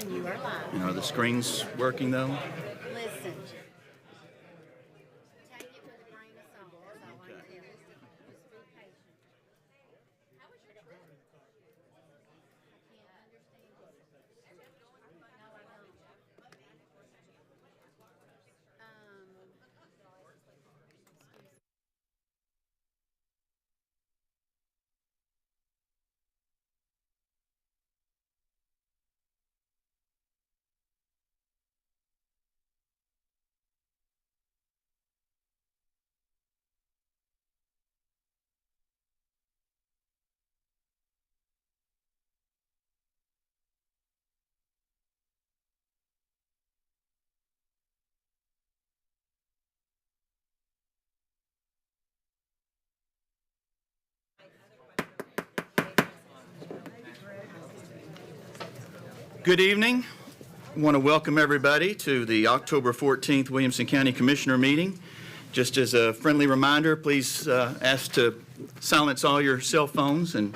And you are live. And are the screens working though? Listen. Take it with a grain of salt. That's all I can tell you. Just be patient. How was your trip? I can't understand you. No, I don't. Good evening. I want to welcome everybody to the October 14th Williamson County Commissioner meeting. Just as a friendly reminder, please ask to silence all your cell phones and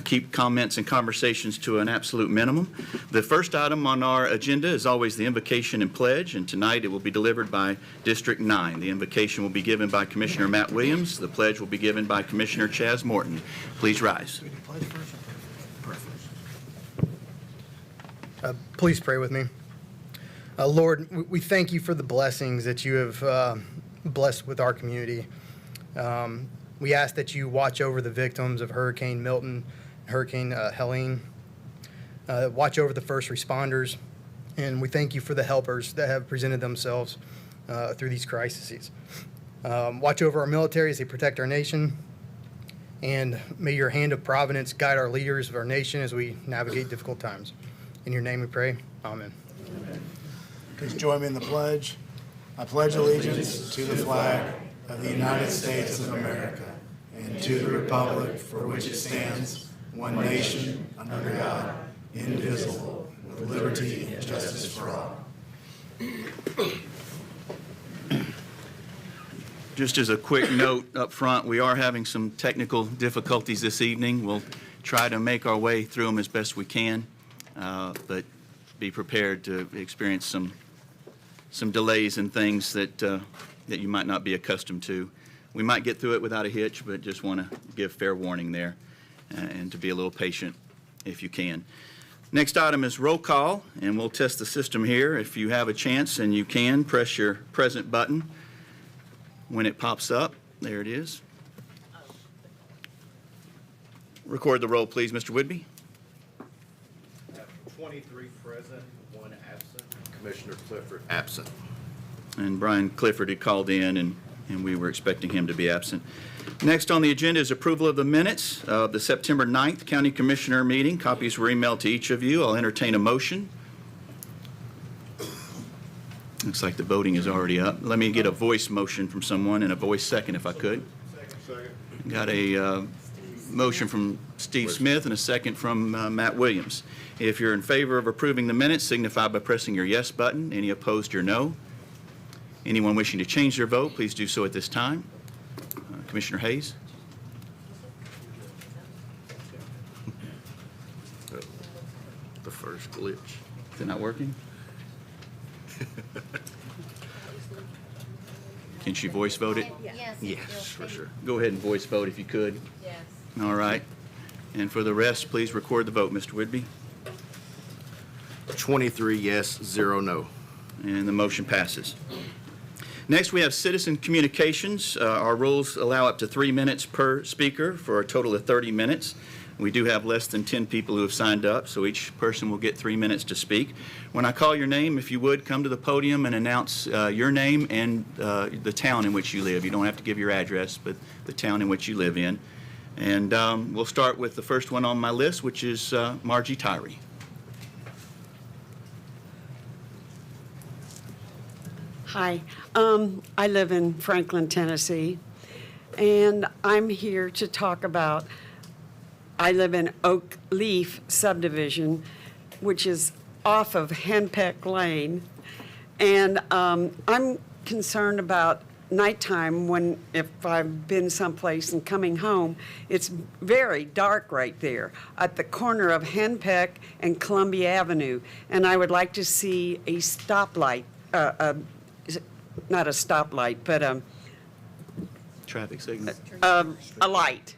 keep comments and conversations to an absolute minimum. The first item on our agenda is always the invocation and pledge, and tonight it will be delivered by District 9. The invocation will be given by Commissioner Matt Williams. The pledge will be given by Commissioner Chaz Morton. Please rise. Please pray with me. Lord, we thank you for the blessings that you have blessed with our community. We ask that you watch over the victims of Hurricane Milton, Hurricane Helene. Watch over the first responders. And we thank you for the helpers that have presented themselves through these crises. Watch over our military as they protect our nation. And may your hand of providence guide our leaders of our nation as we navigate difficult times. In your name we pray. Amen. Please join me in the pledge. I pledge allegiance to the flag of the United States of America and to the republic for which it stands, one nation, under God, indivisible, with liberty and justice for all. Just as a quick note up front, we are having some technical difficulties this evening. We'll try to make our way through them as best we can. But be prepared to experience some delays and things that you might not be accustomed to. We might get through it without a hitch, but just want to give fair warning there and to be a little patient if you can. Next item is roll call, and we'll test the system here. If you have a chance and you can, press your present button when it pops up. There it is. Record the roll, please, Mr. Whidbey. 23 present, 1 absent. Commissioner Clifford absent. And Brian Clifford had called in, and we were expecting him to be absent. Next on the agenda is approval of the minutes of the September 9th County Commissioner meeting. Copies were emailed to each of you. I'll entertain a motion. Looks like the voting is already up. Let me get a voice motion from someone and a voice second if I could. Second. Got a motion from Steve Smith and a second from Matt Williams. If you're in favor of approving the minutes, signify by pressing your yes button. Any opposed, your no. Anyone wishing to change their vote, please do so at this time. Commissioner Hayes. The first glitch. Is it not working? Can she voice vote it? Yes. Yes, for sure. Go ahead and voice vote if you could. Yes. All right. And for the rest, please record the vote, Mr. Whidbey. 23 yes, 0 no. And the motion passes. Next, we have citizen communications. Our rules allow up to 3 minutes per speaker for a total of 30 minutes. We do have less than 10 people who have signed up, so each person will get 3 minutes to speak. When I call your name, if you would, come to the podium and announce your name and the town in which you live. You don't have to give your address, but the town in which you live in. And we'll start with the first one on my list, which is Margie Tyree. Hi, I live in Franklin, Tennessee, and I'm here to talk about, I live in Oak Leaf subdivision, which is off of Henpeck Lane, and I'm concerned about nighttime, if I've been someplace and coming home, it's very dark right there at the corner of Henpeck and Columbia Avenue. And I would like to see a stoplight, not a stoplight, but Traffic signal. a light,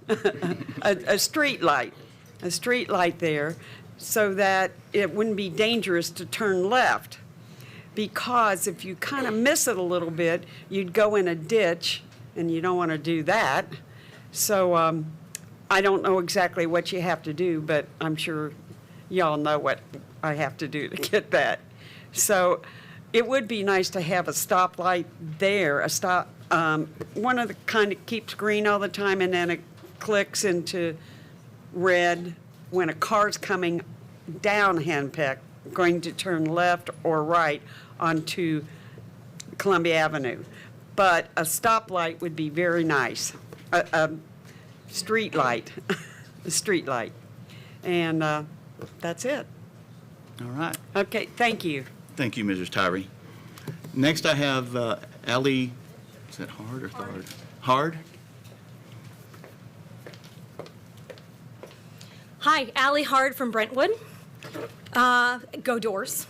a street light there, so that it wouldn't be dangerous to turn left. Because if you kind of miss it a little bit, you'd go in a ditch, and you don't want to do that. So I don't know exactly what you have to do, but I'm sure y'all know what I have to do to get that. So it would be nice to have a stoplight there, one of the kind that keeps green all the time, and then it clicks into red when a car's coming down Henpeck, going to turn left or right onto Columbia Avenue. But a stoplight would be very nice, a street light, a street light. And that's it. All right. Okay, thank you. Thank you, Mrs. Tyree. Next, I have Ellie, is that Hard or Thard? Hard? Hi, Allie Hard from Brentwood. Go Doors.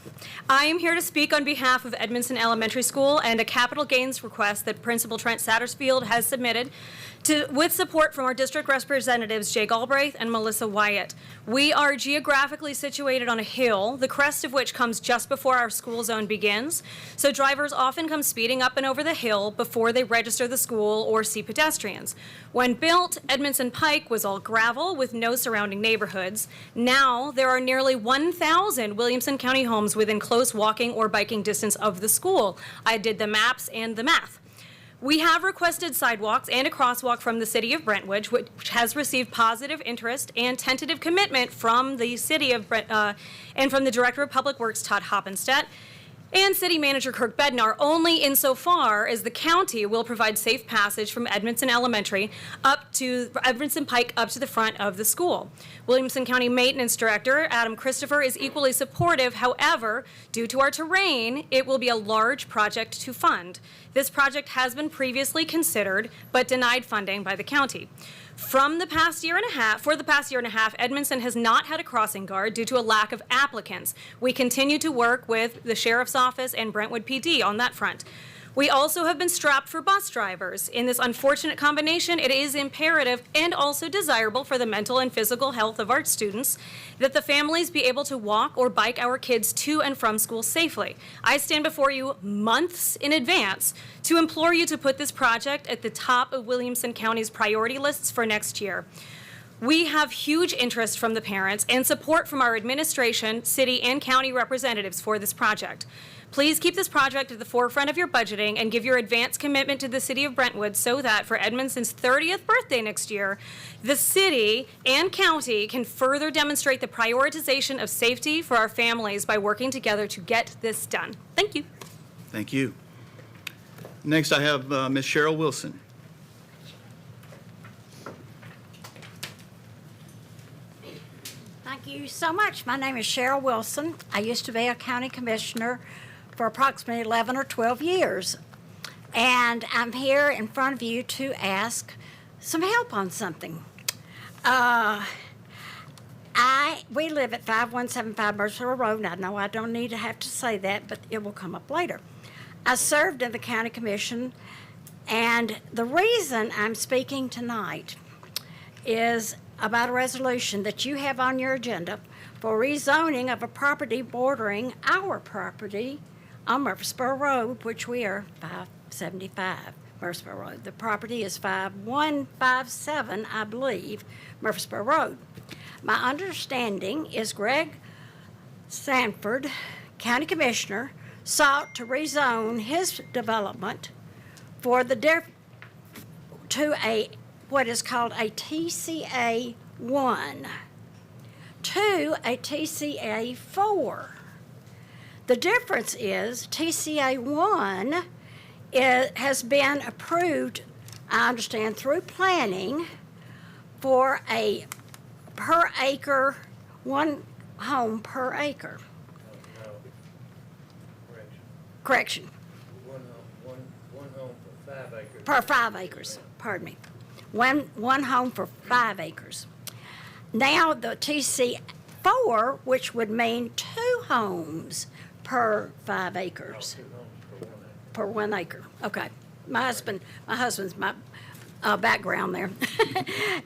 I am here to speak on behalf of Edmondson Elementary School and a capital gains request that Principal Trent Sattersfield has submitted with support from our district representatives Jay Galbraith and Melissa Wyatt. We are geographically situated on a hill, the crest of which comes just before our school zone begins, so drivers often come speeding up and over the hill before they register the school or see pedestrians. When built, Edmondson Pike was all gravel with no surrounding neighborhoods. Now there are nearly 1,000 Williamson County homes within close walking or biking distance of the school. I did the maps and the math. We have requested sidewalks and a crosswalk from the city of Brentwood, which has received positive interest and tentative commitment from the city of and from the Director of Public Works, Todd Hoppenstedt, and City Manager Kirk Bednar, only insofar as the county will provide safe passage from Edmondson Elementary up to Edmondson Pike up to the front of the school. Williamson County Maintenance Director Adam Christopher is equally supportive. However, due to our terrain, it will be a large project to fund. This project has been previously considered but denied funding by the county. For the past year and a half, Edmondson has not had a crossing guard due to a lack of applicants. We continue to work with the Sheriff's Office and Brentwood PD on that front. We also have been strapped for bus drivers. In this unfortunate combination, it is imperative and also desirable for the mental and physical health of our students that the families be able to walk or bike our kids to and from school safely. I stand before you months in advance to implore you to put this project at the top of Williamson County's priority lists for next year. We have huge interest from the parents and support from our administration, city, and county representatives for this project. Please keep this project at the forefront of your budgeting and give your advance commitment to the city of Brentwood so that for Edmondson's 30th birthday next year, the city and county can further demonstrate the prioritization of safety for our families by working together to get this done. Thank you. Thank you. Next, I have Ms. Cheryl Wilson. Thank you so much. My name is Cheryl Wilson. I used to be a county commissioner for approximately 11 or 12 years. And I'm here in front of you to ask some help on something. We live at 5175 Mercer Road. I know I don't need to have to say that, but it will come up later. I served in the county commission, and the reason I'm speaking tonight is about a resolution that you have on your agenda for rezoning of a property bordering our property on Murfreesboro Road, which we are 575 Murfreesboro Road. The property is 5157, I believe, Murfreesboro Road. My understanding is Greg Sanford, County Commissioner, sought to rezone his development for the to a what is called a TCA 1 to a TCA 4. The difference is TCA 1 has been approved, I understand, through planning for a per acre, one home per acre. No. Correction. Correction. One home per Per 5 acres, pardon me. One home for 5 acres. Now, the TC4, which would mean 2 homes per 5 acres. Per 1 acre, okay. My husband's my background there.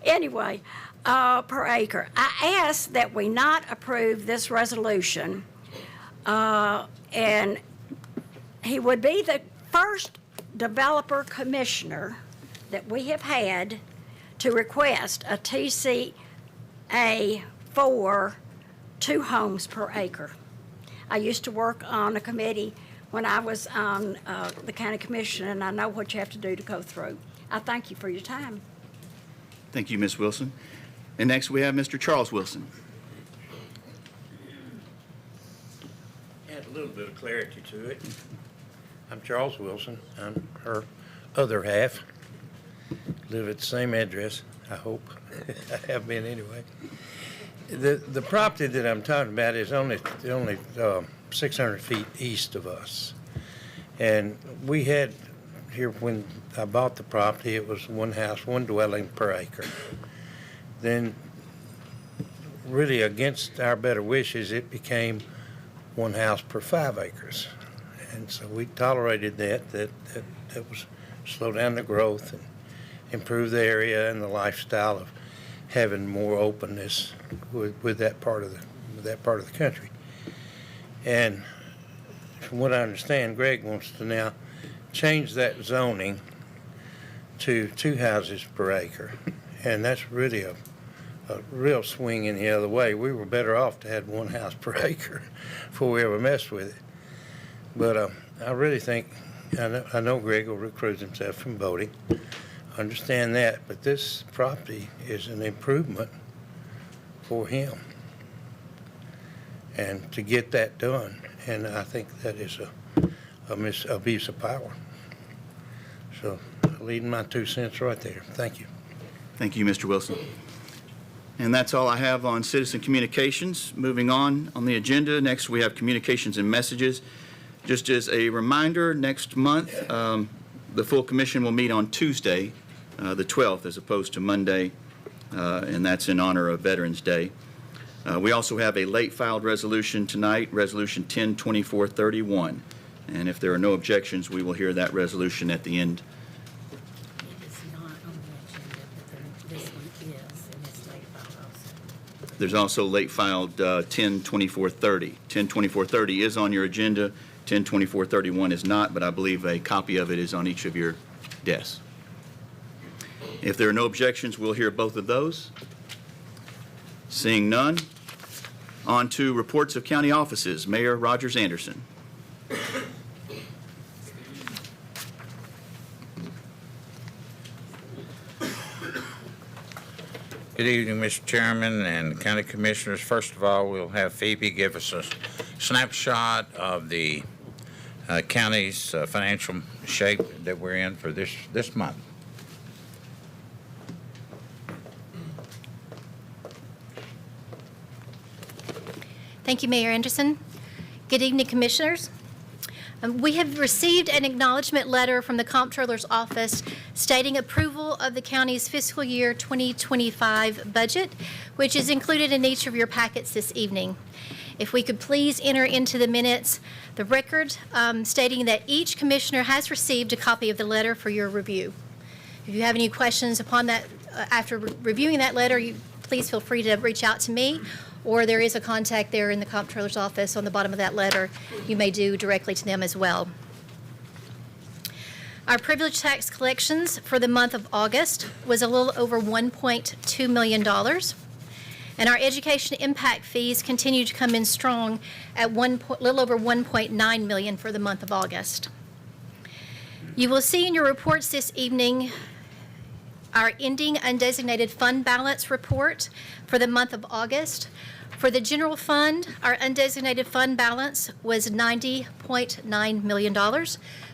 Anyway, per acre. I ask that we not approve this resolution, and he would be the first developer commissioner that we have had to request a TCA for 2 homes per acre. I used to work on a committee when I was on the county commission, and I know what you have to do to go through. I thank you for your time. Thank you, Ms. Wilson. And next, we have Mr. Charles Wilson. Add a little bit of clarity to it. I'm Charles Wilson. I'm her other half. Live at the same address, I hope. I have been anyway. The property that I'm talking about is only 600 feet east of us. And we had here, when I bought the property, it was 1 house, 1 dwelling per acre. Then, really against our better wishes, it became 1 house per 5 acres. And so we tolerated that was slow down the growth and improve the area and the lifestyle of having more openness with that part of the country. And from what I understand, Greg wants to now change that zoning to 2 houses per acre. And that's really a real swing in the other way. We were better off to have 1 house per acre before we ever messed with it. But I really think, I know Greg will recruit himself from voting. I understand that, but this property is an improvement for him. And to get that done, and I think that is a misabuse of power. So, leading my 2 cents right there. Thank you. Thank you, Mr. Wilson. And that's all I have on citizen communications. Moving on the agenda, next we have communications and messages. Just as a reminder, next month, the full commission will meet on Tuesday, the 12th, as opposed to Monday, and that's in honor of Veterans Day. We also have a late filed resolution tonight, Resolution 10-2431. And if there are no objections, we will hear that resolution at the end. It's not on the agenda, but this one is, and it's late filed also. There's also late filed 10-2430. 10-2430 is on your agenda. 10-2431 is not, but I believe a copy of it is on each of your desks. If there are no objections, we'll hear both of those. Seeing none, on to reports of county offices. Mayor Rogers Anderson. Good evening, Mr. Chairman and County Commissioners. First of all, we'll have Phoebe give us a snapshot of the county's financial shape that we're in for this month. Thank you, Mayor Anderson. Good evening, Commissioners. We have received an acknowledgement letter from the Comptroller's Office stating approval of the county's fiscal year 2025 budget, which is included in each of your packets this evening. If we could please enter into the minutes the record stating that each commissioner has received a copy of the letter for your review. If you have any questions upon that, after reviewing that letter, please feel free to reach out to me, or there is a contact there in the Comptroller's Office on the bottom of that letter. You may do directly to them as well. Our privilege tax collections for the month of August was a little over $1.2 million. And our education impact fees continue to come in strong at little over $1.9 million for the month of August. You will see in your reports this evening our ending undesignated fund balance report for the month of August. For the general fund, our undesignated fund balance was $90.9 million.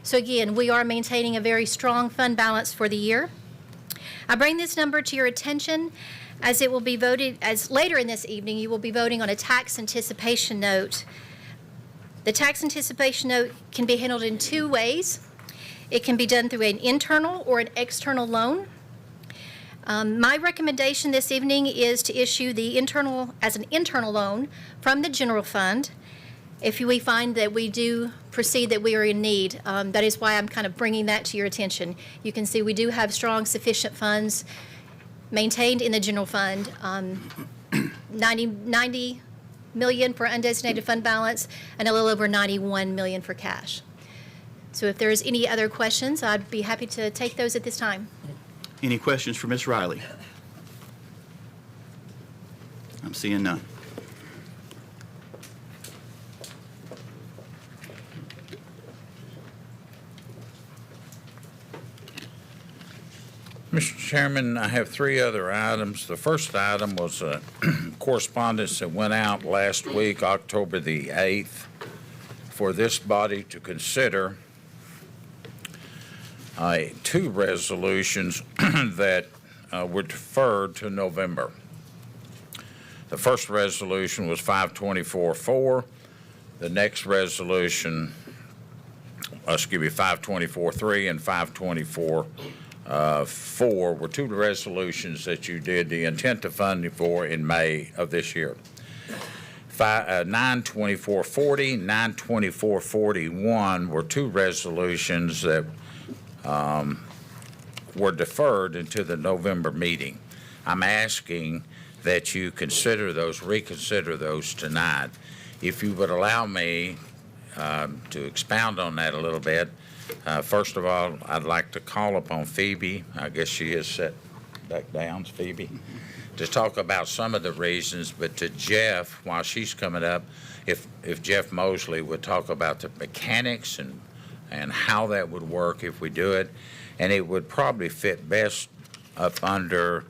So again, we are maintaining a very strong fund balance for the year. I bring this number to your attention as it will be voted, as later in this evening, you will be voting on a tax anticipation note. The tax anticipation note can be handled in 2 ways. It can be done through an internal or an external loan. My recommendation this evening is to issue the internal loan from the general fund. If we find that we do proceed that we are in need, that is why I'm kind of bringing that to your attention. You can see we do have strong, sufficient funds maintained in the general fund. 90 million for undesignated fund balance and a little over 91 million for cash. So if there's any other questions, I'd be happy to take those at this time. Any questions for Ms. Riley? I'm seeing none. Mr. Chairman, I have three other items. The first item was correspondence that went out last week, October the 8th, for this body to consider two resolutions that were deferred to November. The first resolution was 524-4. The next resolution, 524-3 and 524-4 were two resolutions that you did the intent of funding for in May of this year. 924-40, 924-41 were two resolutions that were deferred into the November meeting. I'm asking that you reconsider those tonight. If you would allow me to expound on that a little bit. First of all, I'd like to call upon Phoebe, I guess she is set back down, Phoebe, to talk about some of the reasons, but to Jeff, while she's coming up, if Jeff Mosley would talk about the mechanics and how that would work if we do it, and it would probably fit best up under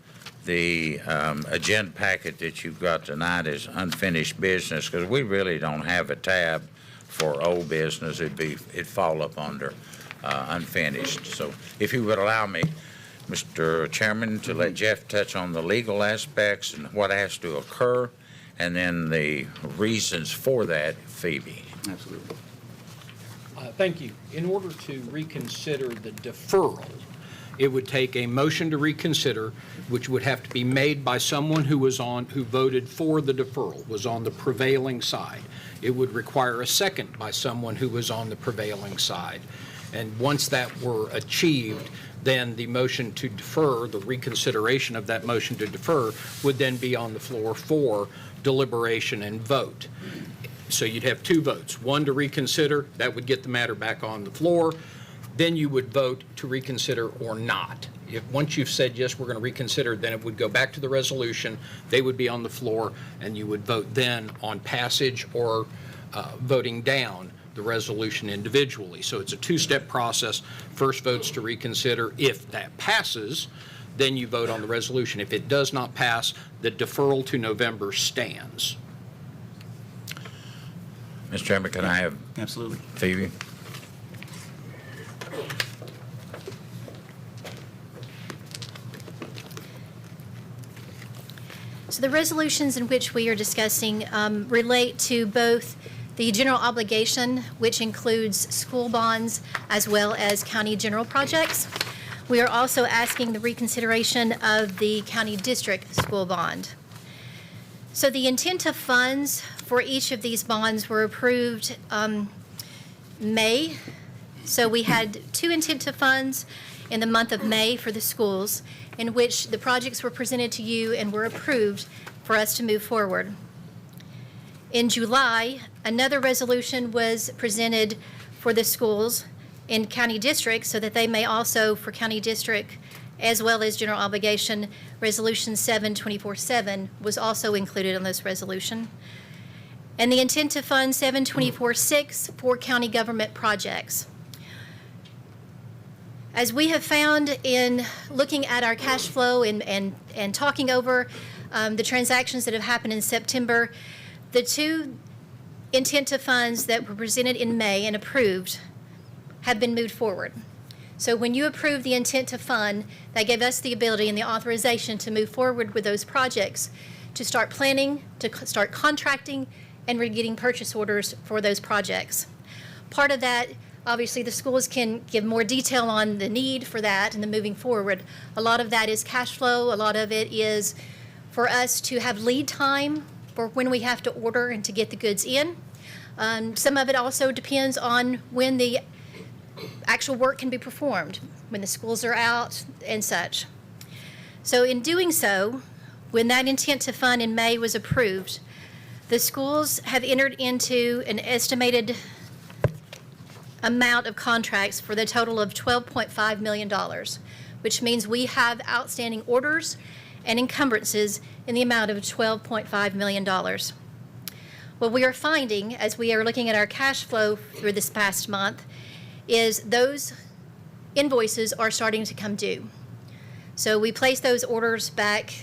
the agenda packet that you've got tonight as unfinished business, because we really don't have a tab for old business. It'd fall up under unfinished. So if you would allow me, Mr. Chairman, to let Jeff touch on the legal aspects and what has to occur, and then the reasons for that, Phoebe. Absolutely. Thank you. In order to reconsider the deferral, it would take a motion to reconsider, which would have to be made by someone who voted for the deferral, was on the prevailing side. It would require a second by someone who was on the prevailing side. And once that were achieved, then the motion to defer, the reconsideration of that motion to defer, would then be on the floor for deliberation and vote. So you'd have two votes, one to reconsider, that would get the matter back on the floor. Then you would vote to reconsider or not. Once you've said, yes, we're going to reconsider, then it would go back to the resolution. They would be on the floor, and you would vote then on passage or voting down the resolution individually. So it's a two-step process. First votes to reconsider. If that passes, then you vote on the resolution. If it does not pass, the deferral to November stands. Mr. Chairman, can I have Absolutely. Phoebe? So the resolutions in which we are discussing relate to both the general obligation, which includes school bonds, as well as county general projects. We are also asking the reconsideration of the county district school bond. So the intent of funds for each of these bonds were approved May. So we had two intent of funds in the month of May for the schools, in which the projects were presented to you and were approved for us to move forward. In July, another resolution was presented for the schools in county districts so that they may also, for county district, as well as general obligation, Resolution 724-7 was also included on this resolution. And the intent to fund 724-6 for county government projects. As we have found in looking at our cash flow and talking over the transactions that have happened in September, the two intent to funds that were presented in May and approved have been moved forward. So when you approve the intent to fund, that gave us the ability and the authorization to move forward with those projects, to start planning, to start contracting, and we're getting purchase orders for those projects. Part of that Obviously, the schools can give more detail on the need for that and the moving forward. A lot of that is cash flow. A lot of it is for us to have lead time for when we have to order and to get the goods in. Some of it also depends on when the actual work can be performed, when the schools are out and such. So in doing so, when that intent to fund in May was approved, the schools have entered into an estimated amount of contracts for the total of $12.5 million, which means we have outstanding orders and encumbrances in the amount of $12.5 million. What we are finding as we are looking at our cash flow through this past month is those invoices are starting to come due. So we placed those orders back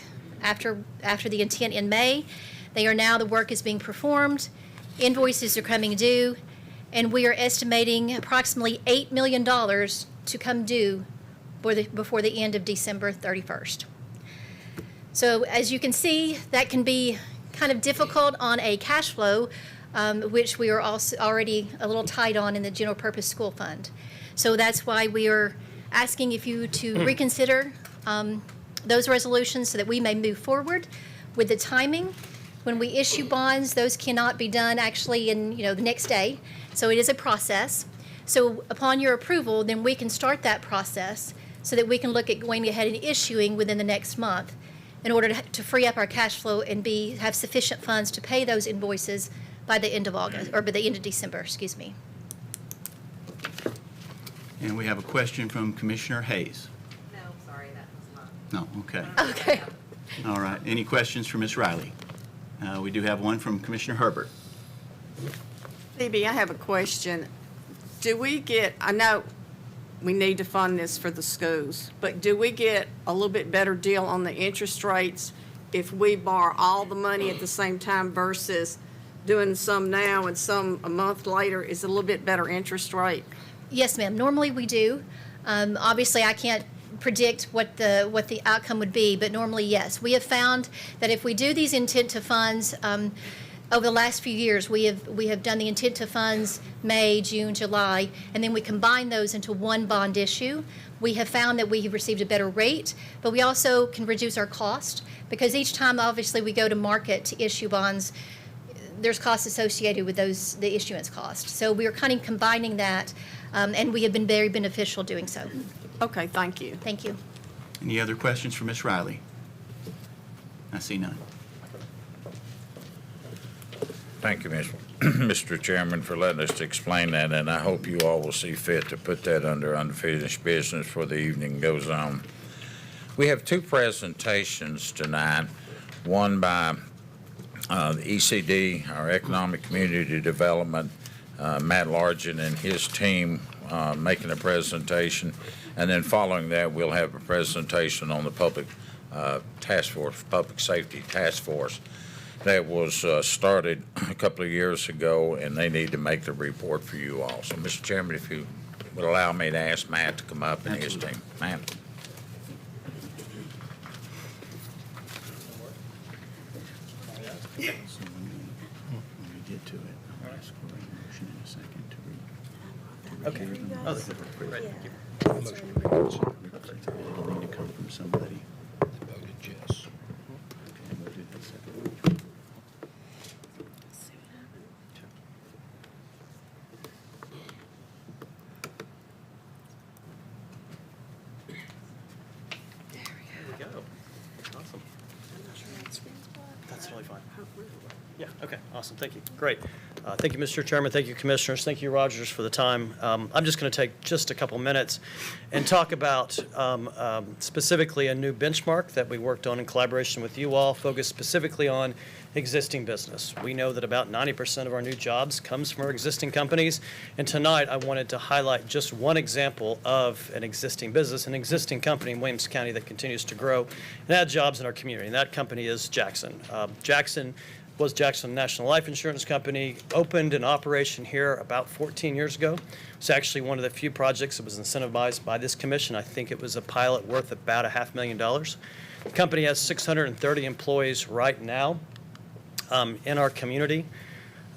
after the intent in May. They are now, the work is being performed, invoices are coming due, and we are estimating approximately $8 million to come due before the end of December 31st. So as you can see, that can be kind of difficult on a cash flow, which we are also already a little tight on in the general purpose school fund. So that's why we are asking if you to reconsider those resolutions so that we may move forward with the timing. When we issue bonds, those cannot be done actually in the next day. So it is a process. So upon your approval, then we can start that process so that we can look at going ahead and issuing within the next month in order to free up our cash flow and have sufficient funds to pay those invoices by the end of August, or by the end of December, excuse me. And we have a question from Commissioner Hayes. No, sorry, that was not. No, okay. Okay. All right. Any questions for Ms. Riley? We do have one from Commissioner Herbert. Phoebe, I have a question. Do we get, I know we need to fund this for the schools, but do we get a little bit better deal on the interest rates if we borrow all the money at the same time versus doing some now and some a month later? Is it a little bit better interest rate? Yes, ma'am. Normally we do. Obviously, I can't predict what the outcome would be, but normally, yes. We have found that if we do these intent to funds, over the last few years, we have done the intent to funds May, June, July, and then we combine those into one bond issue. We have found that we have received a better rate, but we also can reduce our cost because each time, obviously, we go to market to issue bonds, there's costs associated with the issuance cost. So we are kind of combining that, and we have been very beneficial doing so. Okay, thank you. Thank you. Any other questions for Ms. Riley? I see none. Thank you, Mr. Chairman, for letting us explain that, and I hope you all will see fit to put that under unfinished business before the evening goes on. We have two presentations tonight, one by the ECD, our Economic Community Development, Matt Largent and his team making a presentation, and then following that, we'll have a presentation on the Public Safety Task Force that was started a couple of years ago, and they need to make the report for you all. So, Mr. Chairman, if you would allow me to ask Matt to come up and his team. Matt. So when we get to it, I'll ask for a motion in a second to read. Okay. Oh, that's great. It'll need to come from somebody. Voted yes. Okay, we'll do that separately. There we go. Awesome. That's totally fine. Yeah, okay, awesome, thank you. Great. Thank you, Mr. Chairman, thank you, Commissioners, thank you, Rogers, for the time. I'm just going to take just a couple minutes and talk about specifically a new benchmark that we worked on in collaboration with you all, focused specifically on existing business. We know that about 90% of our new jobs comes from our existing companies, and tonight I wanted to highlight just one example of an existing business, an existing company in Williamson County that continues to grow and add jobs in our community, and that company is Jackson. Jackson was Jackson National Life Insurance Company, opened an operation here about 14 years ago. It's actually one of the few projects that was incentivized by this commission. I think it was a pilot worth about $500,000. The company has 630 employees right now in our community.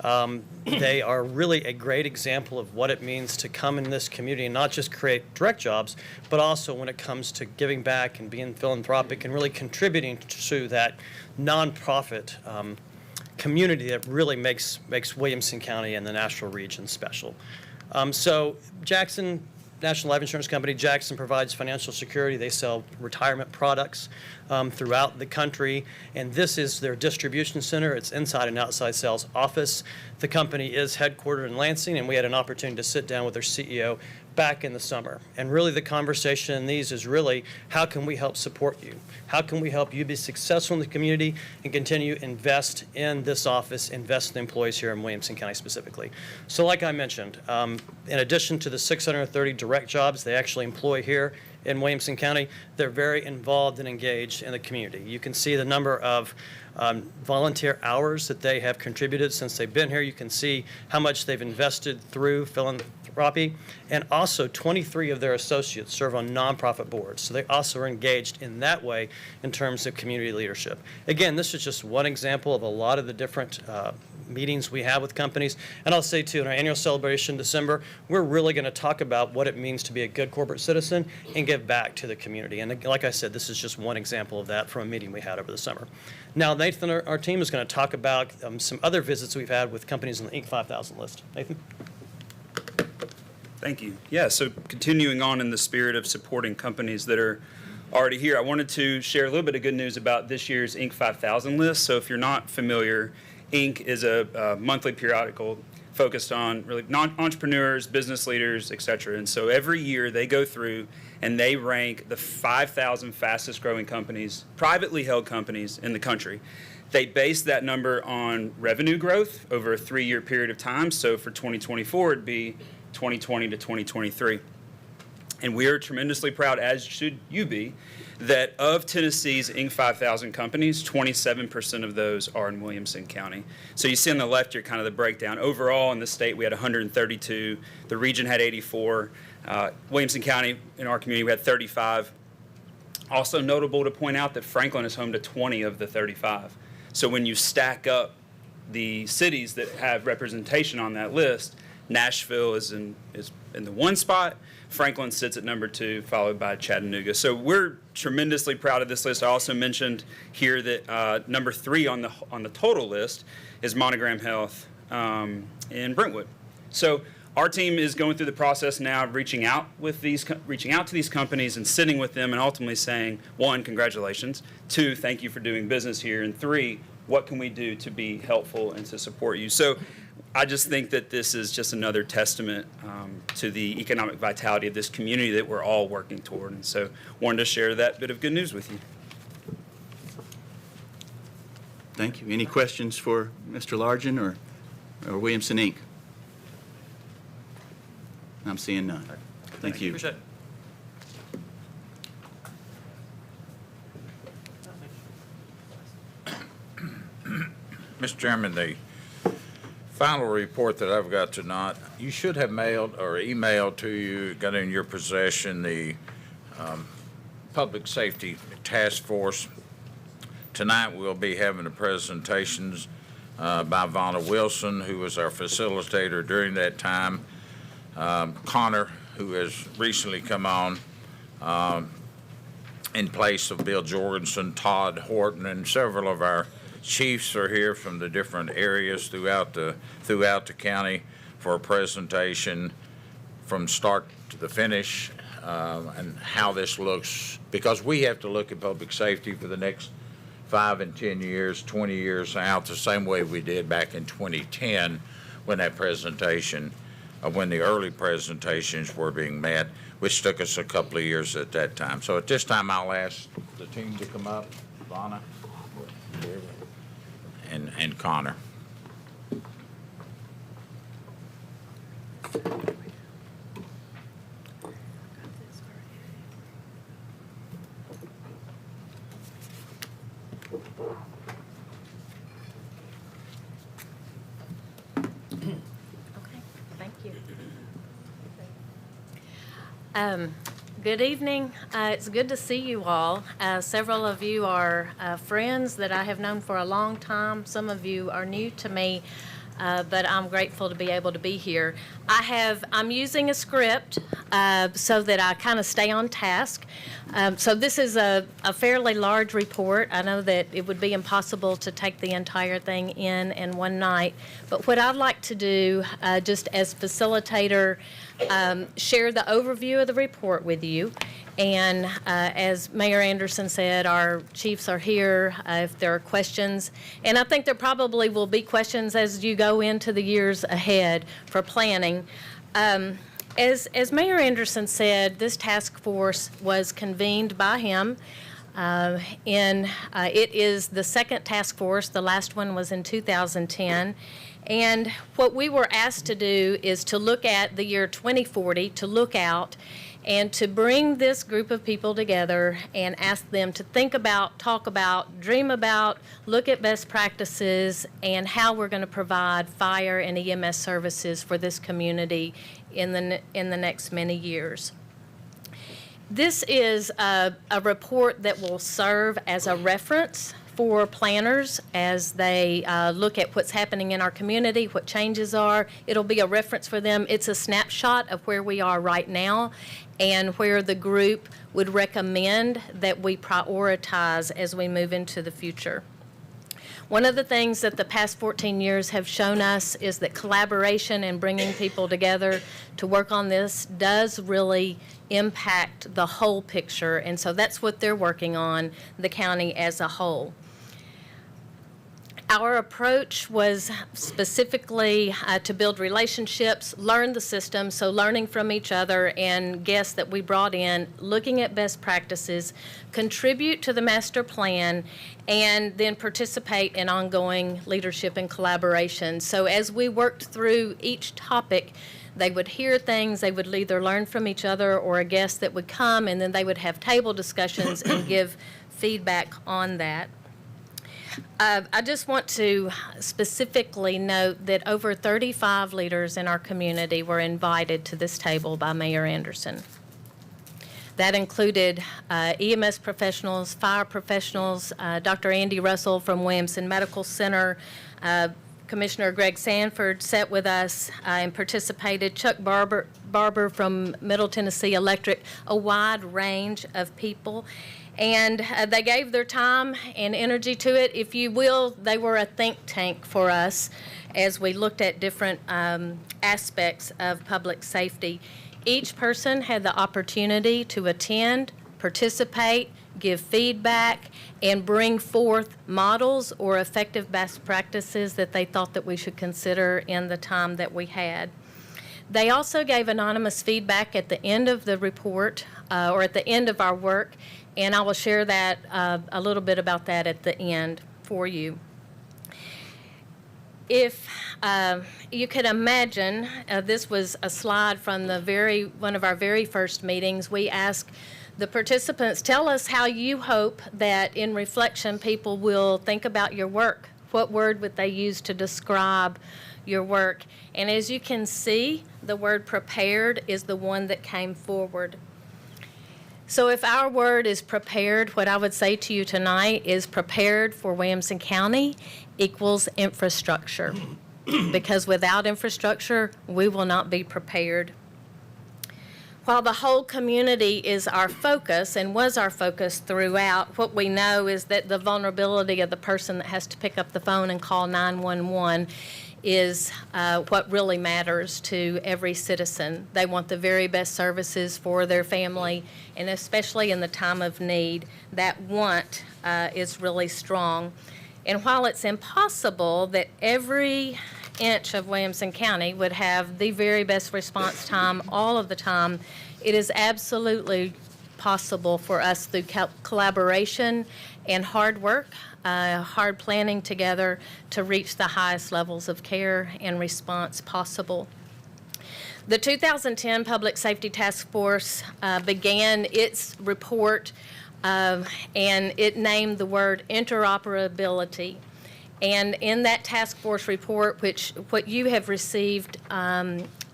They are really a great example of what it means to come in this community and not just create direct jobs, but also when it comes to giving back and being philanthropic and really contributing to that nonprofit community that really makes Williamson County and the Nashville region special. So Jackson National Life Insurance Company, Jackson provides financial security. They sell retirement products throughout the country, and this is their distribution center. It's inside and outside sales office. The company is headquartered in Lansing, and we had an opportunity to sit down with their CEO back in the summer. And really the conversation in these is really, how can we help support you? How can we help you be successful in the community and continue to invest in this office, invest in the employees here in Williamson County specifically? So like I mentioned, in addition to the 630 direct jobs they actually employ here in Williamson County, they're very involved and engaged in the community. You can see the number of volunteer hours that they have contributed since they've been here. You can see how much they've invested through philanthropy, and also 23 of their associates serve on nonprofit boards. So they also are engaged in that way in terms of community leadership. Again, this is just one example of a lot of the different meetings we have with companies. And I'll say too, in our annual celebration in December, we're really going to talk about what it means to be a good corporate citizen and give back to the community. And like I said, this is just one example of that from a meeting we had over the summer. Now, Nathan, our team is going to talk about some other visits we've had with companies on the Inc. 5000 list. Nathan? Thank you. Yeah, so continuing on in the spirit of supporting companies that are already here, I wanted to share a little bit of good news about this year's Inc. 5000 list. So if you're not familiar, Inc. is a monthly periodical focused on really entrepreneurs, business leaders, et cetera. And so every year they go through and they rank the 5,000 fastest growing companies, privately held companies in the country. They base that number on revenue growth over a 3-year period of time. So for 2024, it'd be 2020 to 2023. And we are tremendously proud, as should you be, that of Tennessee's Inc. 5000 companies, 27% of those are in Williamson County. So you see on the left here kind of the breakdown. Overall in the state, we had 132. The region had 84. Williamson County, in our community, we had 35. Also notable to point out that Franklin is home to 20 of the 35. So when you stack up the cities that have representation on that list, Nashville is in the one spot. Franklin sits at number 2, followed by Chattanooga. So we're tremendously proud of this list. I also mentioned here that number 3 on the total list is Monogram Health in Brentwood. So our team is going through the process now of reaching out to these companies and sitting with them and ultimately saying, 1, congratulations, 2, thank you for doing business here, and 3, what can we do to be helpful and to support you? So I just think that this is just another testament to the economic vitality of this community that we're all working toward. And so wanted to share that bit of good news with you. Thank you. Any questions for Mr. Largen or Williamson Inc.? I'm seeing none. Thank you. Appreciate it. Mr. Chairman, the final report that I've got tonight, you should have mailed or emailed to you, got in your possession, the Public Safety Task Force. Tonight we'll be having the presentations by Vonna Wilson, who was our facilitator during that time, Connor, who has recently come on in place of Bill Jorgensen, Todd Horton, and several of our chiefs are here from the different areas throughout the county for a presentation from start to the finish and how this looks, because we have to look at public safety for the next 5 and 10 years, 20 years out, the same way we did back in 2010 when that presentation, when the early presentations were being met, which took us a couple of years at that time. So at this time, I'll ask the team to come up, Vonna and Connor. Thank you. Good evening. It's good to see you all. Several of you are friends that I have known for a long time. Some of you are new to me. but I'm grateful to be able to be here. I'm using a script so that I kind of stay on task. So this is a fairly large report. I know that it would be impossible to take the entire thing in one night, but what I'd like to do, just as facilitator, share the overview of the report with you. And as Mayor Anderson said, our chiefs are here if there are questions. And I think there probably will be questions as you go into the years ahead for planning. As Mayor Anderson said, this task force was convened by him. It is the second task force. The last one was in 2010. And what we were asked to do is to look at the year 2040, to look out, and to bring this group of people together and ask them to think about, talk about, dream about, look at best practices, and how we're going to provide fire and EMS services for this community in the next many years. This is a report that will serve as a reference for planners as they look at what's happening in our community, what changes are. It'll be a reference for them. It's a snapshot of where we are right now and where the group would recommend that we prioritize as we move into the future. One of the things that the past 14 years have shown us is that collaboration and bringing people together to work on this does really impact the whole picture, and so that's what they're working on, the county as a whole. Our approach was specifically to build relationships, learn the system, so learning from each other and guests that we brought in, looking at best practices, contribute to the master plan, and then participate in ongoing leadership and collaboration. So as we worked through each topic, they would hear things, they would either learn from each other or a guest that would come, and then they would have table discussions and give feedback on that. I just want to specifically note that over 35 leaders in our community were invited to this table by Mayor Anderson. That included EMS professionals, fire professionals, Dr. Andy Russell from Williamson Medical Center, Commissioner Greg Sanford sat with us and participated, Chuck Barber from Middle Tennessee Electric, a wide range of people. And they gave their time and energy to it. If you will, they were a think tank for us as we looked at different aspects of public safety. Each person had the opportunity to attend, participate, give feedback, and bring forth models or effective best practices that they thought that we should consider in the time that we had. They also gave anonymous feedback at the end of the report or at the end of our work, and I will share that a little bit about that at the end for you. If you could imagine, this was a slide from one of our very first meetings. We asked the participants, tell us how you hope that in reflection people will think about your work. What word would they use to describe your work? And as you can see, the word prepared is the one that came forward. So if our word is prepared, what I would say to you tonight is prepared for Williamson County equals infrastructure. Because without infrastructure, we will not be prepared. While the whole community is our focus and was our focus throughout, what we know is that the vulnerability of the person that has to pick up the phone and call 911 is what really matters to every citizen. They want the very best services for their family, and especially in the time of need, that want is really strong. And while it's impossible that every inch of Williamson County would have the very best response time all of the time, it is absolutely possible for us through collaboration and hard work, hard planning together to reach the highest levels of care and response possible. The 2010 Public Safety Task Force began its report and it named the word interoperability. And in that task force report, what you have received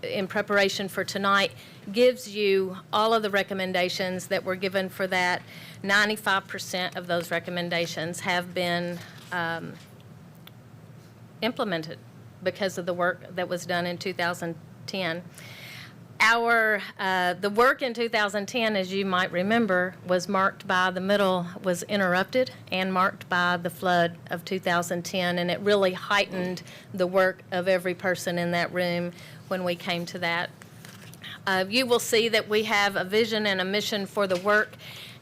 in preparation for tonight, gives you all of the recommendations that were given for that. 95% of those recommendations have been implemented. because of the work that was done in 2010. The work in 2010, as you might remember, was interrupted and marked by the flood of 2010, and it really heightened the work of every person in that room when we came to that. You will see that we have a vision and a mission for the work,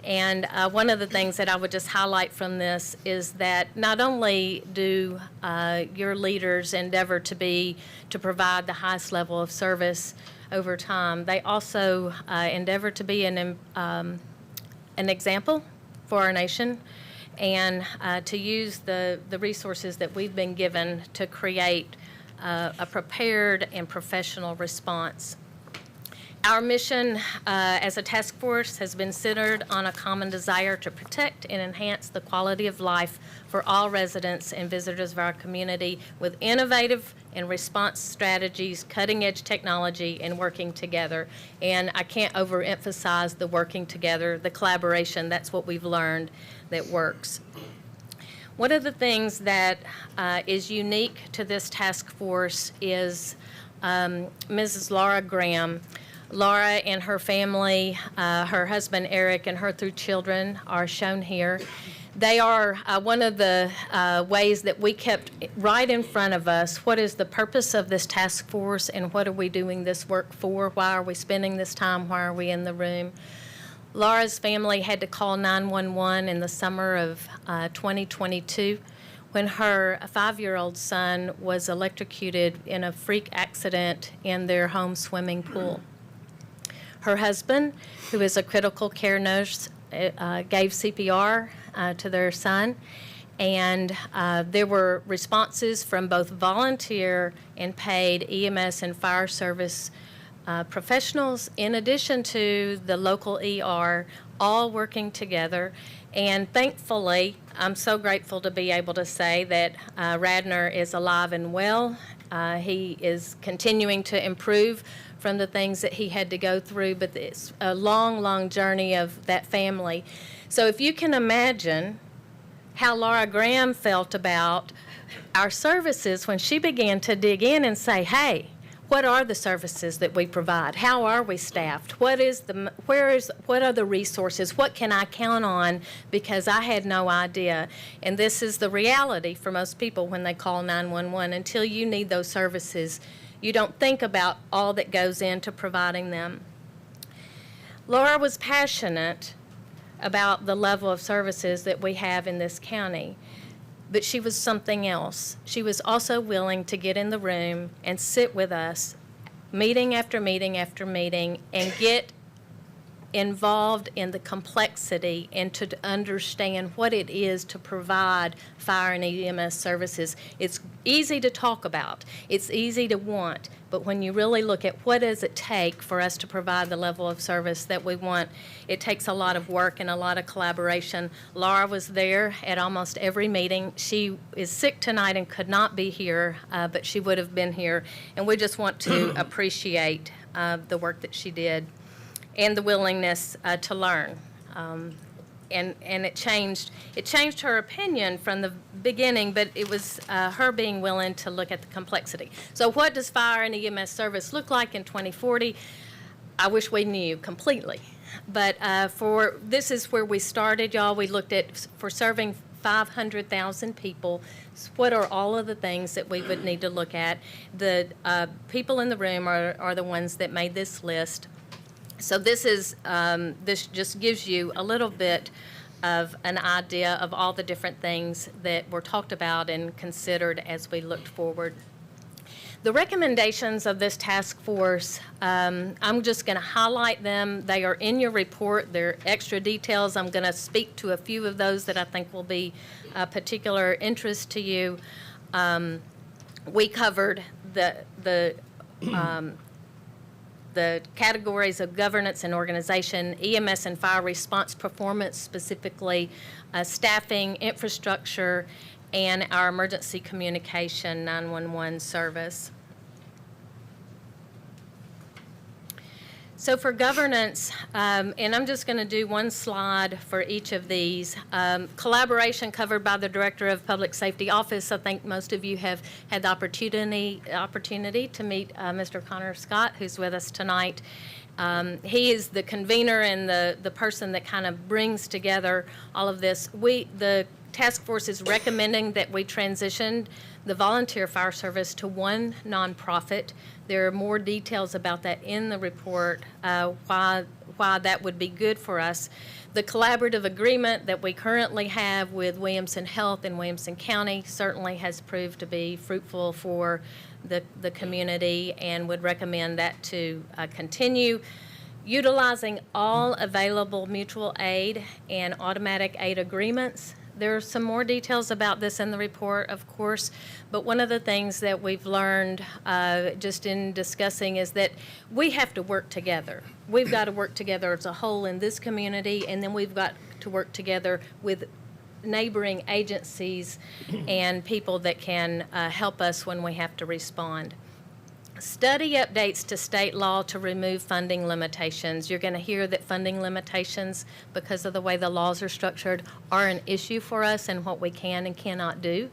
and one of the things that I would just highlight from this is that not only do your leaders endeavor to provide the highest level of service over time, they also endeavor to be an example for our nation and to use the resources that we've been given to create a prepared and professional response. Our mission as a task force has been centered on a common desire to protect and enhance the quality of life for all residents and visitors of our community with innovative and response strategies, cutting-edge technology, and working together. And I can't overemphasize the working together, the collaboration. That's what we've learned that works. One of the things that is unique to this task force is Mrs. Laura Graham. Laura and her family, her husband Eric, and her 3 children are shown here. They are one of the ways that we kept right in front of us. What is the purpose of this task force, and what are we doing this work for? Why are we spending this time? Why are we in the room? Laura's family had to call 911 in the summer of 2022 when her 5-year-old son was electrocuted in a freak accident in their home swimming pool. Her husband, who is a critical care nurse, gave CPR to their son, and there were responses from both volunteer and paid EMS and fire service professionals, in addition to the local ER, all working together. And thankfully, I'm so grateful to be able to say that Radner is alive and well. He is continuing to improve from the things that he had to go through, but it's a long, long journey of that family. So if you can imagine how Laura Graham felt about our services when she began to dig in and say, hey, what are the services that we provide? How are we staffed? What are the resources? What can I count on? Because I had no idea. And this is the reality for most people when they call 911. Until you need those services, you don't think about all that goes into providing them. Laura was passionate about the level of services that we have in this county, but she was something else. She was also willing to get in the room and sit with us, meeting after meeting after meeting, and get involved in the complexity and to understand what it is to provide fire and EMS services. It's easy to talk about. It's easy to want. But when you really look at what does it take for us to provide the level of service that we want, it takes a lot of work and a lot of collaboration. Laura was there at almost every meeting. She is sick tonight and could not be here, but she would have been here. And we just want to appreciate the work that she did and the willingness to learn. And it changed her opinion from the beginning, but it was her being willing to look at the complexity. So what does fire and EMS service look like in 2040? I wish we knew completely. But this is where we started, y'all. We looked at, for serving 500,000 people, what are all of the things that we would need to look at? The people in the room are the ones that made this list. So this just gives you a little bit of an idea of all the different things that were talked about and considered as we looked forward. The recommendations of this task force, I'm just going to highlight them. They are in your report. They're extra details. I'm going to speak to a few of those that I think will be of particular interest to you. We covered the categories of governance and organization, EMS and fire response performance, specifically staffing, infrastructure, and our emergency communication 911 service. So for governance, and I'm just going to do one slide for each of these. Collaboration covered by the Director of Public Safety Office. I think most of you have had the opportunity to meet Mr. Connor Scott, who's with us tonight. He is the convener and the person that kind of brings together all of this. The task force is recommending that we transition the volunteer fire service to one nonprofit. There are more details about that in the report, why that would be good for us. The collaborative agreement that we currently have with Williamson Health in Williamson County certainly has proved to be fruitful for the community, and would recommend that to continue. Utilizing all available mutual aid and automatic aid agreements. There are some more details about this in the report, of course, but one of the things that we've learned just in discussing is that we have to work together. We've got to work together as a whole in this community, and then we've got to work together with neighboring agencies and people that can help us when we have to respond. Study updates to state law to remove funding limitations. You're going to hear that funding limitations, because of the way the laws are structured, are an issue for us and what we can and cannot do.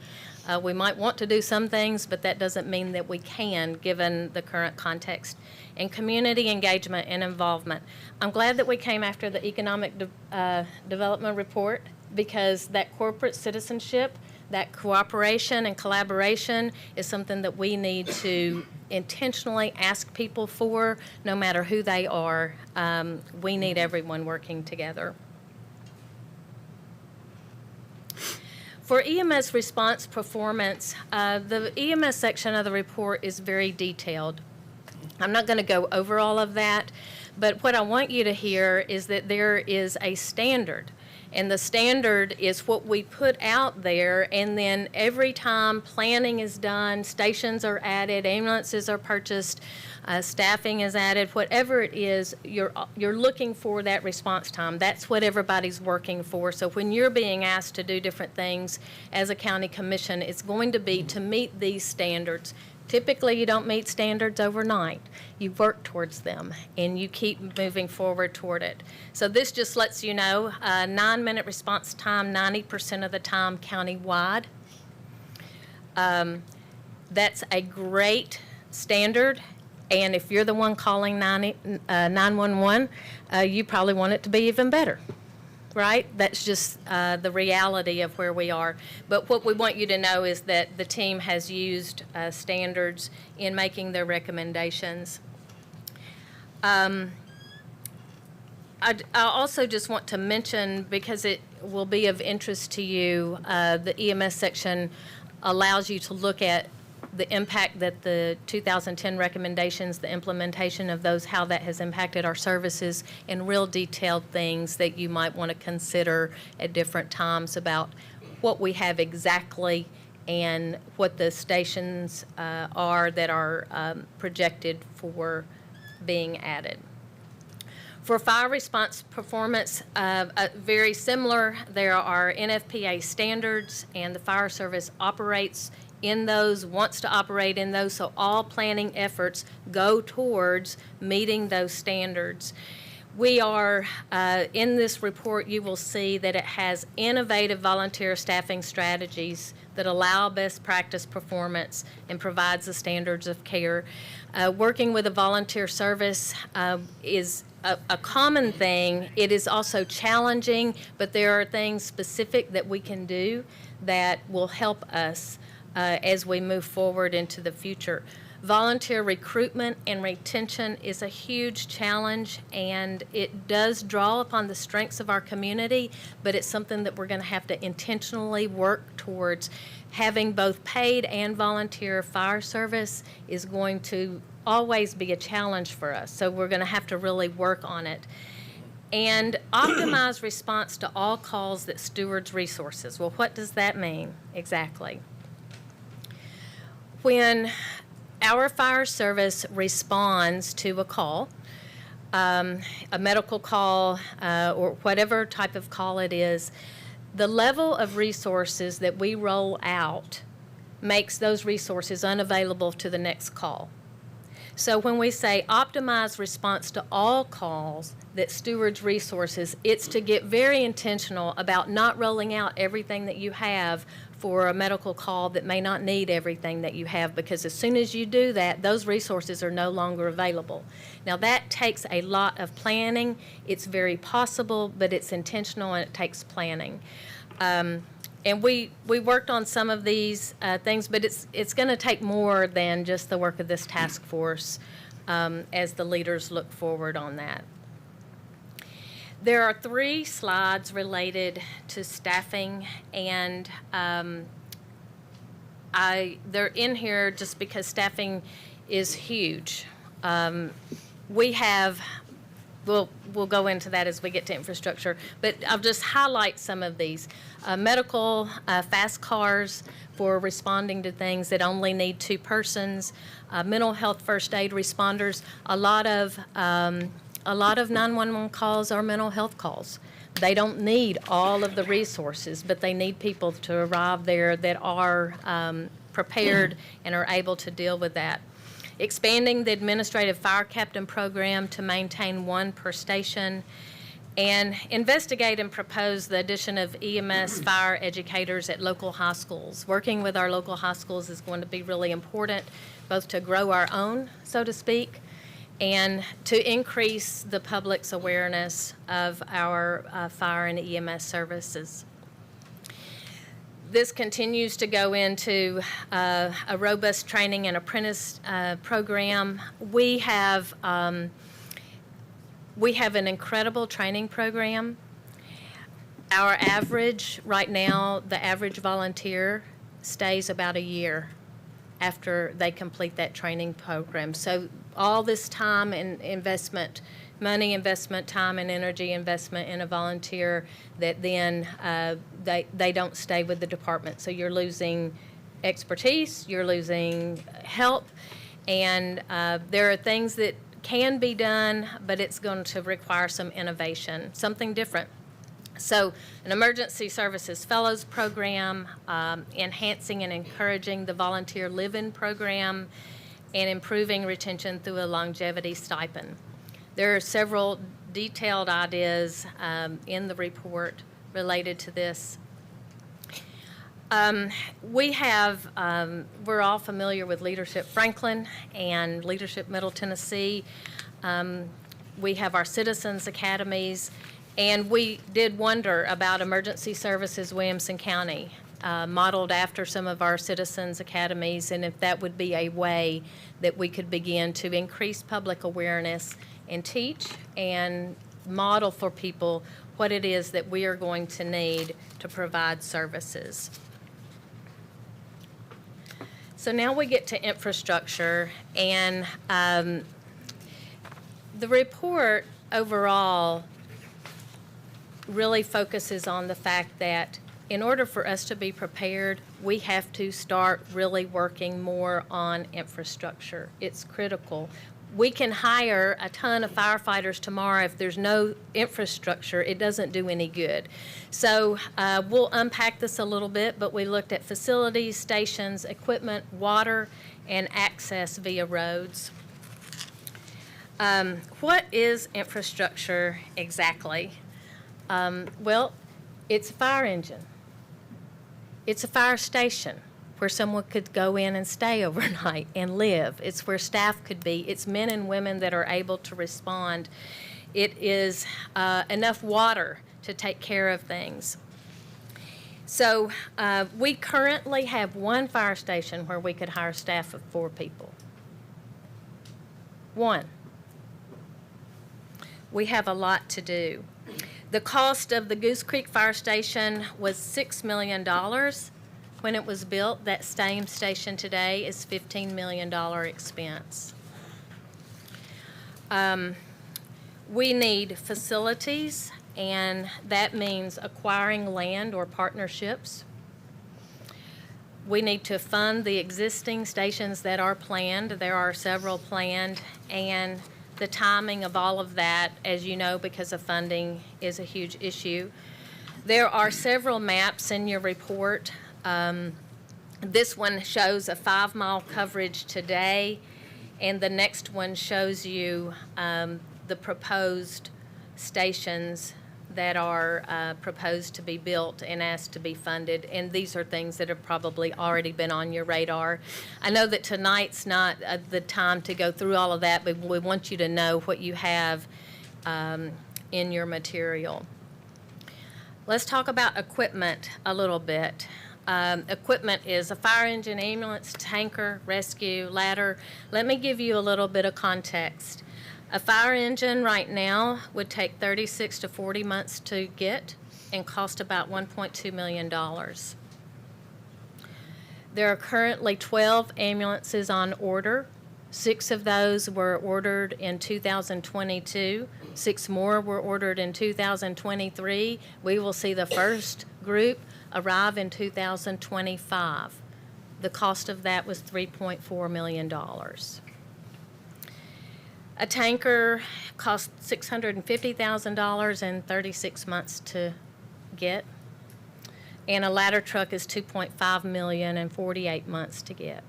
We might want to do some things, but that doesn't mean that we can, given the current context. And community engagement and involvement. I'm glad that we came after the economic development report, because that corporate citizenship, that cooperation and collaboration is something that we need to intentionally ask people for, no matter who they are. We need everyone working together. For EMS response performance, the EMS section of the report is very detailed. I'm not going to go over all of that, but what I want you to hear is that there is a standard. And the standard is what we put out there, and then every time planning is done, stations are added, ambulances are purchased, staffing is added, whatever it is, you're looking for that response time. That's what everybody's working for. So when you're being asked to do different things as a county commission, it's going to be to meet these standards. Typically, you don't meet standards overnight. You work towards them, and you keep moving forward toward it. So this just lets you know, 9-minute response time, 90% of the time countywide. That's a great standard, and if you're the one calling 911, you probably want it to be even better. Right? That's just the reality of where we are. But what we want you to know is that the team has used standards in making their recommendations. I also just want to mention, because it will be of interest to you, the EMS section allows you to look at the impact that the 2010 recommendations, the implementation of those, how that has impacted our services, and real detailed things that you might want to consider at different times about what we have exactly and what the stations are that are projected for being added. For fire response performance, very similar. There are NFPA standards, and the fire service operates in those, wants to operate in those, so all planning efforts go towards meeting those standards. We are, in this report, you will see that it has innovative volunteer staffing strategies that allow best practice performance and provides the standards of care. Working with a volunteer service is a common thing. It is also challenging, but there are things specific that we can do that will help us as we move forward into the future. Volunteer recruitment and retention is a huge challenge, and it does draw upon the strengths of our community, but it's something that we're going to have to intentionally work towards. Having both paid and volunteer fire service is going to always be a challenge for us, so we're going to have to really work on it. And optimize response to all calls that stewards resources. Well, what does that mean exactly? When our fire service responds to a call, a medical call, or whatever type of call it is, the level of resources that we roll out makes those resources unavailable to the next call. So when we say optimize response to all calls that stewards resources, it's to get very intentional about not rolling out everything that you have for a medical call that may not need everything that you have, because as soon as you do that, those resources are no longer available. Now that takes a lot of planning. It's very possible, but it's intentional and it takes planning. And we worked on some of these things, but it's going to take more than just the work of this task force as the leaders look forward on that. There are 3 slides related to staffing, and they're in here just because staffing is huge. We'll go into that as we get to infrastructure, but I'll just highlight some of these. Medical fast cars for responding to things that only need 2 persons. Mental health first aid responders. A lot of 911 calls are mental health calls. They don't need all of the resources, but they need people to arrive there that are prepared and are able to deal with that. Expanding the administrative fire captain program to maintain 1 per station, and investigate and propose the addition of EMS fire educators at local high schools. Working with our local high schools is going to be really important, both to grow our own, so to speak, and to increase the public's awareness of our fire and EMS services. This continues to go into a robust training and apprentice program. We have an incredible training program. Our average, right now, the average volunteer stays about a year after they complete that training program. So all this time and investment, money investment, time and energy investment in a volunteer that then they don't stay with the department. So you're losing expertise, you're losing help, and there are things that can be done, but it's going to require some innovation, something different. So an emergency services fellows program, enhancing and encouraging the volunteer live-in program, and improving retention through a longevity stipend. There are several detailed ideas in the report related to this. We're all familiar with Leadership Franklin and Leadership Middle Tennessee. We have our Citizens Academies, and we did wonder about Emergency Services Williamson County, modeled after some of our Citizens Academies, and if that would be a way that we could begin to increase public awareness and teach and model for people what it is that we are going to need to provide services. So now we get to infrastructure, and the report overall really focuses on the fact that in order for us to be prepared, we have to start really working more on infrastructure. It's critical. We can hire a ton of firefighters tomorrow. If there's no infrastructure, it doesn't do any good. So we'll unpack this a little bit, but we looked at facilities, stations, equipment, water, and access via roads. What is infrastructure exactly? Well, it's a fire engine. It's a fire station where someone could go in and stay overnight and live. It's where staff could be. It's men and women that are able to respond. It is enough water to take care of things. So we currently have 1 fire station where we could hire staff of 4 people. 1. We have a lot to do. The cost of the Goose Creek Fire Station was $6 million when it was built. That same station today is $15 million expense. We need facilities, and that means acquiring land or partnerships. We need to fund the existing stations that are planned. There are several planned, and the timing of all of that, as you know, because of funding, is a huge issue. There are several maps in your report. This one shows a 5-mile coverage today, And the next one shows you the proposed stations that are proposed to be built and asked to be funded. And these are things that have probably already been on your radar. I know that tonight's not the time to go through all of that, but we want you to know what you have in your material. Let's talk about equipment a little bit. Equipment is a fire engine, ambulance, tanker, rescue, ladder. Let me give you a little bit of context. A fire engine right now would take 36 to 40 months to get and cost about $1.2 million. There are currently 12 ambulances on order. 6 of those were ordered in 2022. 6 more were ordered in 2023. We will see the first group arrive in 2025. The cost of that was $3.4 million. A tanker cost $650,000 in 36 months to get, and a ladder truck is $2.5 million in 48 months to get.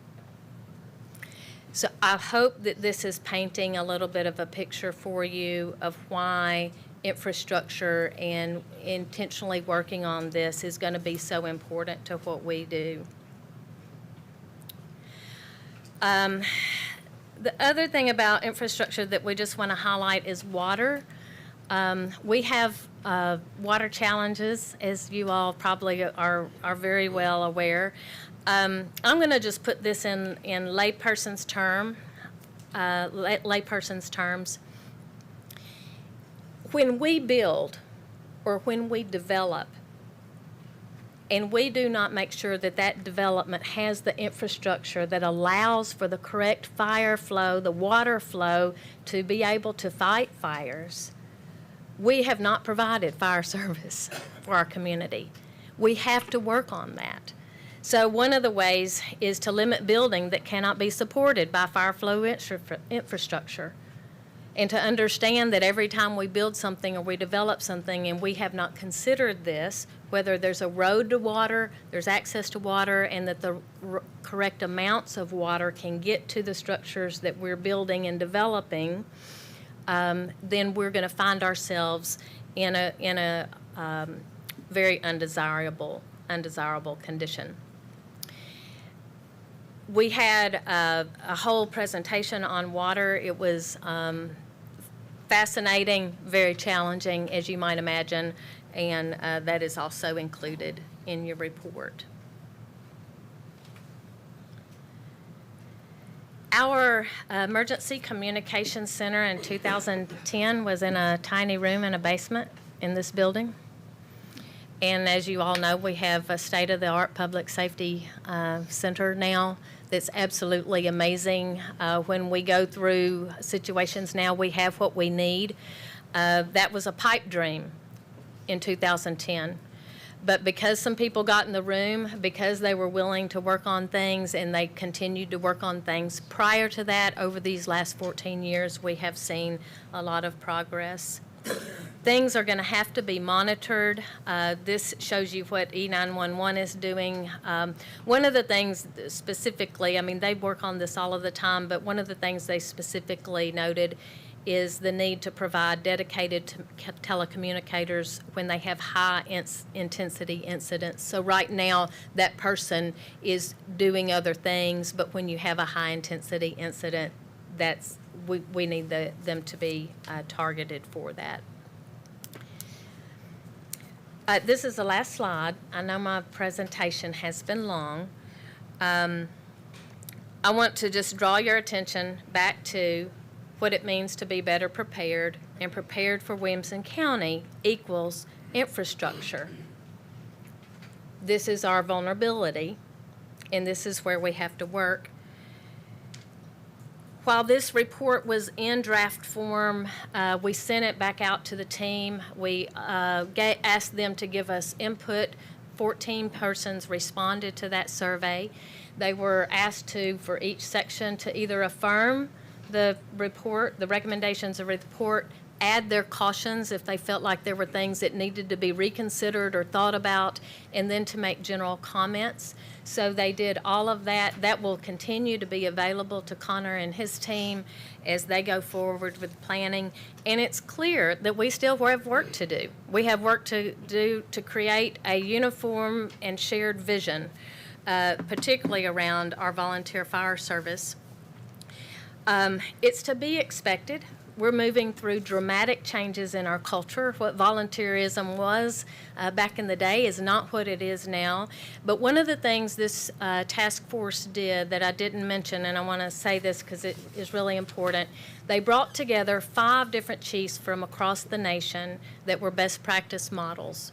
So I hope that this is painting a little bit of a picture for you of why infrastructure and intentionally working on this is going to be so important to what we do. The other thing about infrastructure that we just want to highlight is water. We have water challenges, as you all probably are very well aware. I'm going to just put this in layperson's terms. When we build or when we develop, and we do not make sure that that development has the infrastructure that allows for the correct fire flow, the water flow to be able to fight fires, we have not provided fire service for our community. We have to work on that. So one of the ways is to limit building that cannot be supported by fire flow infrastructure. And to understand that every time we build something or we develop something and we have not considered this, whether there's a road to water, there's access to water, and that the correct amounts of water can get to the structures that we're building and developing, then we're going to find ourselves in a very undesirable condition. We had a whole presentation on water. It was fascinating, very challenging, as you might imagine, and that is also included in your report. Our emergency communications center in 2010 was in a tiny room in a basement in this building. And as you all know, we have a state-of-the-art public safety center now that's absolutely amazing. When we go through situations now, we have what we need. That was a pipe dream in 2010. But because some people got in the room, because they were willing to work on things and they continued to work on things, prior to that, over these last 14 years, we have seen a lot of progress. Things are going to have to be monitored. This shows you what E911 is doing. One of the things specifically, I mean, they work on this all of the time, but one of the things they specifically noted is the need to provide dedicated telecommunicators when they have high-intensity incidents. So right now, that person is doing other things, but when you have a high-intensity incident, we need them to be targeted for that. This is the last slide. I know my presentation has been long. I want to just draw your attention back to what it means to be better prepared, and prepared for Williamson County equals infrastructure. This is our vulnerability, and this is where we have to work. While this report was in draft form, we sent it back out to the team. We asked them to give us input. 14 persons responded to that survey. They were asked to, for each section, to either affirm the report, the recommendations of the report, add their cautions if they felt like there were things that needed to be reconsidered or thought about, and then to make general comments. So they did all of that. That will continue to be available to Connor and his team as they go forward with planning. And it's clear that we still have work to do. We have work to do to create a uniform and shared vision, particularly around our volunteer fire service. It's to be expected. We're moving through dramatic changes in our culture. What volunteerism was back in the day is not what it is now. But one of the things this task force did that I didn't mention, and I want to say this because it is really important, they brought together 5 different chiefs from across the nation that were best practice models.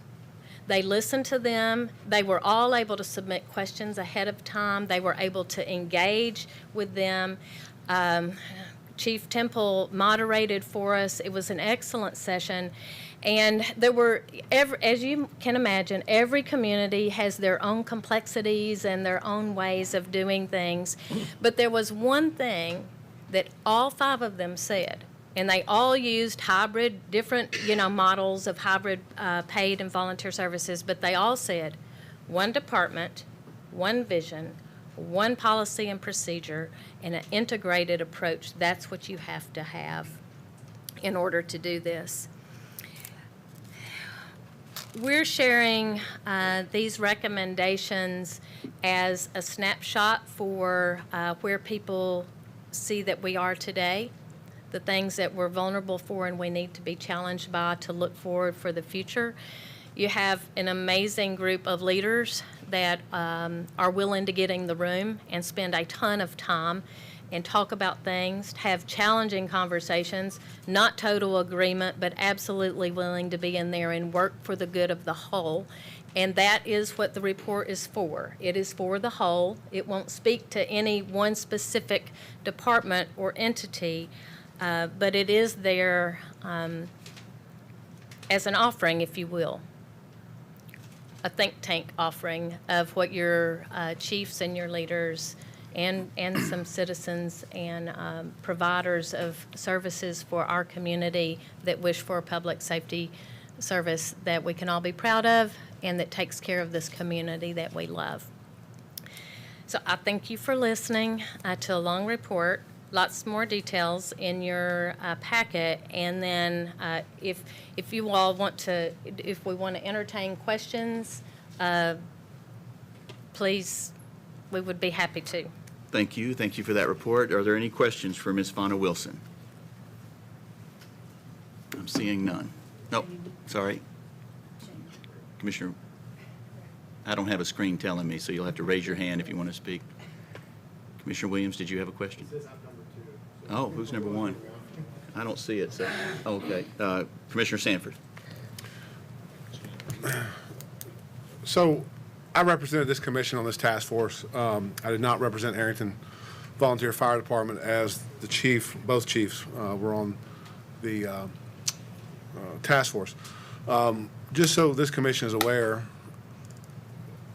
They listened to them. They were all able to submit questions ahead of time. They were able to engage with them. Chief Temple moderated for us. It was an excellent session. And there were, as you can imagine, every community has their own complexities and their own ways of doing things. But there was one thing that all 5 of them said, and they all used hybrid, different, models of hybrid paid and volunteer services, but they all said, one department, one vision, one policy and procedure, and an integrated approach. That's what you have to have in order to do this. We're sharing these recommendations as a snapshot for where people see that we are today, the things that we're vulnerable for and we need to be challenged by to look forward for the future. You have an amazing group of leaders that are willing to get in the room and spend a ton of time and talk about things, have challenging conversations, not total agreement, but absolutely willing to be in there and work for the good of the whole. And that is what the report is for. It is for the whole. It won't speak to any one specific department or entity, but it is there as an offering, if you will. A think tank offering of what your chiefs and your leaders and some citizens and providers of services for our community that wish for a public safety service that we can all be proud of and that takes care of this community that we love. So I thank you for listening to a long report. Lots more details in your packet, and then if you all want to, if we want to entertain questions, please, we would be happy to. Thank you. Thank you for that report. Are there any questions for Ms. Fauna Wilson? I'm seeing none. Nope, sorry. Commissioner, I don't have a screen telling me, so you'll have to raise your hand if you want to speak. Commissioner Williams, did you have a question? Oh, who's number 1? I don't see it, so, okay. Commissioner Sanford. So I represented this commission on this task force. I did not represent Arrington Volunteer Fire Department as the chief. Both chiefs were on the task force. Just so this commission is aware,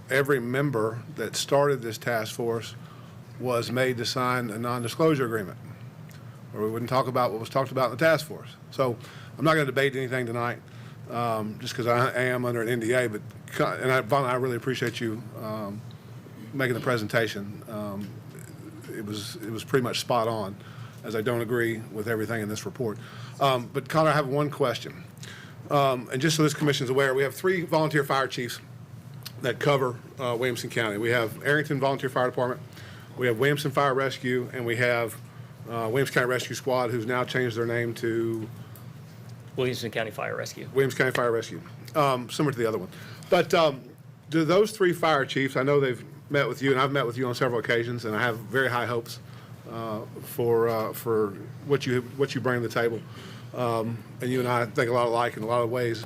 every member that started this task force was made to sign a non-disclosure agreement, or we wouldn't talk about what was talked about in the task force. So I'm not going to debate anything tonight, just because I am under an NDA. But Vonna, I really appreciate you making the presentation. It was pretty much spot on, as I don't agree with everything in this report. But Connor, I have one question, and just so this commission is aware, we have 3 volunteer fire chiefs that cover Williamson County. We have Arrington Volunteer Fire Department, we have Williamson Fire Rescue, and we have Williamson County Rescue Squad, who's now changed their name to Williamson County Fire Rescue. Williamson County Fire Rescue, similar to the other one. But do those 3 fire chiefs, I know they've met with you, and I've met with you on several occasions, and I have very high hopes for what you bring to the table. And you and I think a lot alike in a lot of ways.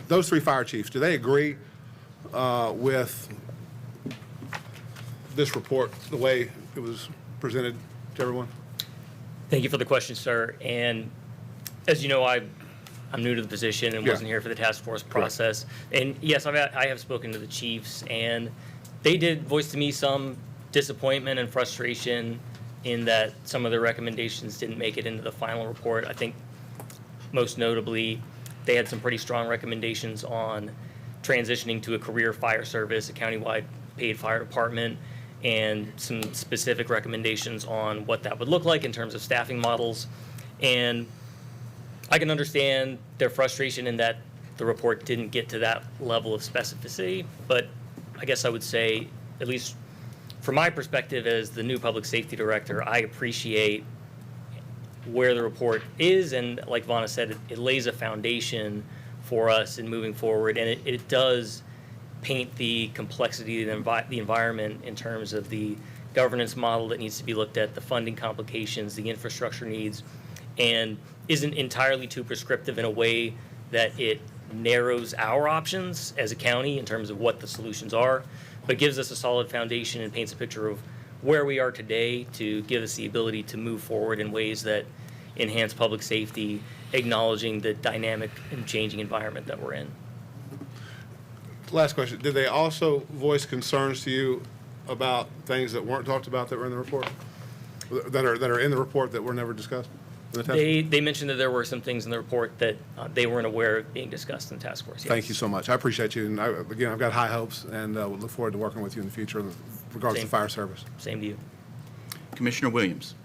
Those 3 fire chiefs, do they agree with this report, the way it was presented to everyone? Thank you for the question, sir. And as you know, I'm new to the position and wasn't here for the task force process. And yes, I have spoken to the chiefs, and they did voice to me some disappointment and frustration in that some of their recommendations didn't make it into the final report. I think most notably, they had some pretty strong recommendations on transitioning to a career fire service, a countywide paid fire department, and some specific recommendations on what that would look like in terms of staffing models. And I can understand their frustration in that the report didn't get to that level of specificity, but I guess I would say, at least from my perspective as the new public safety director, I appreciate where the report is, and like Vonna said, it lays a foundation for us in moving forward, and it does paint the complexity of the environment in terms of the governance model that needs to be looked at, the funding complications, the infrastructure needs, and isn't entirely too prescriptive in a way that it narrows our options as a county in terms of what the solutions are, but gives us a solid foundation and paints a picture of where we are today to give us the ability to move forward in ways that enhance public safety, acknowledging the dynamic and changing environment that we're in. Last question. Did they also voice concerns to you about things that weren't talked about that were in the report? That are in the report that were never discussed in the task force? They mentioned that there were some things in the report that they weren't aware of being discussed in the task force. Yes. Thank you so much. I appreciate you. And again, I've got high hopes, and we'll look forward to working with you in the future in regards to fire service. Same to you. Commissioner Williams.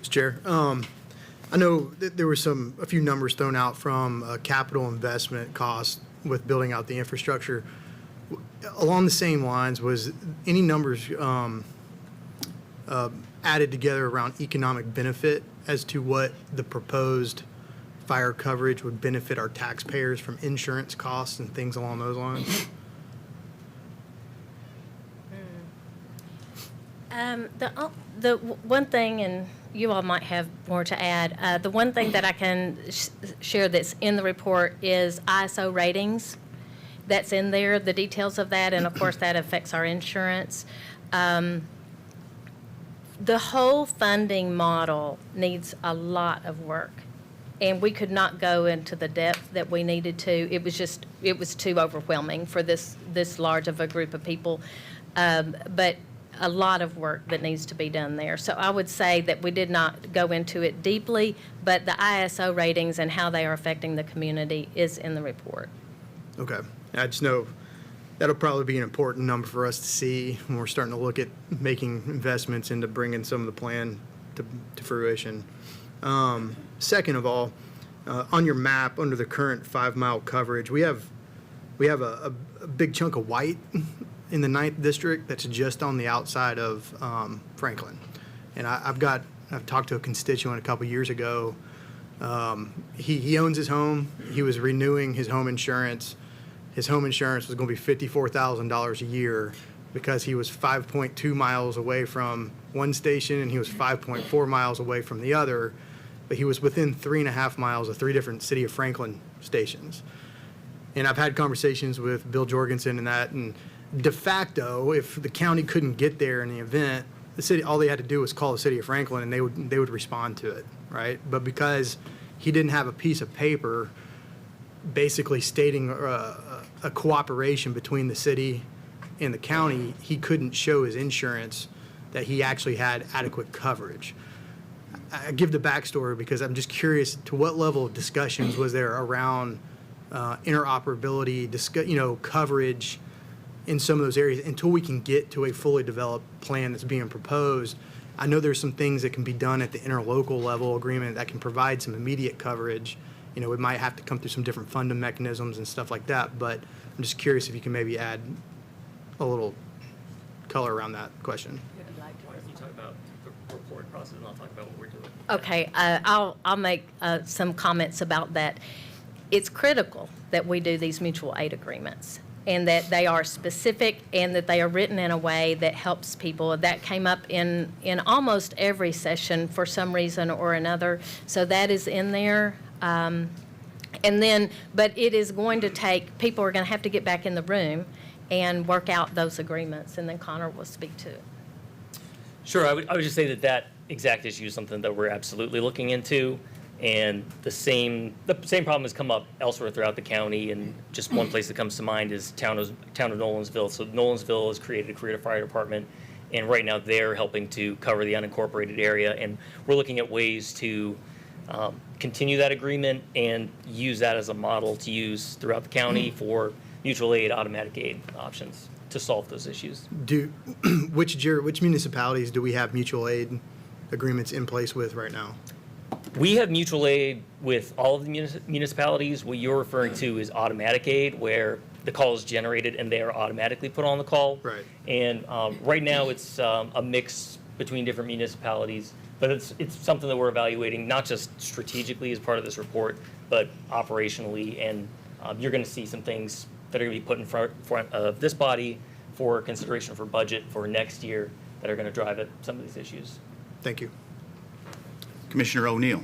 Mr. Chair, I know that there were a few numbers thrown out from capital investment costs with building out the infrastructure. Along the same lines, was any numbers added together around economic benefit as to what the proposed fire coverage would benefit our taxpayers from insurance costs and things along those lines? The one thing, and you all might have more to add, the one thing that I can share that's in the report is ISO ratings. That's in there, the details of that, and of course that affects our insurance. The whole funding model needs a lot of work, and we could not go into the depth that we needed to. It was too overwhelming for this large of a group of people. But a lot of work that needs to be done there. So I would say that we did not go into it deeply, but the ISO ratings and how they are affecting the community is in the report. Okay. I just know that'll probably be an important number for us to see when we're starting to look at making investments into bringing some of the plan to fruition. Second of all, on your map under the current 5-mile coverage, we have a big chunk of white in the 9th district that's just on the outside of Franklin. And I've talked to a constituent a couple years ago. He owns his home. He was renewing his home insurance. His home insurance was going to be $54,000 a year because he was 5.2 miles away from one station and he was 5.4 miles away from the other, but he was within 3.5 miles of 3 different City of Franklin stations. And I've had conversations with Bill Jorgensen and that, and de facto, if the county couldn't get there in the event, the city, all they had to do was call the City of Franklin and they would respond to it, right? But because he didn't have a piece of paper basically stating a cooperation between the city and the county, he couldn't show his insurance that he actually had adequate coverage. I give the backstory because I'm just curious to what level of discussions was there around interoperability, coverage in some of those areas until we can get to a fully developed plan that's being proposed. I know there's some things that can be done at the interlocal level agreement that can provide some immediate coverage. We might have to come through some different funding mechanisms and stuff like that, but I'm just curious if you can maybe add a little color around that question. You talk about the report process, and I'll talk about what we're doing. Okay, I'll make some comments about that. It's critical that we do these mutual aid agreements and that they are specific and that they are written in a way that helps people. That came up in almost every session for some reason or another, so that is in there. But it is going to take, people are going to have to get back in the room and work out those agreements, and then Connor will speak to it. Sure, I would just say that exact issue is something that we're absolutely looking into, and the same problem has come up elsewhere throughout the county, and just one place that comes to mind is town of Nolensville. So Nolensville has created a career fire department, and right now they're helping to cover the unincorporated area, and we're looking at ways to continue that agreement and use that as a model to use throughout the county for mutual aid, automatic aid options to solve those issues. Which municipalities do we have mutual aid agreements in place with right now? We have mutual aid with all of the municipalities. What you're referring to is automatic aid, where the call is generated and they are automatically put on the call. Right. And right now, it's a mix between different municipalities, but it's something that we're evaluating, not just strategically as part of this report, but operationally. And you're going to see some things that are going to be put in front of this body for consideration for budget for next year that are going to drive at some of these issues. Thank you. Commissioner O'Neill.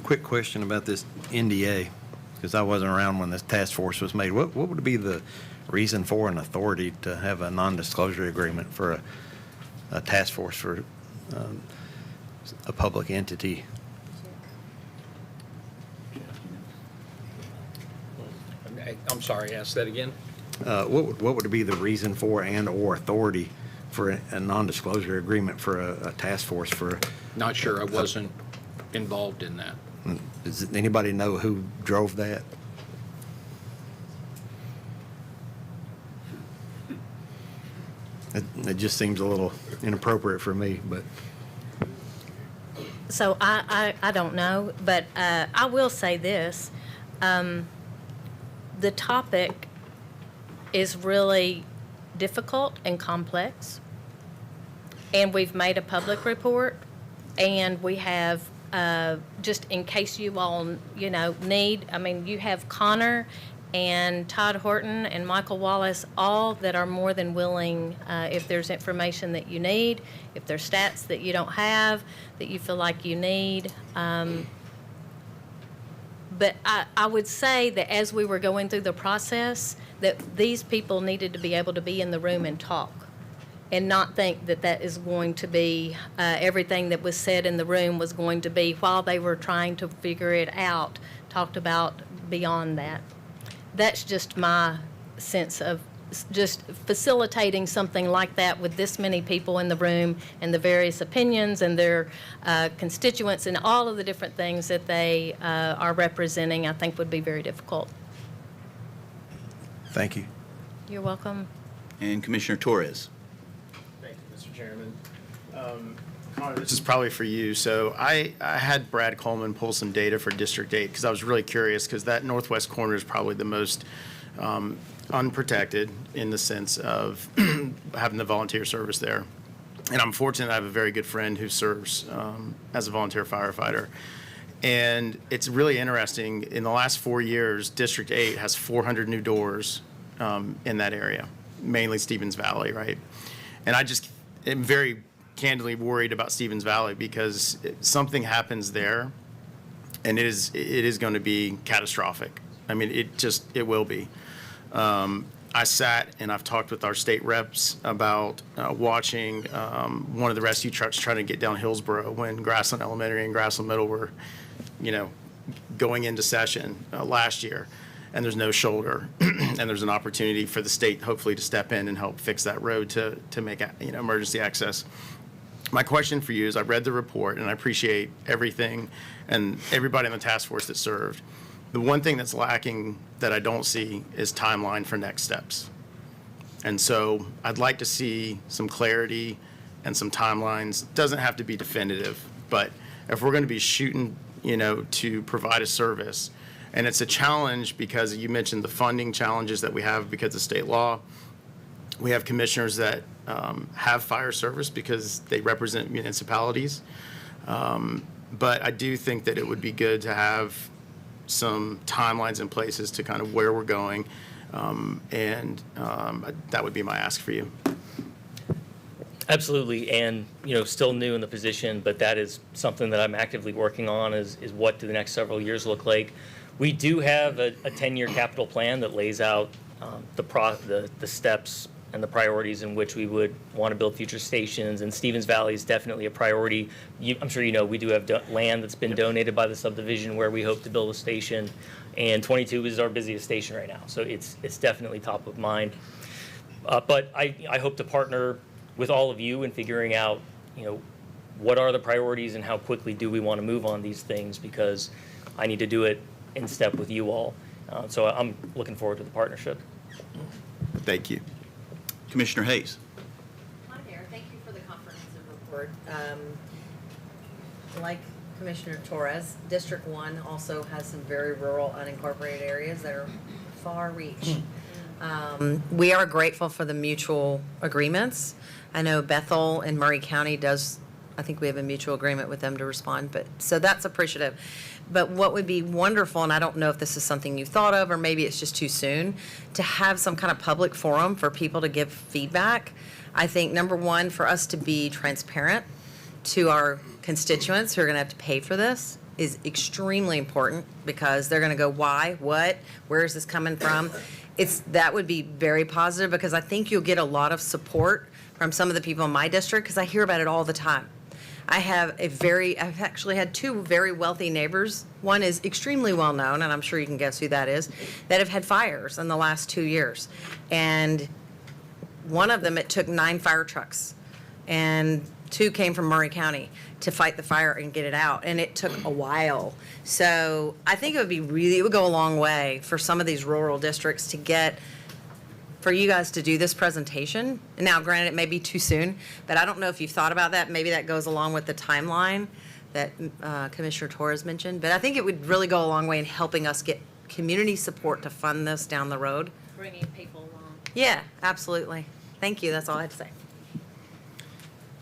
Quick question about this NDA, because I wasn't around when this task force was made. What would be the reason for an authority to have a non-disclosure agreement for a task force for a public entity? I'm sorry, ask that again. What would be the reason for and/or authority for a non-disclosure agreement for a task force for? Not sure. I wasn't involved in that. Does anybody know who drove that? It just seems a little inappropriate for me, but. So I don't know, but I will say this. The topic is really difficult and complex, and we've made a public report, and we have, just in case you all, need, you have Connor and Todd Horton and Michael Wallace, all that are more than willing, if there's information that you need, if there's stats that you don't have, that you feel like you need. But I would say that as we were going through the process, that these people needed to be able to be in the room and talk, and not think that that is going to be, everything that was said in the room was going to be, while they were trying to figure it out, talked about beyond that. That's just my sense of just facilitating something like that with this many people in the room and the various opinions and their constituents and all of the different things that they are representing, I think would be very difficult. Thank you. You're welcome. And Commissioner Torres. Thank you, Mr. Chairman. Connor, this is probably for you. So I had Brad Coleman pull some data for District 8 because I was really curious, because that northwest corner is probably the most unprotected in the sense of having the volunteer service there. And I'm fortunate I have a very good friend who serves as a volunteer firefighter. And it's really interesting. In the last 4 years, District 8 has 400 new doors in that area, mainly Stevens Valley, right? And I just am very candidly worried about Stevens Valley, because something happens there, and it is going to be catastrophic. I mean, it will be. I sat and I've talked with our state reps about watching one of the rescue trucks trying to get down Hillsborough when Grassland Elementary and Grassland Middle were, going into session last year, and there's no shoulder, and there's an opportunity for the state hopefully to step in and help fix that road to make emergency access. My question for you is, I read the report and I appreciate everything and everybody on the task force that served. The one thing that's lacking that I don't see is timeline for next steps. And so I'd like to see some clarity and some timelines. It doesn't have to be definitive, but if we're going to be shooting, to provide a service, and it's a challenge because you mentioned the funding challenges that we have because of state law. We have commissioners that have fire service because they represent municipalities. But I do think that it would be good to have some timelines in places to kind of where we're going. That would be my ask for you. Absolutely, and still new in the position, but that is something that I'm actively working on. Is what do the next several years look like? We do have a 10-year capital plan that lays out the steps and the priorities in which we would want to build future stations. And Stevens Valley is definitely a priority. I'm sure we do have land that's been donated by the subdivision where we hope to build a station, and 22 is our busiest station right now, so it's definitely top of mind. But I hope to partner with all of you in figuring out, what are the priorities and how quickly do we want to move on these things, because I need to do it in step with you all. So I'm looking forward to the partnership. Thank you. Commissioner Hayes. Hi there. Thank you for the comprehensive report. Like Commissioner Torres, District 1 also has some very rural unincorporated areas that are far reach. We are grateful for the mutual agreements. I know Bethel and Murray County does, I think we have a mutual agreement with them to respond, but so that's appreciative. But what would be wonderful, and I don't know if this is something you thought of or maybe it's just too soon, to have some kind of public forum for people to give feedback. I think, number one, for us to be transparent to our constituents who are going to have to pay for this is extremely important, because they're going to go, why, what, where is this coming from? That would be very positive, because I think you'll get a lot of support from some of the people in my district, because I hear about it all the time. I've actually had two very wealthy neighbors. One is extremely well known, and I'm sure you can guess who that is, that have had fires in the last 2 years. And one of them, it took 9 fire trucks, and 2 came from Murray County to fight the fire and get it out, and it took a while. So I think it would go a long way for some of these rural districts for you guys to do this presentation. Now, granted, it may be too soon, but I don't know if you've thought about that. Maybe that goes along with the timeline that Commissioner Torres mentioned. But I think it would really go a long way in helping us get community support to fund this down the road. Bringing people along. Yeah, absolutely. Thank you. That's all I had to say.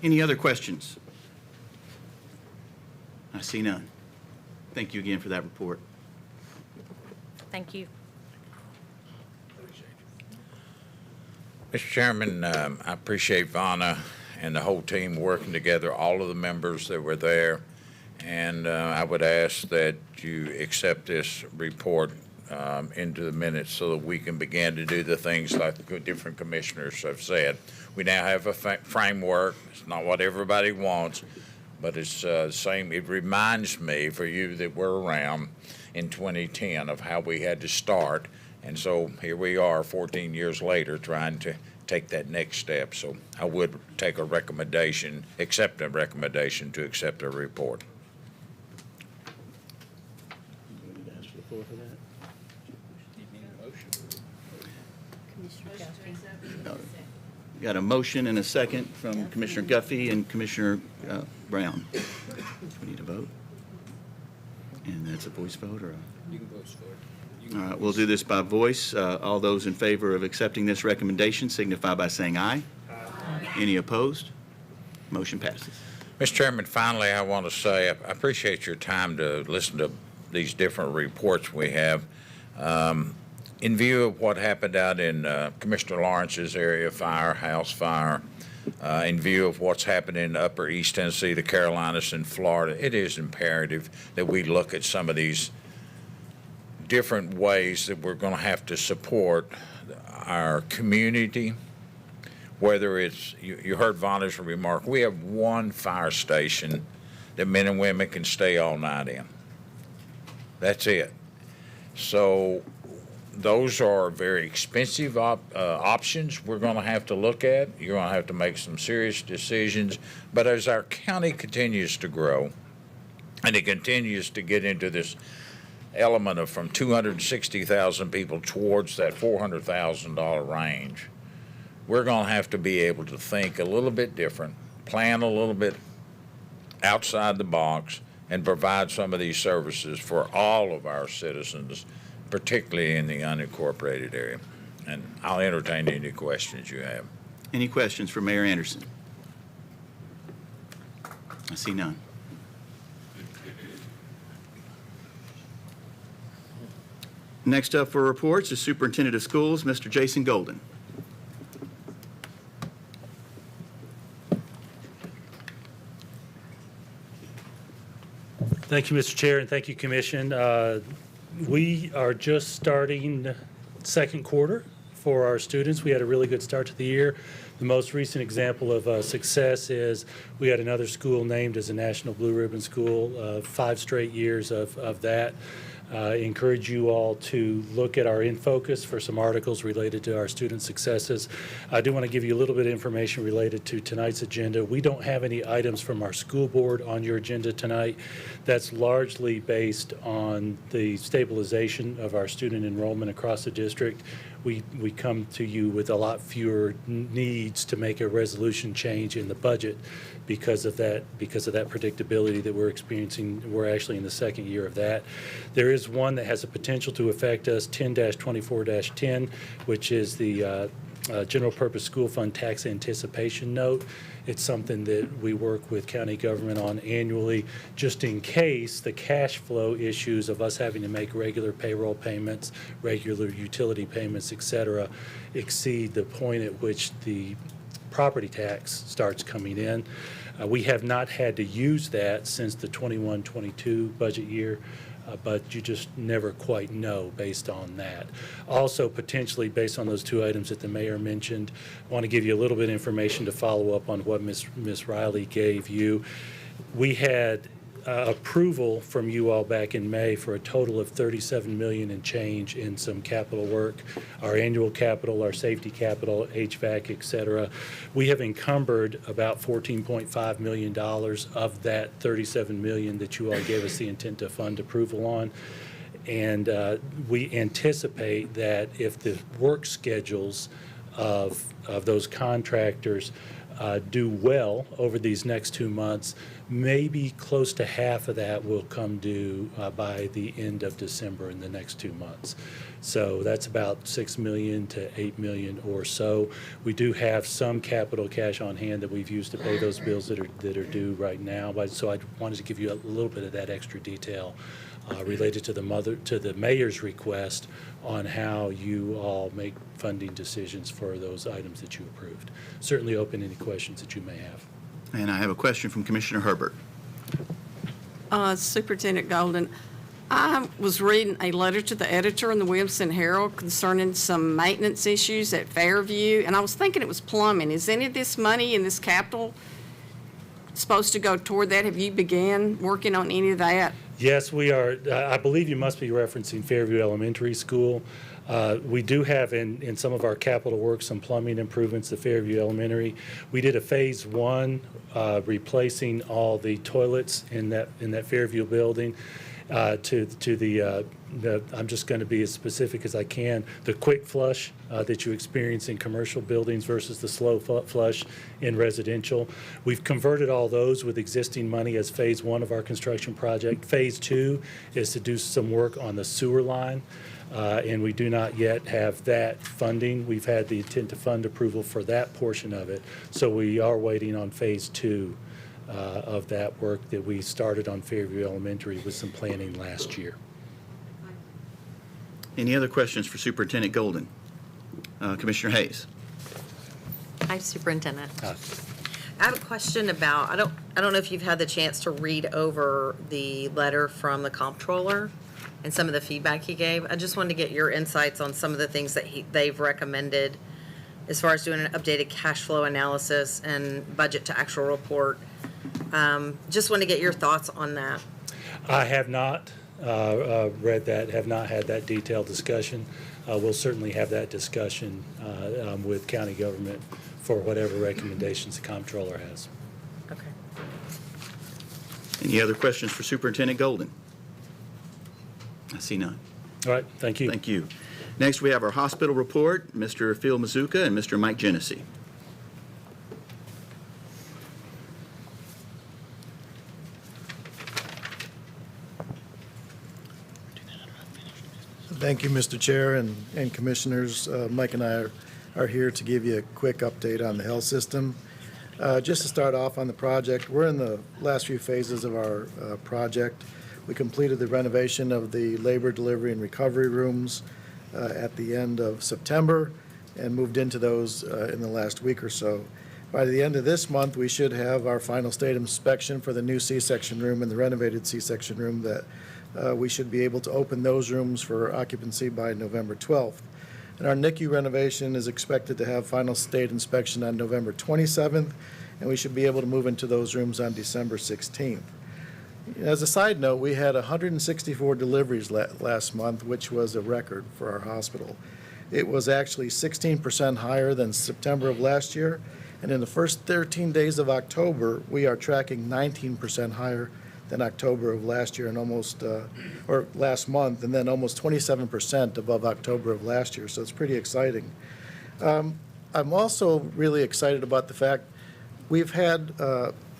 Any other questions? I see none. Thank you again for that report. Thank you. Mr. Chairman, I appreciate Vanna and the whole team working together, all of the members that were there. And I would ask that you accept this report into the minutes so that we can begin to do the things like the different commissioners have said. We now have a framework. It's not what everybody wants, but it's the same. It reminds me, for you that were around in 2010, of how we had to start. And so here we are 14 years later trying to take that next step. So I would take a recommendation, accept a recommendation to accept a report. Got a motion and a second from Commissioner Guffey and Commissioner Brown. We need a vote? And that's a voice vote, or You can voice vote. all right, we'll do this by voice. All those in favor of accepting this recommendation signify by saying aye. Aye. Any opposed? Motion passes. Mr. Chairman, finally, I want to say I appreciate your time to listen to these different reports we have. In view of what happened out in Commissioner Lawrence's area, house fire, in view of what's happening in Upper East Tennessee, the Carolinas, and Florida, it is imperative that we look at some of these different ways that we're going to have to support our community. Whether it's, you heard Vonna's remark, we have one fire station that men and women can stay all night in. That's it. So those are very expensive options we're going to have to look at. You're going to have to make some serious decisions. But as our county continues to grow and it continues to get into this element of from 260,000 people towards that $400,000 range, we're going to have to be able to think a little bit different, plan a little bit outside the box, and provide some of these services for all of our citizens, particularly in the unincorporated area. And I'll entertain any questions you have. Any questions for Mayor Anderson? I see none. Next up for reports is Superintendent of Schools, Mr. Jason Golden. Thank you, Mr. Chair, and thank you, Commission. We are just starting second quarter for our students. We had a really good start to the year. The most recent example of success is we had another school named as a National Blue Ribbon School, 5 straight years of that. Encourage you all to look at our In Focus for some articles related to our student successes. I do want to give you a little bit of information related to tonight's agenda. We don't have any items from our school board on your agenda tonight. That's largely based on the stabilization of our student enrollment across the district. We come to you with a lot fewer needs to make a resolution change in the budget because of that predictability that we're experiencing. We're actually in the second year of that. There is one that has a potential to affect us, 10-24-10, which is the general purpose school fund tax anticipation note. It's something that we work with county government on annually, just in case the cash flow issues of us having to make regular payroll payments, regular utility payments, et cetera, exceed the point at which the property tax starts coming in. We have not had to use that since the 21-22 budget year. But you just never quite know based on that. Also, potentially based on those two items that the mayor mentioned, I want to give you a little bit of information to follow up on what Ms. Riley gave you. We had approval from you all back in May for a total of $37 million and change in some capital work, our annual capital, our safety capital, HVAC, et cetera. We have encumbered about $14.5 million of that $37 million that you all gave us the intent to fund approval on. And we anticipate that if the work schedules of those contractors do well over these next 2 months, maybe close to half of that will come due by the end of December in the next 2 months. So that's about $6 million to $8 million or so. We do have some capital cash on hand that we've used to pay those bills that are due right now. But so I wanted to give you a little bit of that extra detail related to the mayor's request on how you all make funding decisions for those items that you approved. Certainly open any questions that you may have. And I have a question from Commissioner Herbert. Superintendent Golden, I was reading a letter to the editor in the Williamson Herald concerning some maintenance issues at Fairview, and I was thinking it was plumbing. Is any of this money in this capital supposed to go toward that? Have you began working on any of that? Yes, we are. I believe you must be referencing Fairview Elementary School. We do have in some of our capital work some plumbing improvements at Fairview Elementary. We did a phase one replacing all the toilets in that Fairview building to the I'm just going to be as specific as I can, the quick flush that you experience in commercial buildings versus the slow flush in residential. We've converted all those with existing money as phase one of our construction project. Phase two is to do some work on the sewer line. And we do not yet have that funding. We've had the intent to fund approval for that portion of it. So we are waiting on phase two of that work that we started on Fairview Elementary with some planning last year. Any other questions for Superintendent Golden? Commissioner Hayes. Hi, Superintendent. I have a question about, I don't know if you've had the chance to read over the letter from the comptroller and some of the feedback he gave. I just wanted to get your insights on some of the things that they've recommended as far as doing an updated cash flow analysis and budget to actual report. Just want to get your thoughts on that. I have not read that, have not had that detailed discussion. We'll certainly have that discussion with county government for whatever recommendations the comptroller has. Okay. Any other questions for Superintendent Golden? I see none. All right, thank you. Thank you. Next, we have our hospital report, Mr. Phil Mazuka and Mr. Mike Genesee. Thank you, Mr. Chair and Commissioners. Mike and I are here to give you a quick update on the health system. Just to start off on the project, we're in the last few phases of our project. We completed the renovation of the labor, delivery, and recovery rooms at the end of September and moved into those in the last week or so. By the end of this month, we should have our final state inspection for the new C-section room and the renovated C-section room that we should be able to open those rooms for occupancy by November 12th. And our NICU renovation is expected to have final state inspection on November 27th, and we should be able to move into those rooms on December 16th. As a side note, we had 164 deliveries last month, which was a record for our hospital. It was actually 16% higher than September of last year, and in the first 13 days of October, we are tracking 19% higher than October of last year and almost, or last month, and then almost 27% above October of last year, so it's pretty exciting. I'm also really excited about the fact we've had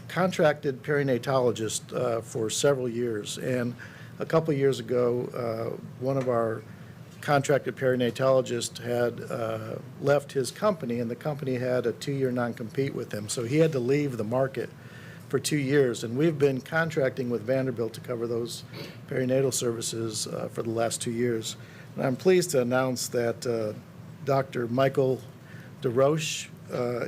contracted perinatologist for several years, and a couple years ago, one of our contracted perinatologist had left his company, and the company had a 2-year non-compete with him, so he had to leave the market for 2 years, and we've been contracting with Vanderbilt to cover those perinatal services for the last 2 years. And I'm pleased to announce that Dr. Michael DeRoche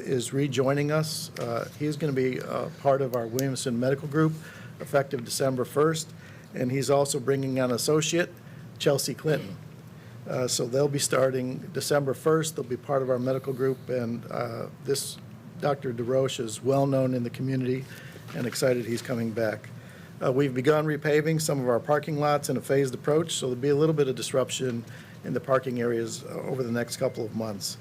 is rejoining us. He's going to be part of our Williamson Medical Group effective December 1st, and he's also bringing on associate Chelsea Clinton. So they'll be starting December 1st. They'll be part of our medical group, and this Dr. DeRoche is well-known in the community and excited he's coming back. We've begun repaving some of our parking lots in a phased approach, so there'll be a little bit of disruption in the parking areas over the next couple of months.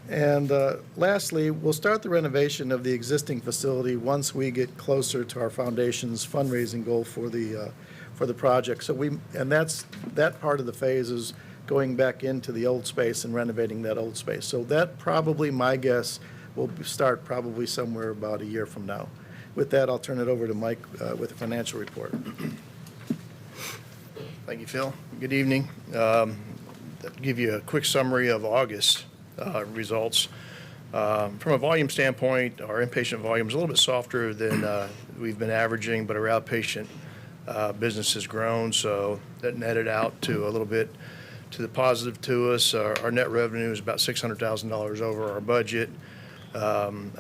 And lastly, we'll start the renovation of the existing facility once we get closer to our foundation's fundraising goal for the project. So that part of the phase is going back into the old space and renovating that old space. So that probably, my guess, will start probably somewhere about a year from now. With that, I'll turn it over to Mike with a financial report. Thank you, Phil. Good evening. I'll give you a quick summary of August results. From a volume standpoint, our inpatient volume is a little bit softer than we've been averaging, but our outpatient business has grown, so that netted out to a little bit to the positive to us. Our net revenue is about $600,000 over our budget. And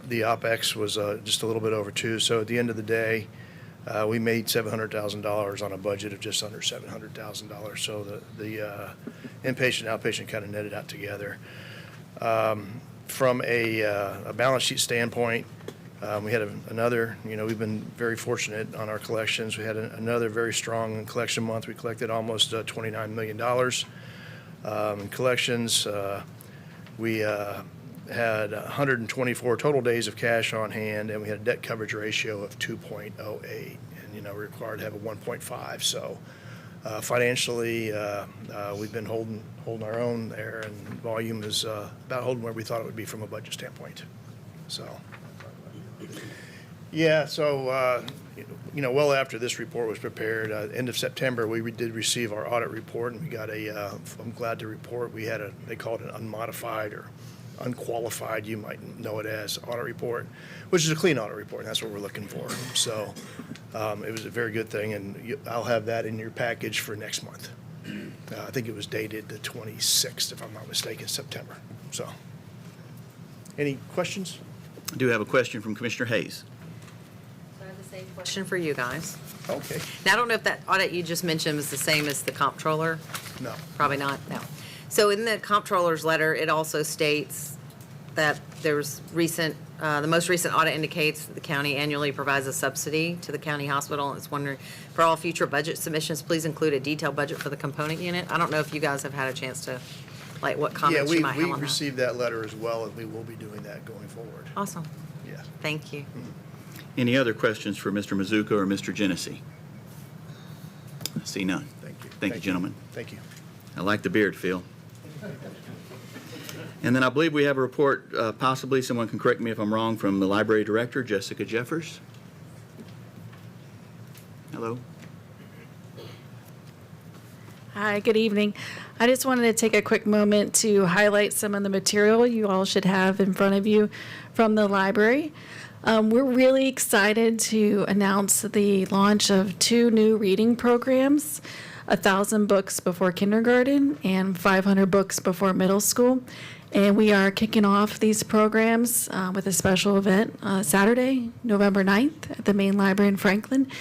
the OpEx was just a little bit over $2. So at the end of the day, we made $700,000 on a budget of just under $700,000. So the inpatient and outpatient kind of netted out together. From a balance sheet standpoint, we had another, we've been very fortunate on our collections. We had another very strong collection month. We collected almost $29 million in collections. We had 124 total days of cash on hand, and we had a debt coverage ratio of 2.08, and we're required to have a 1.5. So financially, we've been holding our own there, and volume is about holding where we thought it would be from a budget standpoint. So. Yeah, so, well after this report was prepared, end of September, we did receive our audit report, and we got I'm glad to report, we had they call it an unmodified or unqualified, you might know it as, audit report, which is a clean audit report, and that's what we're looking for. So it was a very good thing, and I'll have that in your package for next month. I think it was dated the 26th, if I'm not mistaken, September. So, any questions? I do have a question from Commissioner Hayes. So I have the same question for you guys. Okay. Now, I don't know if that audit you just mentioned was the same as the comptroller. No. Probably not, no. So in the comptroller's letter, it also states that there's the most recent audit indicates that the county annually provides a subsidy to the county hospital. And it's wondering, for all future budget submissions, please include a detailed budget for the component unit. I don't know if you guys have had a chance to, what comments you might have on that. Yeah, we received that letter as well, and we will be doing that going forward. Awesome. Yes. Thank you. Any other questions for Mr. Mizuko or Mr. Genesee? I see none. Thank you. Thank you, gentlemen. Thank you. I like the beard, Phil. And then I believe we have a report, possibly, someone can correct me if I'm wrong, from the Library Director, Jessica Jeffers. Hello. Hi, good evening. I just wanted to take a quick moment to highlight some of the material you all should have in front of you from the library. We're really excited to announce the launch of 2 new reading programs, 1,000 books before kindergarten and 500 books before middle school. And we are kicking off these programs with a special event Saturday, November 9th at the main library in Franklin.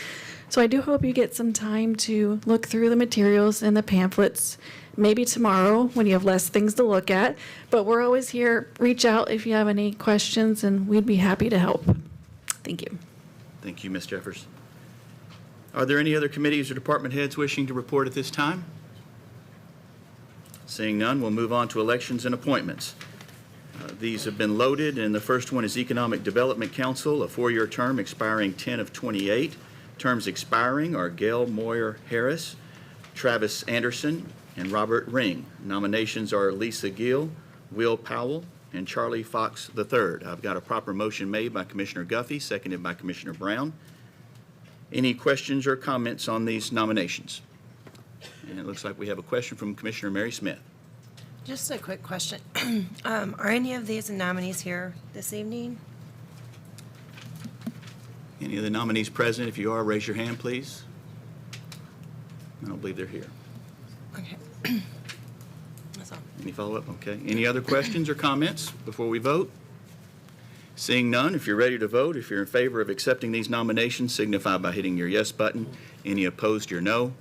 So I do hope you get some time to look through the materials and the pamphlets, maybe tomorrow when you have less things to look at. But we're always here. Reach out if you have any questions, and we'd be happy to help. Thank you. Thank you, Ms. Jeffers. Are there any other committees or department heads wishing to report at this time? Seeing none, we'll move on to elections and appointments. These have been loaded, and the first one is Economic Development Council, a 4-year term expiring 10 of 28. Terms expiring are Gail Moyer Harris, Travis Anderson, and Robert Ring. Nominations are Lisa Gill, Will Powell, and Charlie Fox III. I've got a proper motion made by Commissioner Guffey, seconded by Commissioner Brown. Any questions or comments on these nominations? And it looks like we have a question from Commissioner Mary Smith. Just a quick question. Are any of these nominees here this evening? Any of the nominees present? If you are, raise your hand, please. I don't believe they're here. Okay. That's all. Any follow-up? Okay. Any other questions or comments before we vote? Seeing none, if you're ready to vote, if you're in favor of accepting these nominations, signify by hitting your yes button. Any opposed, your no.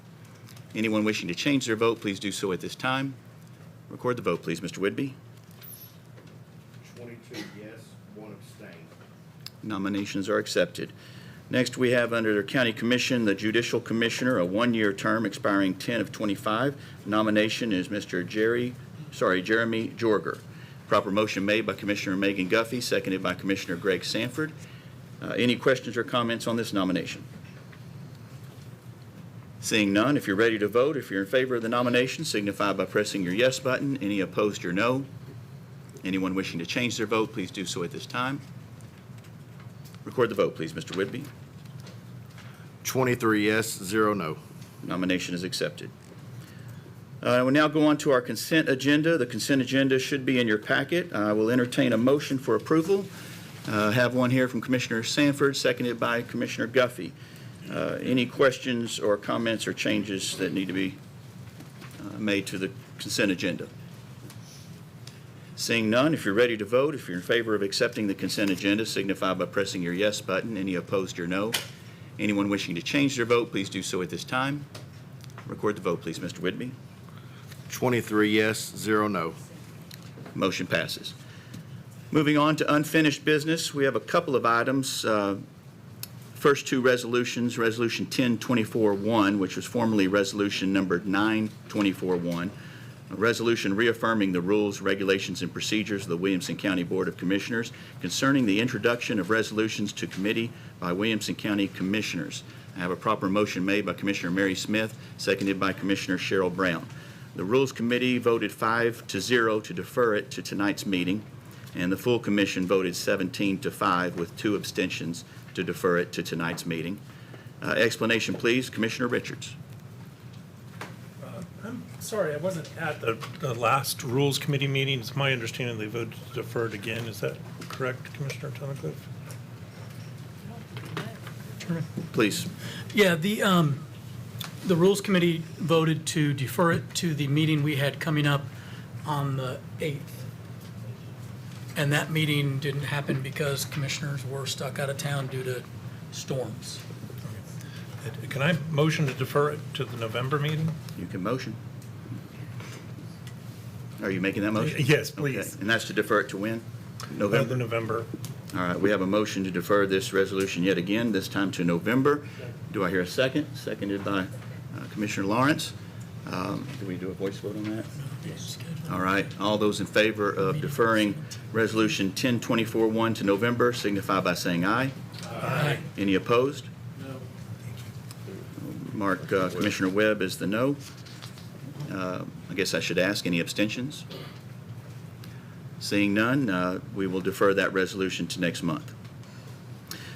Anyone wishing to change their vote, please do so at this time. Record the vote, please, Mr. Whitby. 22 yes, 1 abstain. Nominations are accepted. Next, we have under the County Commission, the Judicial Commissioner, a 1-year term expiring 10 of 25. Nomination is Mr. Jeremy Jorger. Proper motion made by Commissioner Megan Guffey, seconded by Commissioner Greg Sanford. Any questions or comments on this nomination? Seeing none, if you're ready to vote, if you're in favor of the nomination, signify by pressing your yes button. Any opposed, your no. Anyone wishing to change their vote, please do so at this time. Record the vote, please, Mr. Whitby. 23 yes, 0 no. Nomination is accepted. We'll now go on to our consent agenda. The consent agenda should be in your packet. I will entertain a motion for approval. Have one here from Commissioner Sanford, seconded by Commissioner Guffey. Any questions or comments or changes that need to be made to the consent agenda? Seeing none, if you're ready to vote, if you're in favor of accepting the consent agenda, signify by pressing your yes button. Any opposed, your no. Anyone wishing to change their vote, please do so at this time. Record the vote, please, Mr. Whitby. 23 yes, 0 no. Motion passes. Moving on to unfinished business, we have a couple of items. First two resolutions, Resolution 1024-1, which was formerly Resolution numbered 924-1, a resolution reaffirming the rules, regulations, and procedures of the Williamson County Board of Commissioners concerning the introduction of resolutions to committee by Williamson County Commissioners. I have a proper motion made by Commissioner Mary Smith, seconded by Commissioner Cheryl Brown. The Rules Committee voted 5-0 to defer it to tonight's meeting, and the full commission voted 17-5 with 2 abstentions to defer it to tonight's meeting. Explanation, please, Commissioner Richards. I'm sorry, I wasn't at the last Rules Committee meeting. It's my understanding they voted to defer it again. Is that correct, Commissioner Tunnicliffe? Please. Yeah, the Rules Committee voted to defer it to the meeting we had coming up on the 8th. And that meeting didn't happen because commissioners were stuck out of town due to storms. Can I motion to defer it to the November meeting? You can motion. Are you making that motion? Yes, please. Okay. And that's to defer it to when? November? November. All right, we have a motion to defer this resolution yet again, this time to November. Do I hear a second? Seconded by Commissioner Lawrence. Do we do a voice vote on that? All right, all those in favor of deferring Resolution 1024-1 to November signify by saying aye. Aye. Any opposed? No. Mark Commissioner Webb as the no. I guess I should ask, any abstentions? Seeing none, we will defer that resolution to next month.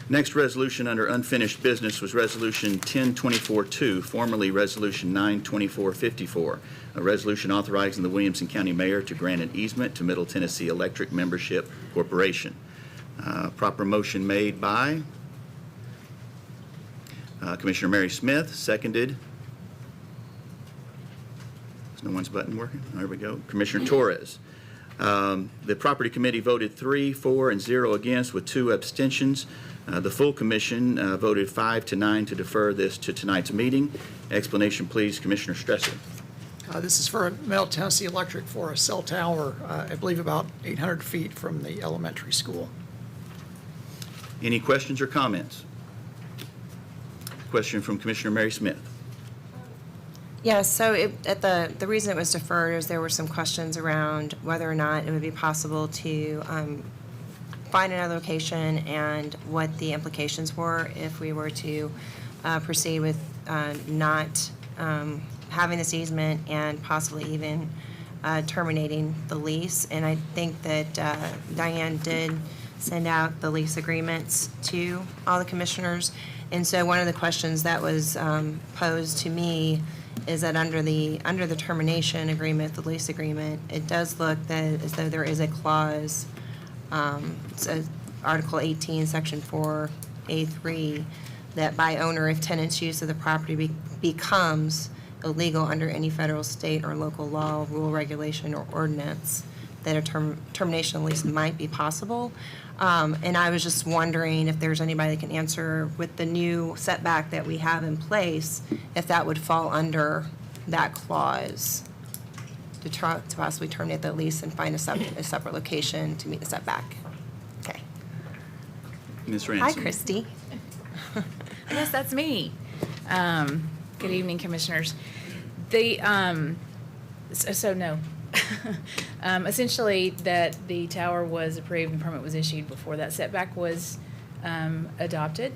Next resolution under unfinished business was Resolution 1024-2, formerly Resolution 924-54, a resolution authorizing the Williamson County Mayor to grant an easement to Middle Tennessee Electric Membership Corporation. Proper motion made by Commissioner Mary Smith, seconded. Is no one's button working? There we go. Commissioner Torres. The Property Committee voted 3, 4, and 0 against with 2 abstentions. The full commission voted 5-9 to defer this to tonight's meeting. Explanation, please, Commissioner Stresser. This is for Middle Tennessee Electric for a cell tower, I believe about 800 feet from the elementary school. Any questions or comments? question from Commissioner Mary Smith. Yeah, so the reason it was deferred is there were some questions around whether or not it would be possible to find another location and what the implications were if we were to proceed with not having this easement and possibly even terminating the lease. And I think that Diane did send out the lease agreements to all the commissioners. And so one of the questions that was posed to me is that under the termination agreement, the lease agreement, it does look that as though there is a clause, so Article 18, Section 4A3, that by owner if tenant's use of the property becomes illegal under any federal, state, or local law, rule, regulation, or ordinance, that a termination of lease might be possible. And I was just wondering if there's anybody that can answer with the new setback that we have in place, if that would fall under that clause to possibly terminate the lease and find a separate location to meet the setback. Okay. Ms. Ransom. Hi, Christy. Yes, that's me. Good evening, Commissioners. No. Essentially, that the tower was approved and permit was issued before that setback was adopted.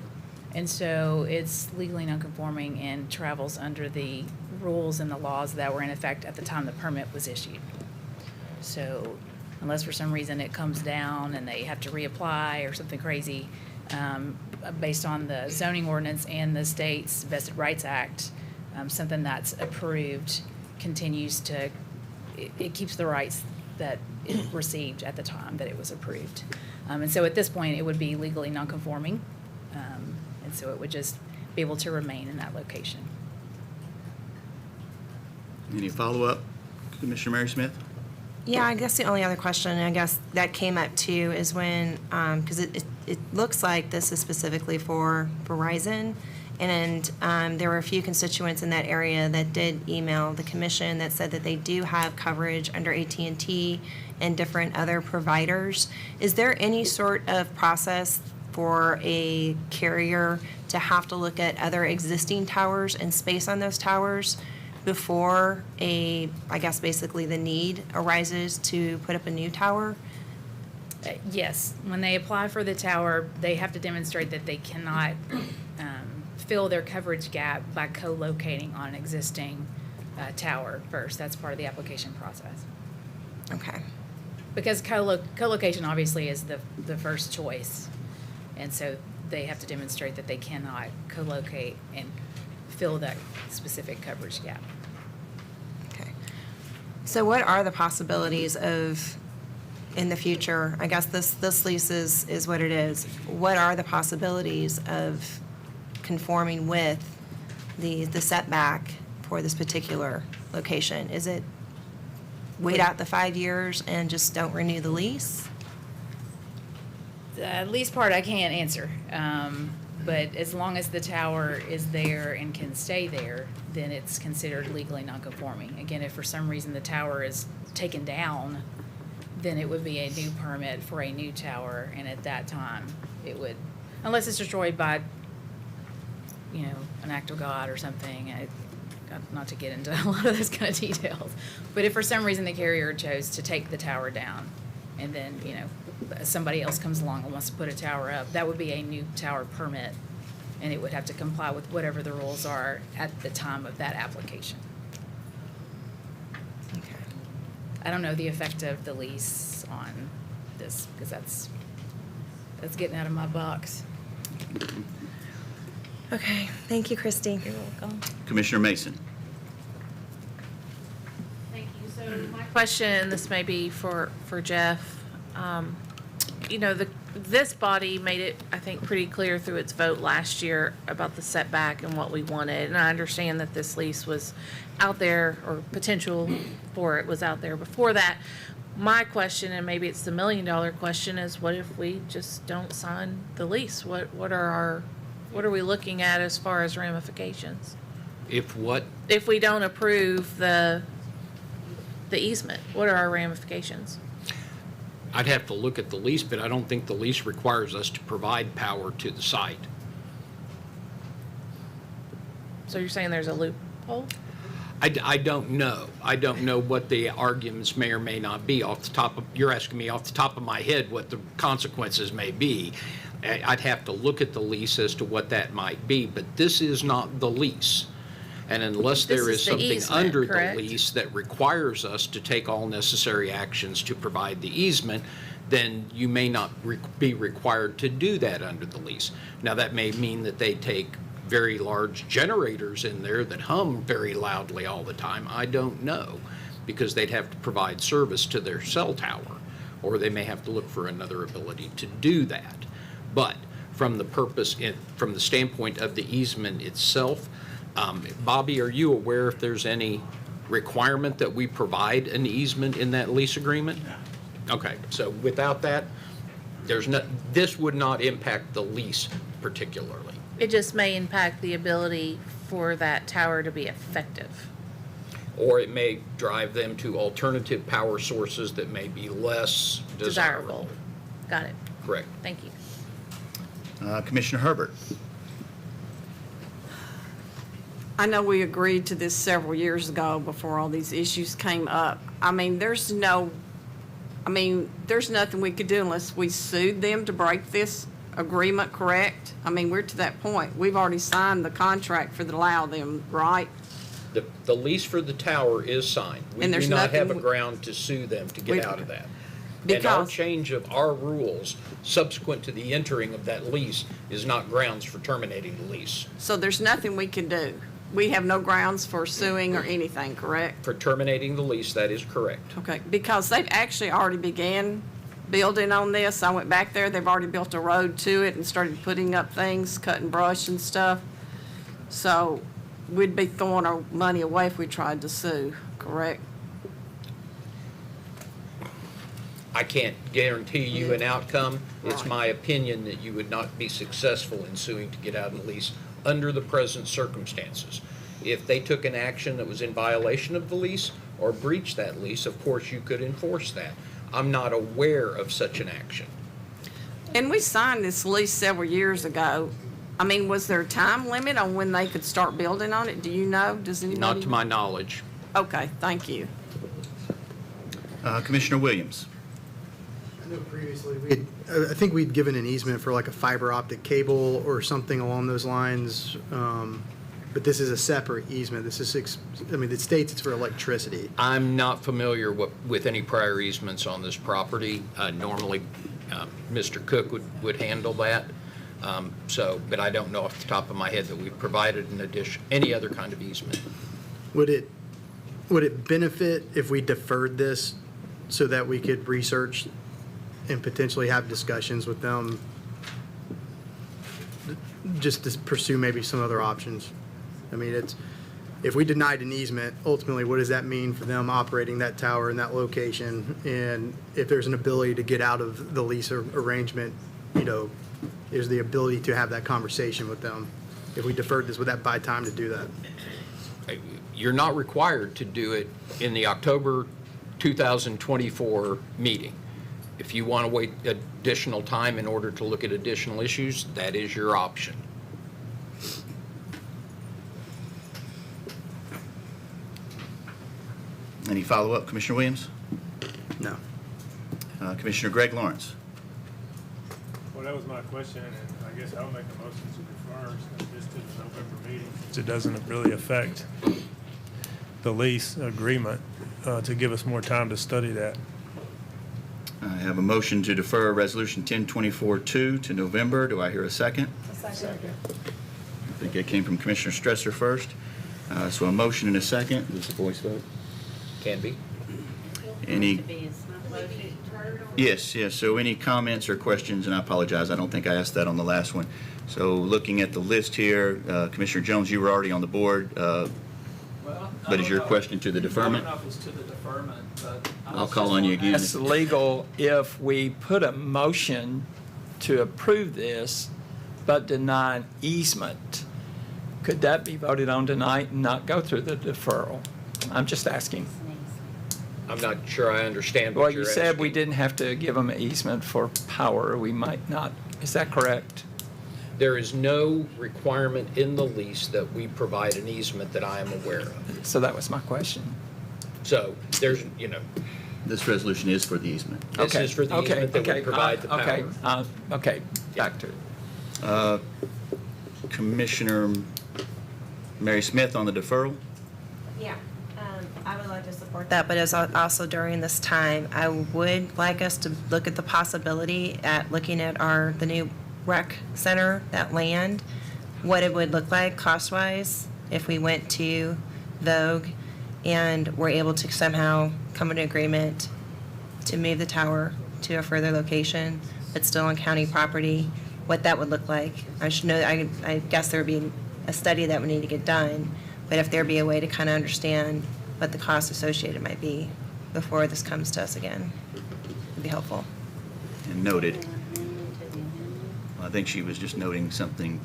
And so it's legally non-conforming and travels under the rules and the laws that were in effect at the time the permit was issued. So unless for some reason it comes down and they have to reapply or something crazy, based on the zoning ordinance and the state's Vested Rights Act, something that's approved continues to, it keeps the rights that it received at the time that it was approved. And so at this point, it would be legally non-conforming, and so it would just be able to remain in that location. Any follow-up, Commissioner Mary Smith? Yeah, I guess the only other question, I guess that came up too, is when, because it looks like this is specifically for Verizon, and there were a few constituents in that area that did email the commission that said that they do have coverage under AT&T and different other providers. Is there any sort of process for a carrier to have to look at other existing towers and space on those towers before I guess basically the need arises to put up a new tower? Yes, when they apply for the tower, they have to demonstrate that they cannot fill their coverage gap by co-locating on an existing tower first. That's part of the application process. Okay. Because co-location obviously is the first choice. And so they have to demonstrate that they cannot co-locate and fill that specific coverage gap. Okay. So what are the possibilities of, in the future, I guess this lease is what it is. What are the possibilities of conforming with the setback for this particular location? Is it wait out the 5 years and just don't renew the lease? The lease part I can't answer, but as long as the tower is there and can stay there, then it's considered legally non-conforming. Again, if for some reason the tower is taken down, then it would be a new permit for a new tower, and at that time, it would, unless it's destroyed by, an act of God or something, not to get into a lot of those kind of details, but if for some reason the carrier chose to take the tower down, and then, somebody else comes along and wants to put a tower up, that would be a new tower permit, and it would have to comply with whatever the rules are at the time of that application. Okay. I don't know the effect of the lease on this, because that's getting out of my box. Okay, thank you, Christy. You're welcome. Commissioner Mason. Thank you. So my question, and this may be for Jeff, this body made it, I think, pretty clear through its vote last year about the setback and what we wanted. And I understand that this lease was out there, or potential for it was out there before that. My question, and maybe it's the $1 million question, is what if we just don't sign the lease? What are we looking at as far as ramifications? If what? If we don't approve the easement, what are our ramifications? I'd have to look at the lease, but I don't think the lease requires us to provide power to the site. So you're saying there's a loophole? I don't know. I don't know what the arguments may or may not be off the top of, you're asking me off the top of my head what the consequences may be. I'd have to look at the lease as to what that might be, but this is not the lease. And unless there This is is the something easement, under the correct? lease that requires us to take all necessary actions to provide the easement, then you may not be required to do that under the lease. Now, that may mean that they take very large generators in there that hum very loudly all the time. I don't know, because they'd have to provide service to their cell tower, or they may have to look for another ability to do that. But from from the standpoint of the easement itself, Bobby, are you aware if there's any requirement that we provide an easement in that lease agreement? No. Okay, so without that, this would not impact the lease particularly. It just may impact the ability for that tower to be effective. Or it may drive them to alternative power sources that may be less desirable. Got it. Correct. Thank you. Commissioner Herbert. I know we agreed to this several years ago before all these issues came up. I mean, there's nothing we could do unless we sued them to break this agreement, correct? I mean, we're to that point. We've already signed the contract for the allow them, right? The lease for the tower is signed. We And do there's not have a nothing- ground to sue them to get out of that. And our Because- change of our rules subsequent to the entering of that lease is not grounds for terminating the lease. So there's nothing we can do. We have no grounds for suing or anything, correct? For terminating the lease, that is correct. Okay, because they've actually already began building on this. I went back there, they've already built a road to it and started putting up things, cutting brush and stuff. So we'd be throwing our money away if we tried to sue, correct? I can't guarantee you an outcome. It's my opinion that you would not be successful in suing to get out of the lease under the present circumstances. If they took an action that was in violation of the lease or breached that lease, of course you could enforce that. I'm not aware of such an action. And we signed this lease several years ago. I mean, was there a time limit on when they could start building on it? Do you know? Does anybody? Not to my knowledge. Okay, thank you. Commissioner Williams. I know previously, I think we'd given an easement for like a fiber optic cable or something along those lines, but this is a separate easement. This is, it states it's for electricity. I'm not familiar with any prior easements on this property. Normally, Mr. Cook would handle that. But I don't know off the top of my head that we've provided any other kind of easement. Would it benefit if we deferred this so that we could research and potentially have discussions with them, just to pursue maybe some other options? I mean, if we denied an easement, ultimately, what does that mean for them operating that tower in that location? And if there's an ability to get out of the lease arrangement, is the ability to have that conversation with them? If we deferred this, would that buy time to do that? You're not required to do it in the October 2024 meeting. If you want to wait additional time in order to look at additional issues, that is your option. Any follow-up, Commissioner Williams? No. Commissioner Greg Lawrence. Well, that was my question, and I guess I'll make a motion to defer this to the November meeting. It doesn't really affect the lease agreement, to give us more time to study that. I have a motion to defer Resolution 1024-2 to November. Do I hear a second? Second. I think that came from Commissioner Stresser first. So a motion and a second. Is this a voice vote? Can be. Any? Yes. So any comments or questions? And I apologize, I don't think I asked that on the last one. So looking at the list here, Commissioner Jones, you were already on the board. But is your question to the deferment? I don't know if it's to the deferment, but I'll call on you again. It's legal if we put a motion to approve this but deny an easement. Could that be voted on tonight and not go through the deferral? I'm just asking. I'm not sure I understand Well, what you you're said asking. we didn't have to give them an easement for power. We might not. Is that correct? There is no requirement in the lease that we provide an easement that I am aware of. So that was my question. So there's, This resolution is for the easement. this is for the easement that would provide the power. Okay, back to it. Commissioner Mary Smith on the deferral? Yeah, I would like to support that, but as also during this time, I would like us to look at the possibility at looking at the new rec center, that land, what it would look like cost-wise if we went to Vogue and were able to somehow come to an agreement to move the tower to a further location, but still on county property, what that would look like. I should know, I guess there would be a study that would need to get done, but if there'd be a way to kind of understand what the cost associated might be before this comes to us again, it'd be helpful. And noted. I think she was just noting something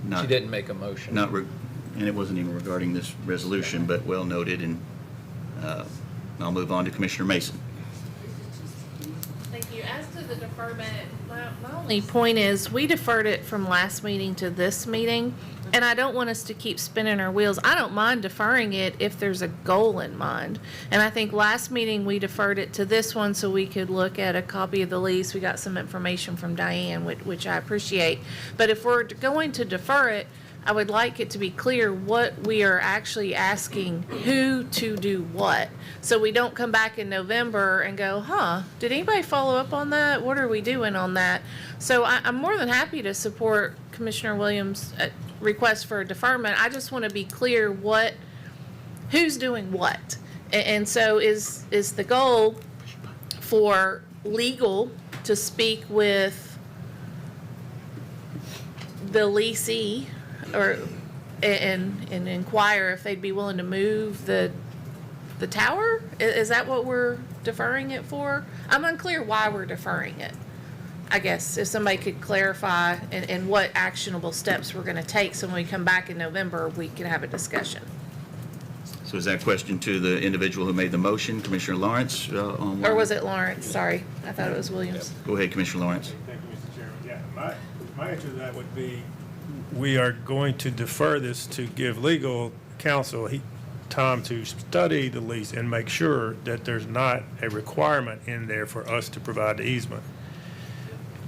not. She didn't make a motion. And it wasn't even regarding this resolution, but well noted, and I'll move on to Commissioner Mason. Thank you. As to the deferment, my only point is, we deferred it from last meeting to this meeting, and I don't want us to keep spinning our wheels. I don't mind deferring it if there's a goal in mind. And I think last meeting, we deferred it to this one so we could look at a copy of the lease. We got some information from Diane, which I appreciate. But if we're going to defer it, I would like it to be clear what we are actually asking who to do what. So we don't come back in November and go, did anybody follow up on that? What are we doing on that? So I'm more than happy to support Commissioner Williams' request for a deferment. I just want to be clear who's doing what. And so is the goal for legal to speak with the leasee and inquire if they'd be willing to move the tower? Is that what we're deferring it for? I'm unclear why we're deferring it. I guess if somebody could clarify and what actionable steps we're going to take, so when we come back in November, we can have a discussion. So is that question to the individual who made the motion, Commissioner Lawrence? Or was it Lawrence? Sorry, I thought it was Williams. Go ahead, Commissioner Lawrence. Thank you, Mr. Chairman. Yeah, my answer to that would be, we are going to defer this to give legal counsel time to study the lease and make sure that there's not a requirement in there for us to provide the easement.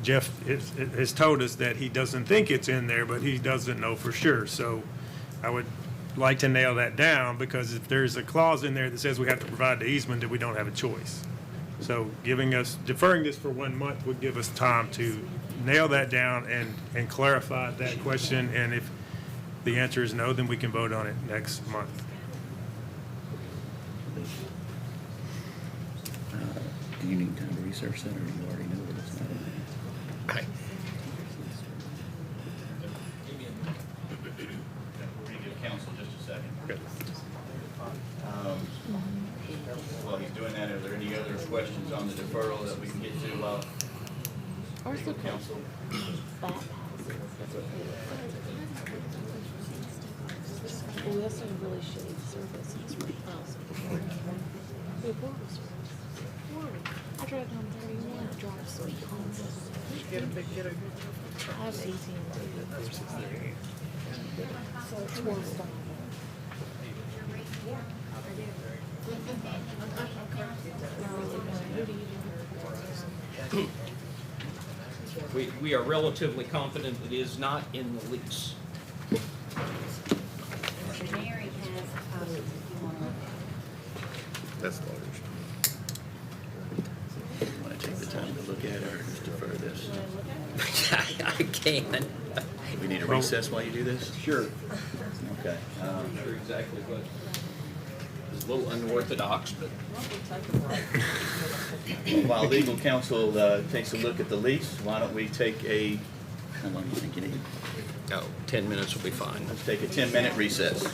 Jeff has told us that he doesn't think it's in there, but he doesn't know for sure. So I would like to nail that down, because if there's a clause in there that says we have to provide the easement, then we don't have a choice. So deferring this for 1 month would give us time to nail that down and clarify that question. And if the answer is no, then we can vote on it next month. Do you need time to research that, or you already know that it's not in there? Council, just a second. While he's doing that, are there any other questions on the deferral that we can get to while legal counsel? We also have really shitty services for us. I drive down 31, I drive sweet home. I have 18. So it's worth it. We are relatively confident it is not in the lease. Mary has a copy if you want to look at it. That's lawyers. Want to take the time to look at it, or just defer this? I can. We need a recess while you do this? Sure. Okay. I'm not sure exactly what. It's a little unorthodox, but. While legal counsel takes a look at the lease, why don't we take how long do you think you need? 10 minutes will be fine. Let's take a 10-minute recess.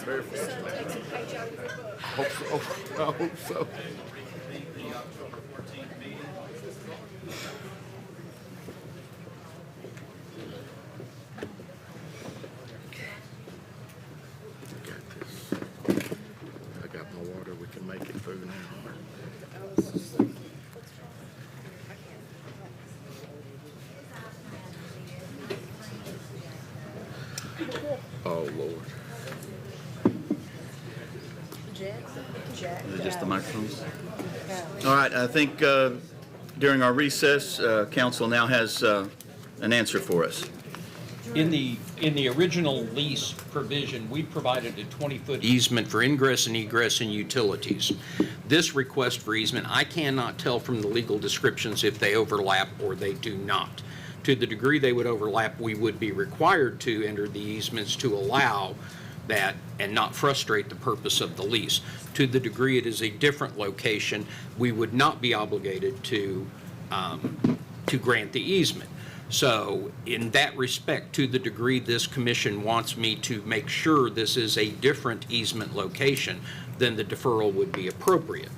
very fast. Hope so. I hope so. I got my water. We can make it through now. Oh, Lord. Is it just the microphones? All right, I think during our recess, council now has an answer for us. In the original lease provision, we provided a 20-foot easement for ingress and egress and utilities. This request for easement, I cannot tell from the legal descriptions if they overlap or they do not. To the degree they would overlap, we would be required to enter the easements to allow that and not frustrate the purpose of the lease. To the degree it is a different location, we would not be obligated to grant the easement. So in that respect, to the degree this commission wants me to make sure this is a different easement location, then the deferral would be appropriate.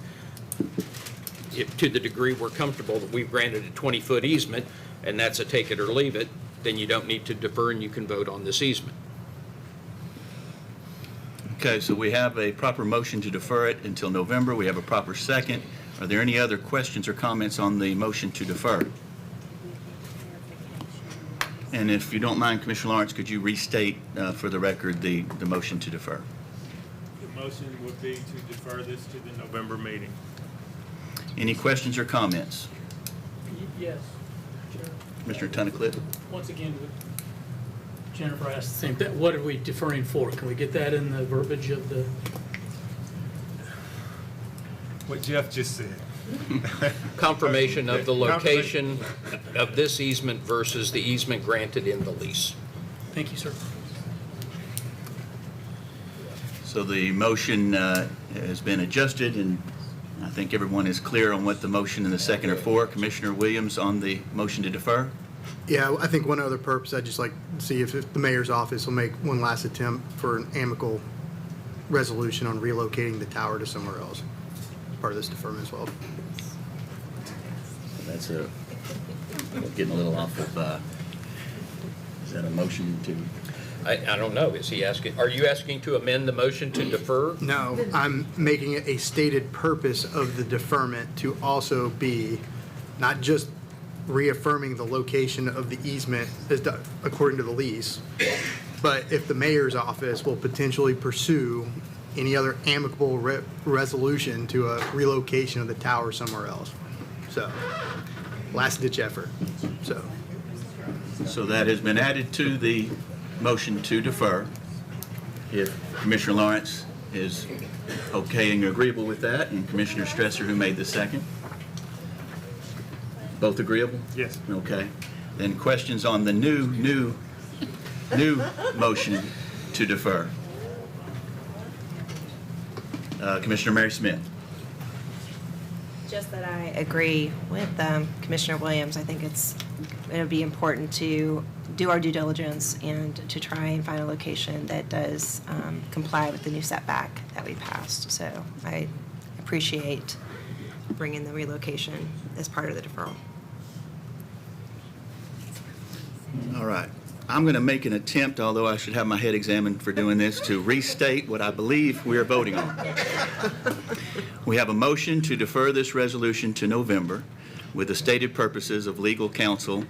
If to the degree we're comfortable that we've granted a 20-foot easement and that's a take it or leave it, then you don't need to defer and you can vote on this easement. Okay, so we have a proper motion to defer it until November. We have a proper second. Are there any other questions or comments on the motion to defer? And if you don't mind, Commissioner Lawrence, could you restate for the record the motion to defer? The motion would be to defer this to the November meeting. Any questions or comments? Yes. Commissioner Tunnicliff? Once again, Jennifer asked the same thing. What are we deferring for? Can we get that in the verbiage of the? What Jeff just said. Confirmation of the location of this easement versus the easement granted in the lease. Thank you, sir. So the motion has been adjusted, and I think everyone is clear on what the motion and the second are for. Commissioner Williams on the motion to defer? Yeah, I think one other purpose, I'd just like to see if the mayor's office will make one last attempt for an amicable resolution on relocating the tower to somewhere else. Part of this deferment as well. That's getting a little off of, is that a motion to? I don't know. Is he asking, are you asking to amend the motion to defer? No, I'm making it a stated purpose of the deferment to also be not just reaffirming the location of the easement as according to the lease, but if the mayor's office will potentially pursue any other amicable resolution to a relocation of the tower somewhere else. So, last ditch effort, so. So that has been added to the motion to defer. If Commissioner Lawrence is okay and agreeable with that, and Commissioner Stresser, who made the second? Both agreeable? Yes. Okay. Then questions on the new motion to defer. Commissioner Mary Smith. Just that I agree with Commissioner Williams. I think it'll be important to do our due diligence and to try and find a location that does comply with the new setback that we passed. So I appreciate bringing the relocation as part of the deferral. All right. I'm going to make an attempt, although I should have my head examined for doing this, to restate what I believe we are voting on. We have a motion to defer this resolution to November with the stated purposes of legal counsel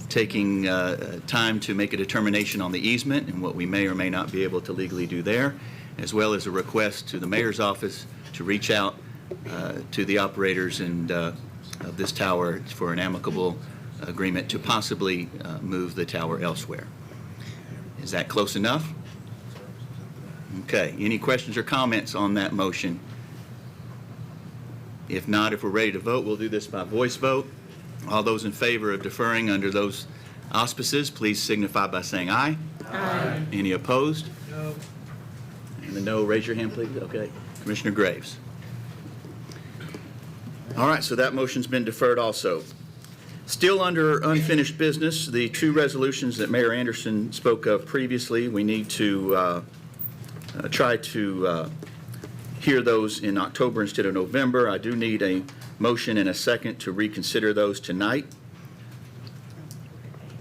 taking time to make a determination on the easement and what we may or may not be able to legally do there, as well as a request to the mayor's office to reach out to the operators and of this tower for an amicable agreement to possibly move the tower elsewhere. Is that close enough? Okay. Any questions or comments on that motion? If not, if we're ready to vote, we'll do this by voice vote. All those in favor of deferring under those auspices, please signify by saying aye. Aye. Any opposed? No. And the no, raise your hand, please. Okay. Commissioner Graves. All right, so that motion's been deferred also. Still under unfinished business, the two resolutions that Mayor Anderson spoke of previously, we need to try to hear those in October instead of November. I do need a motion and a second to reconsider those tonight.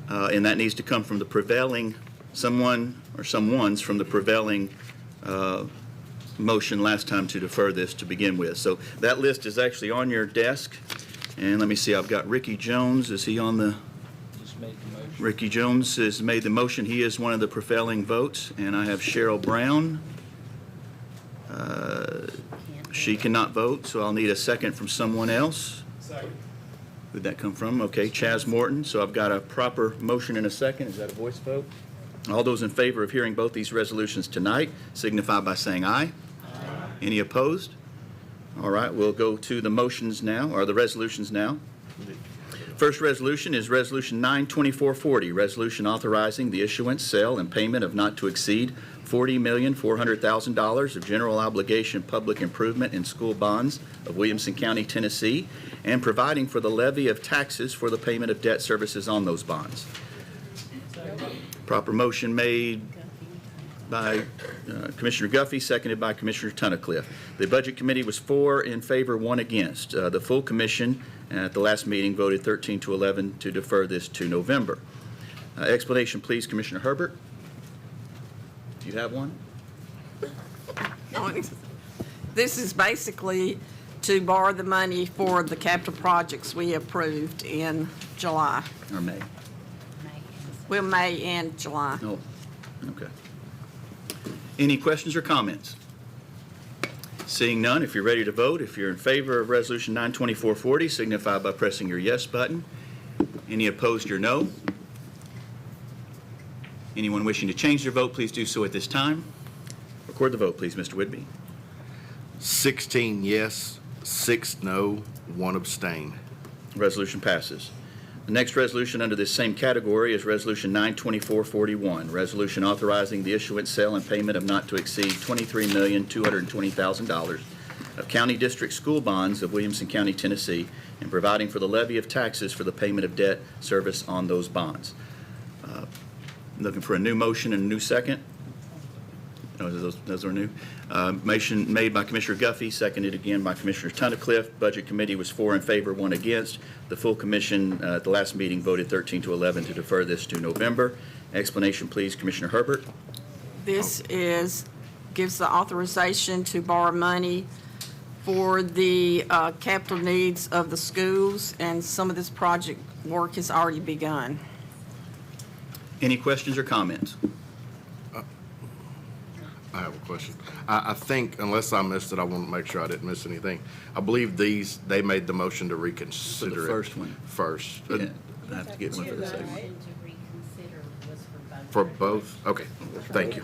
And that needs to come from the prevailing, someone or someone's from the prevailing motion last time to defer this to begin with. So that list is actually on your desk. And let me see, I've got Ricky Jones. Is he on the? Just made the motion. Ricky Jones has made the motion. He is one of the prevailing votes. And I have Cheryl Brown. She cannot vote, so I'll need a second from someone else. Second. Who'd that come from? Okay, Chaz Morton. So I've got a proper motion and a second. Is that a voice vote? All those in favor of hearing both these resolutions tonight signify by saying aye. Aye. Any opposed? All right, we'll go to the motions now, or the resolutions now. First resolution is Resolution 92440, resolution authorizing the issuance, sale, and payment of not to exceed $40,400,000 of general obligation public improvement and school bonds of Williamson County, Tennessee, and providing for the levy of taxes for the payment of debt services on those bonds. Proper motion made by Commissioner Guffey, seconded by Commissioner Tunnicliffe. The Budget Committee was 4 in favor, 1 against. The full commission at the last meeting voted 13 to 11 to defer this to November. Explanation, please, Commissioner Herbert. Do you have one? This is basically to borrow the money for the capital projects we approved in July. Or May? Well, May and July. Oh, okay. Any questions or comments? Seeing none, if you're ready to vote, if you're in favor of Resolution 92440, signify by pressing your yes button. Any opposed, your no. Anyone wishing to change their vote, please do so at this time. Record the vote, please, Mr. Whitby. 16 yes, 6 no, 1 abstain. Resolution passes. The next resolution under this same category is Resolution 92441, resolution authorizing the issuance, sale, and payment of not to exceed $23,220,000 of county district school bonds of Williamson County, Tennessee, and providing for the levy of taxes for the payment of debt service on those bonds. Looking for a new motion and a new second. Oh, those are new. Motion made by Commissioner Guffey, seconded again by Commissioner Tunnicliffe. Budget Committee was 4 in favor, 1 against. The full commission at the last meeting voted 13 to 11 to defer this to November. Explanation, please, Commissioner Herbert. This gives the authorization to borrow money for the capital needs of the schools, and some of this project work has already begun. Any questions or comments? I have a question. I think, unless I missed it, I want to make sure I didn't miss anything. I believe they made the motion to reconsider For the first one. First. Yeah, I have to get one for the second. For both? Okay, thank you.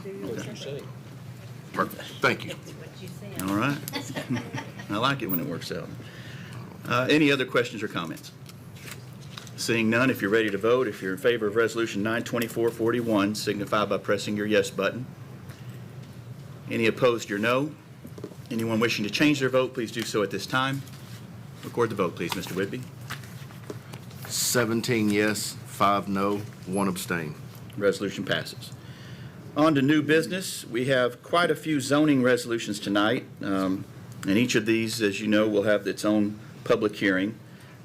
Perfect, thank you. All right. I like it when it works out. Any other questions or comments? Seeing none, if you're ready to vote, if you're in favor of Resolution 92441, signify by pressing your yes button. Any opposed, your no. Anyone wishing to change their vote, please do so at this time. Record the vote, please, Mr. Whitby. 17 yes, 5 no, 1 abstain. Resolution passes. On to new business. We have quite a few zoning resolutions tonight, and each of these, as you know, will have its own public hearing.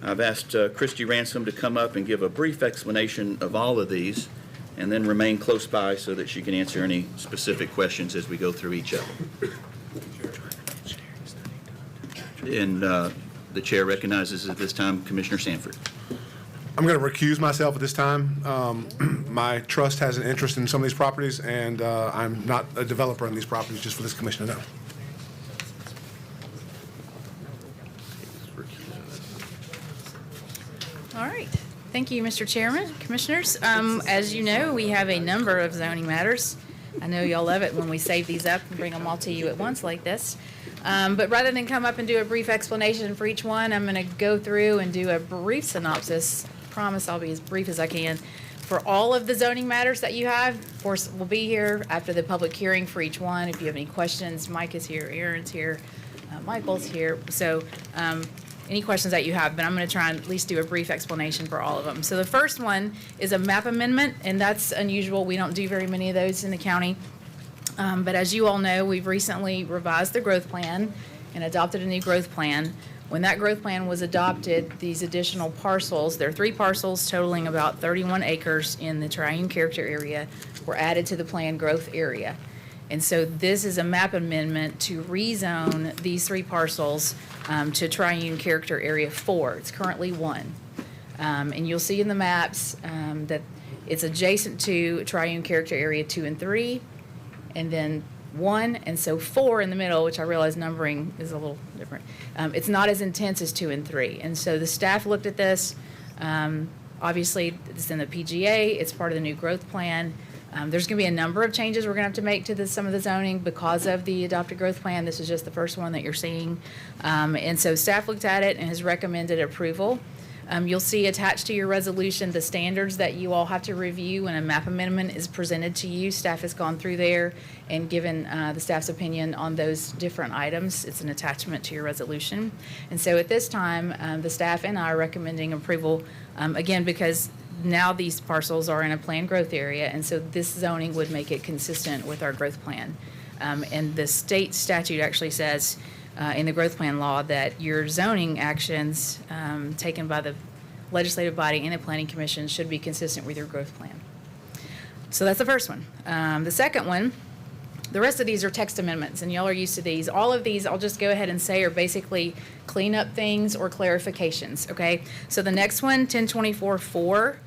I've asked Christy Ransom to come up and give a brief explanation of all of these, and then remain close by so that she can answer any specific questions as we go through each of them. And the chair recognizes at this time Commissioner Sanford. I'm going to recuse myself at this time. My trust has an interest in some of these properties, and I'm not a developer on these properties, just for this commission to know. All right. Thank you, Mr. Chairman, Commissioners. As you know, we have a number of zoning matters. I know y'all love it when we save these up and bring them all to you at once like this. But rather than come up and do a brief explanation for each one, I'm going to go through and do a brief synopsis. Promise I'll be as brief as I can for all of the zoning matters that you have. Of course, we'll be here after the public hearing for each one. If you have any questions, Mike is here, Aaron's here, Michael's here. So any questions that you have, but I'm going to try and at least do a brief explanation for all of them. So the first one is a map amendment, and that's unusual. We don't do very many of those in the county. But as you all know, we've recently revised the growth plan and adopted a new growth plan. When that growth plan was adopted, these additional parcels, there are 3 parcels totaling about 31 acres in the triune character area, were added to the planned growth area. And so this is a map amendment to rezone these 3 parcels to triune character area 4. It's currently 1. And you'll see in the maps that it's adjacent to triune character area 2 and 3, and then 1, and so 4 in the middle, which I realize numbering is a little different. It's not as intense as 2 and 3. And so the staff looked at this. Obviously, it's in the PGA. It's part of the new growth plan. There's going to be a number of changes we're going to have to make to some of the zoning because of the adopted growth plan. This is just the first one that you're seeing. And so staff looked at it and has recommended approval. You'll see attached to your resolution the standards that you all have to review when a map amendment is presented to you. Staff has gone through there and given the staff's opinion on those different items. It's an attachment to your resolution. And so at this time, the staff and I are recommending approval, again, because now these parcels are in a planned growth area, and so this zoning would make it consistent with our growth plan. And the state statute actually says in the growth plan law that your zoning actions taken by the legislative body and the planning commission should be consistent with your growth plan. So that's the first one. The second one, the rest of these are text amendments, and y'all are used to these. All of these, I'll just go ahead and say, are basically cleanup things or clarifications, okay? So the next one, 1024-4,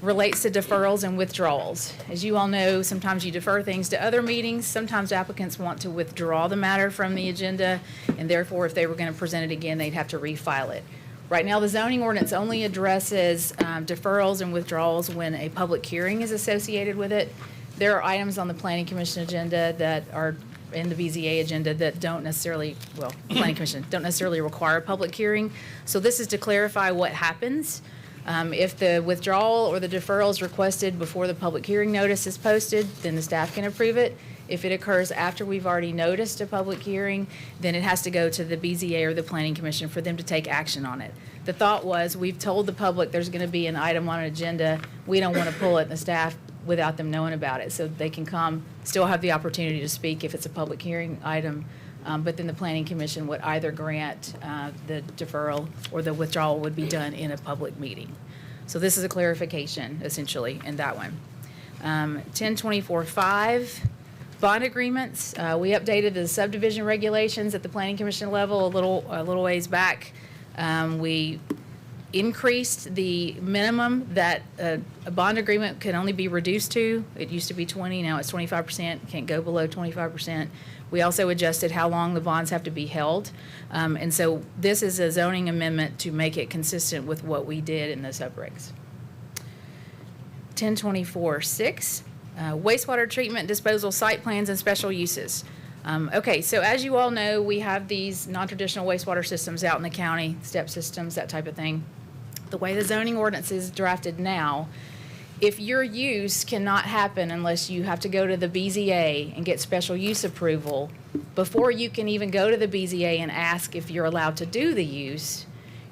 relates to deferrals and withdrawals. As you all know, sometimes you defer things to other meetings. Sometimes applicants want to withdraw the matter from the agenda, and therefore, if they were going to present it again, they'd have to refile it. Right now, the zoning ordinance only addresses deferrals and withdrawals when a public hearing is associated with it. There are items on the Planning Commission agenda that are in the BZA agenda that don't necessarily, well, Planning Commission, don't necessarily require a public hearing. So this is to clarify what happens. If the withdrawal or the deferral is requested before the public hearing notice is posted, then the staff can approve it. If it occurs after we've already noticed a public hearing, then it has to go to the BZA or the Planning Commission for them to take action on it. The thought was, we've told the public there's going to be an item on an agenda. We don't want to pull it in the staff without them knowing about it, so they can come, still have the opportunity to speak if it's a public hearing item, but then the Planning Commission would either grant the deferral or the withdrawal would be done in a public meeting. So this is a clarification, essentially, in that one. 1024-5, bond agreements. We updated the subdivision regulations at the Planning Commission level a little ways back. We increased the minimum that a bond agreement can only be reduced to. It used to be 20, now it's 25%, can't go below 25%. We also adjusted how long the bonds have to be held. And so this is a zoning amendment to make it consistent with what we did in the subregs. 1024-6, wastewater treatment disposal site plans and special uses. Okay, so as you all know, we have these non-traditional wastewater systems out in the county, step systems, that type of thing. The way the zoning ordinance is drafted now, if your use cannot happen unless you have to go to the BZA and get special use approval, before you can even go to the BZA and ask if you're allowed to do the use,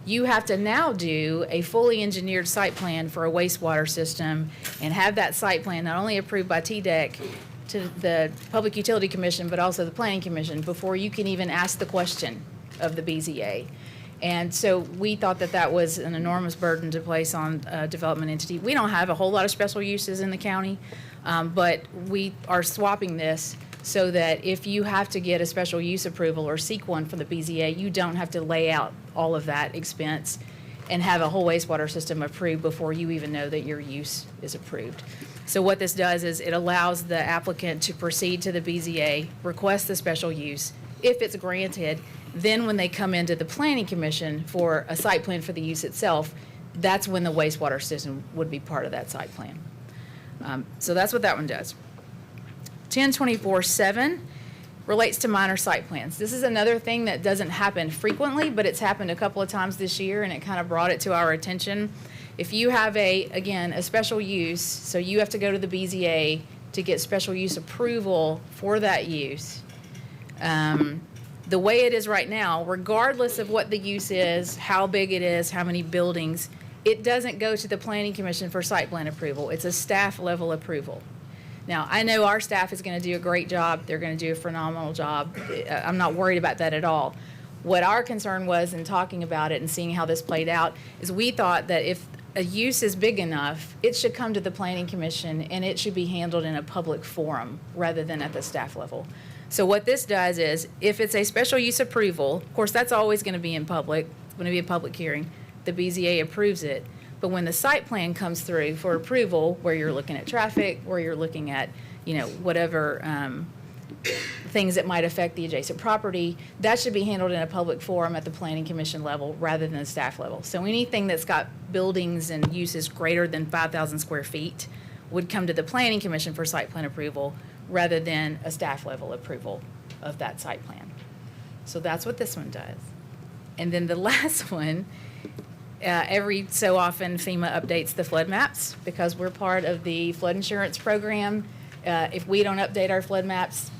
you have to now do a fully engineered site plan for a wastewater system and have that site plan not only approved by TDEC to the Public Utility Commission, but also the Planning Commission before you can even ask the question of the BZA. And so we thought that that was an enormous burden to place on a development entity. We don't have a whole lot of special uses in the county, but we are swapping this so that if you have to get a special use approval or seek one from the BZA, you don't have to lay out all of that expense and have a whole wastewater system approved before you even know that your use is approved. So what this does is it allows the applicant to proceed to the BZA, request the special use. If it's granted, then when they come into the Planning Commission for a site plan for the use itself, that's when the wastewater system would be part of that site plan. So that's what that one does. 1024-7 relates to minor site plans. This is another thing that doesn't happen frequently, but it's happened a couple of times this year, and it kind of brought it to our attention. If you have a special use, so you have to go to the BZA to get special use approval for that use, the way it is right now, regardless of what the use is, how big it is, how many buildings, it doesn't go to the Planning Commission for site plan approval. It's a staff level approval. Now, I know our staff is going to do a great job. They're going to do a phenomenal job. I'm not worried about that at all. What our concern was in talking about it and seeing how this played out is we thought that if a use is big enough, it should come to the Planning Commission and it should be handled in a public forum rather than at the staff level. So what this does is, if it's a special use approval, of course, that's always going to be in public. It's going to be a public hearing. The BZA approves it. But when the site plan comes through for approval, where you're looking at traffic, where you're looking at, whatever things that might affect the adjacent property, that should be handled in a public forum at the Planning Commission level rather than the staff level. So anything that's got buildings and uses greater than 5,000 square feet would come to the Planning Commission for site plan approval rather than a staff level approval of that site plan. So that's what this one does. And then the last one, every so often FEMA updates the flood maps because we're part of the flood insurance program. If we don't update our flood maps,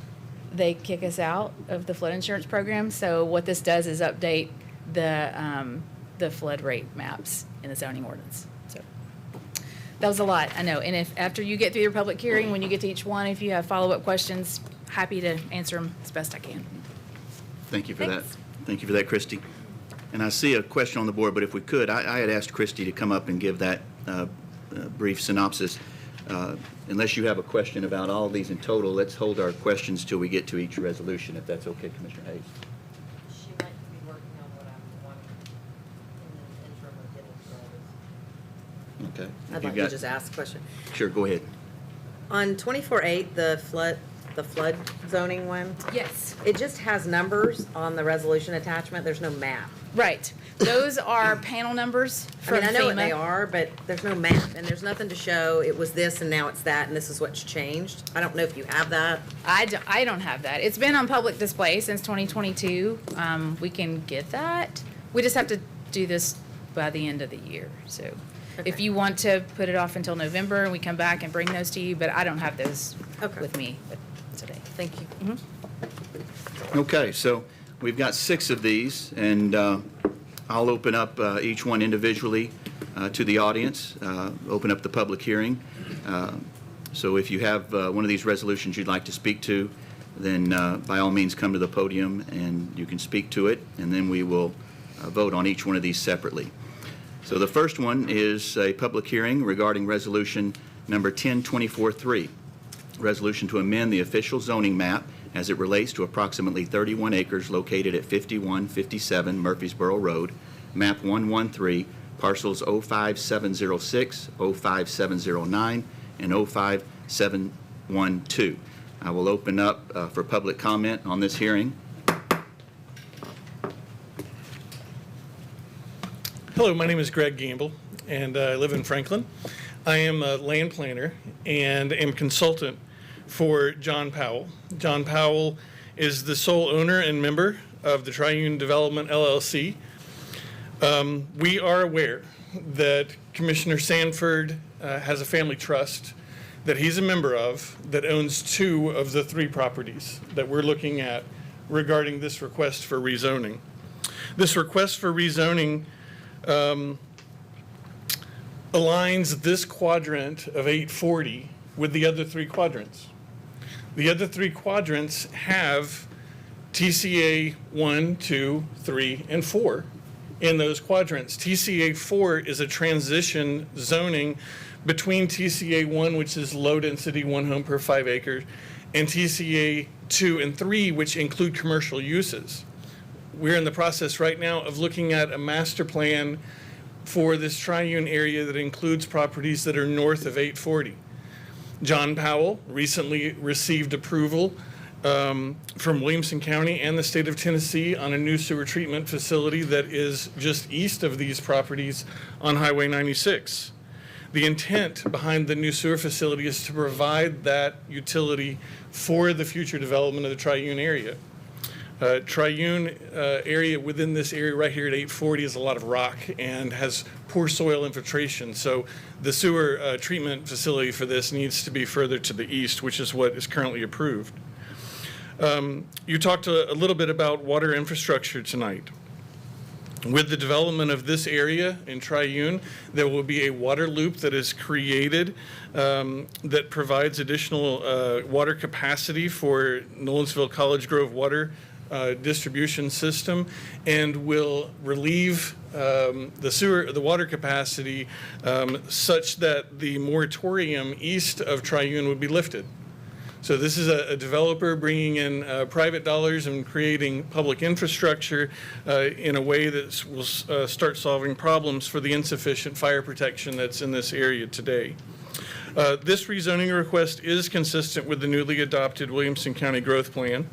they kick us out of the flood insurance program. So what this does is update the flood rate maps in the zoning ordinance. So that was a lot, I know. And if after you get through your public hearing, when you get to each one, if you have follow-up questions, happy to answer them as best I can. Thank you for that. Thank you for that, Christy. And I see a question on the board, but if we could, I had asked Christy to come up and give that brief synopsis. Unless you have a question about all of these in total, let's hold our questions till we get to each resolution, if that's okay, Commissioner Hayes. She might be working on what I'm wanting in the interim of getting started. Okay. I'd If like you've to got- just ask a question. Sure, go ahead. On 24-8, the flood zoning one, Yes. it just has numbers on the resolution attachment. There's no map. Right. Those are panel numbers from I know what FEMA. they are, but there's no map, and there's nothing to show it was this and now it's that, and this is what's changed. I don't know if you have that. I don't have that. It's been on public display since 2022. We can get that. We just have to do this by the end of the year. So if you want to put it off until November and we come back and bring those to you, but I don't have those with me today. Thank you. Okay, so we've got 6 of these, and I'll open up each one individually to the audience, open up the public hearing. So if you have one of these resolutions you'd like to speak to, then by all means come to the podium and you can speak to it, and then we will vote on each one of these separately. So the first one is a public hearing regarding resolution number 1024-3. Resolution to amend the official zoning map as it relates to approximately 31 acres located at 5157 Murfreesboro Road, map 113, parcels 05706, 05709, and 05712. I will open up for public comment on this hearing. Hello, my name is Greg Gamble, and I live in Franklin. I am a land planner and am consultant for John Powell. John Powell is the sole owner and member of the Triune Development LLC. We are aware that Commissioner Sanford has a family trust that he's a member of that owns 2 of the 3 properties that we're looking at regarding this request for rezoning. This request for rezoning aligns this quadrant of 840 with the other 3 quadrants. The other 3 quadrants have TCA 1, 2, 3, and 4 in those quadrants. TCA 4 is a transition zoning between TCA 1, which is low density, 1 home per 5 acres, and TCA 2 and 3, which include commercial uses. We're in the process right now of looking at a master plan for this Triune area that includes properties that are north of 840. John Powell recently received approval from Williamson County and the state of Tennessee on a new sewer treatment facility that is just east of these properties on Highway 96. The intent behind the new sewer facility is to provide that utility for the future development of the Triune area. Triune area within this area right here at 840 is a lot of rock and has poor soil infiltration. So the sewer treatment facility for this needs to be further to the east, which is what is currently approved. You talked a little bit about water infrastructure tonight. With the development of this area in Triune, there will be a water loop that is created that provides additional water capacity for Nolensville College Grove water distribution system, and will relieve the water capacity such that the moratorium east of Triune would be lifted. So this is a developer bringing in private dollars and creating public infrastructure in a way that will start solving problems for the insufficient fire protection that's in this area today. This rezoning request is consistent with the newly adopted Williamson County Growth Plan.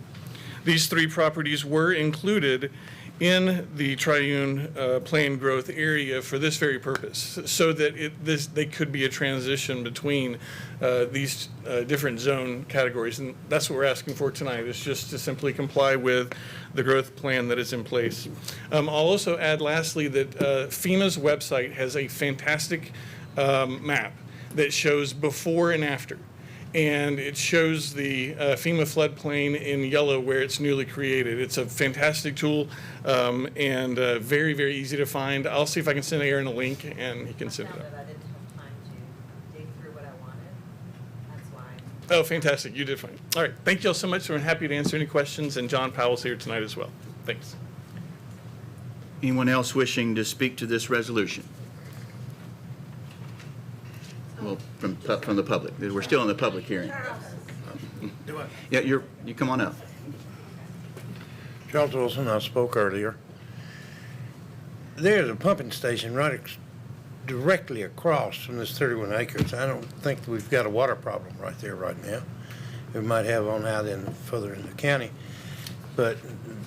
These 3 properties were included in the Triune planned growth area for this very purpose, so that they could be a transition between these different zone categories. And that's what we're asking for tonight, is just to simply comply with the growth plan that is in place. I'll also add lastly that FEMA's website has a fantastic map that shows before and after. And it shows the FEMA floodplain in yellow where it's newly created. It's a fantastic tool and very, very easy to find. I'll see if I can send Aaron a link and he can send it up. I didn't have time to dig through what I wanted. That's why. Oh, fantastic. You did fine. All right. Thank you all so much. We're happy to answer any questions. And John Powell's here tonight as well. Thanks. Anyone else wishing to speak to this resolution? Well, from the public. We're still in the public hearing. Yeah, you come on up. Charles Wilson, I spoke earlier. There's a pumping station directly across from this 31 acres. I don't think we've got a water problem right there right now. We might have on out further in the county. But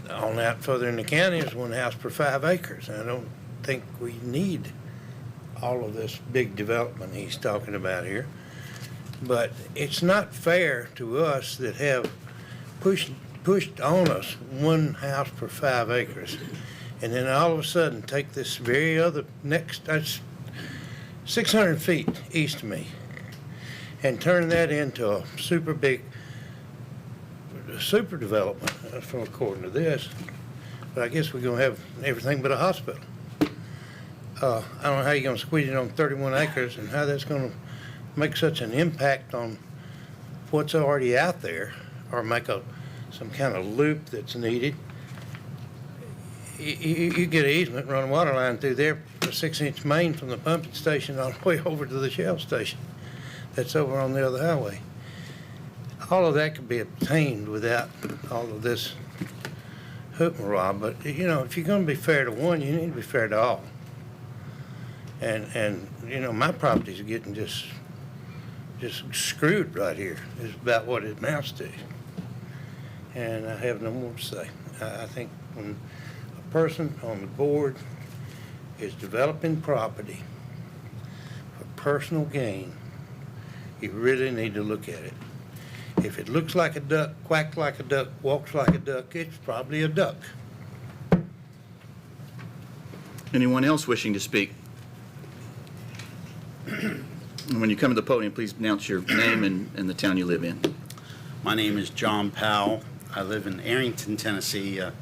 on out further in the county is 1 house per 5 acres. I don't think we need all of this big development he's talking about here. But it's not fair to us that have pushed on us 1 house per 5 acres. And then all of a sudden take this very other that's 600 feet east of me, and turn that into a super development, from according to this. But I guess we're gonna have everything but a hospital. I don't know how you're going to squeeze it on 31 acres and how that's going to make such an impact on what's already out there, or make some kind of loop that's needed. You get an easement, run a water line through there, a 6-inch main from the pumping station all the way over to the Shell station that's over on the other highway. All of that could be obtained without all of this hoopla. But, if you're going to be fair to one, you need to be fair to all. And my properties are getting just screwed right here, is about what it amounts to. And I have no more to say. I think when a person on the board is developing property for personal gain, you really need to look at it. If it looks like a duck, quacks like a duck, walks like a duck, it's probably a duck. Anyone else wishing to speak? And when you come to the podium, please announce your name and the town you live in. My name is John Powell. I live in Arrington, Tennessee, a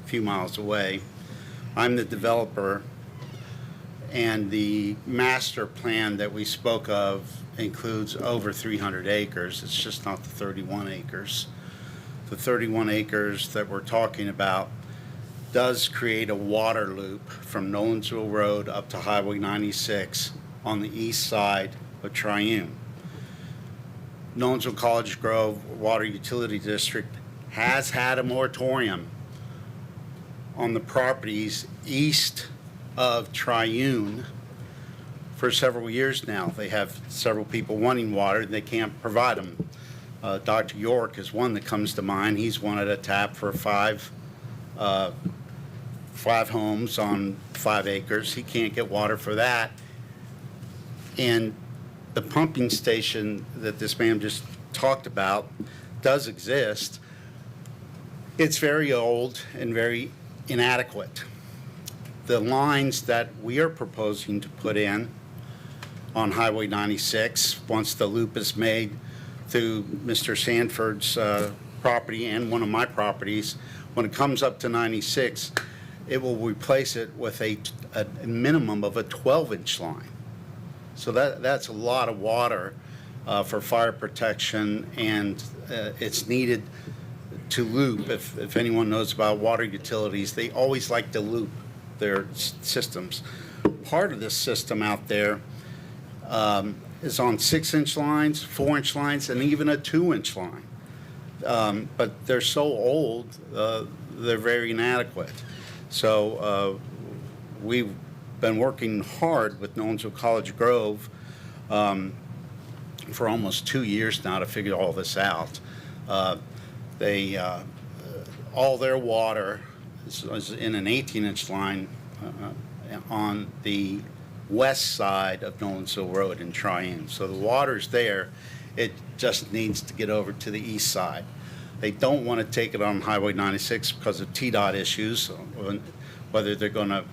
few miles away. I'm the developer, and the master plan that we spoke of includes over 300 acres. It's just not the 31 acres. The 31 acres that we're talking about does create a water loop from Nolensville Road up to Highway 96 on the east side of Triune. Nolensville College Grove Water Utility District has had a moratorium on the properties east of Triune for several years now. They have several people wanting water, and they can't provide them. Dr. York is one that comes to mind. He's wanted a tap for five homes on 5 acres. He can't get water for that. And the pumping station that this man just talked about does exist. It's very old and very inadequate. The lines that we are proposing to put in on Highway 96, once the loop is made through Mr. Sanford's property and one of my properties, when it comes up to 96, it will replace it with a minimum of a 12-inch line. So that's a lot of water for fire protection, and it's needed to loop. If anyone knows about water utilities, they always like to loop their systems. Part of this system out there is on 6-inch lines, 4-inch lines, and even a 2-inch line. But they're so old, they're very inadequate. So we've been working hard with Nolensville College Grove for almost 2 years now to figure all this out. All their water is in an 18-inch line on the west side of Nolensville Road in Cheyenne. So the water's there. It just needs to get over to the east side. They don't want to take it on Highway 96 because of TDOT issues, whether they're going to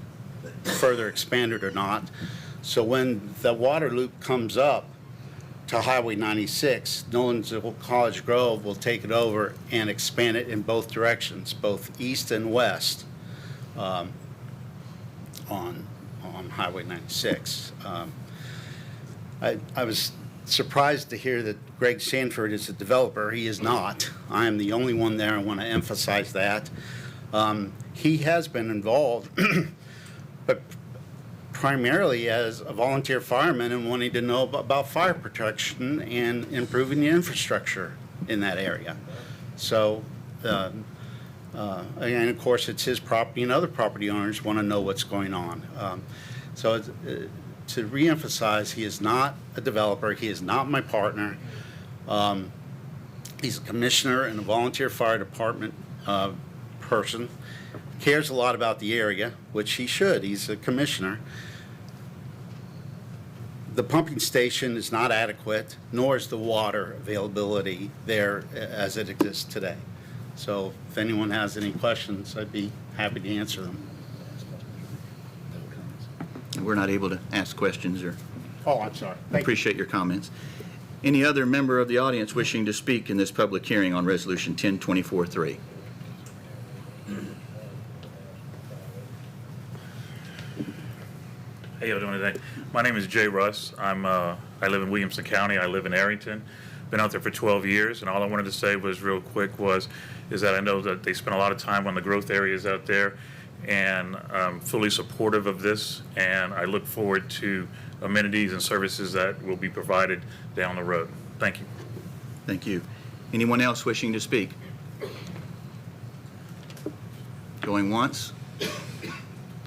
further expand it or not. So when the water loop comes up to Highway 96, Nolensville College Grove will take it over and expand it in both directions, both east and west, on Highway 96. I was surprised to hear that Greg Sanford is a developer. He is not. I am the only one there. I want to emphasize that. He has been involved, but primarily as a volunteer fireman and wanting to know about fire protection and improving the infrastructure in that area. So, and of course, it's his property, and other property owners want to know what's going on. So to reemphasize, he is not a developer. He is not my partner. He's a commissioner and a volunteer fire department person. Cares a lot about the area, which he should. He's a commissioner. The pumping station is not adequate, nor is the water availability there as it exists today. So if anyone has any questions, I'd be happy to answer them. We're not able to ask questions or Oh, I'm sorry. Thank you. appreciate your comments. Any other member of the audience wishing to speak in this public hearing on Resolution 1024-3? How y'all doing today? My name is Jay Russ. I live in Williamson County. I live in Arrington. Been out there for 12 years, and all I wanted to say was real quick is that I know that they spend a lot of time on the growth areas out there, and I'm fully supportive of this, and I look forward to amenities and services that will be provided down the road. Thank you. Thank you. Anyone else wishing to speak? Going once?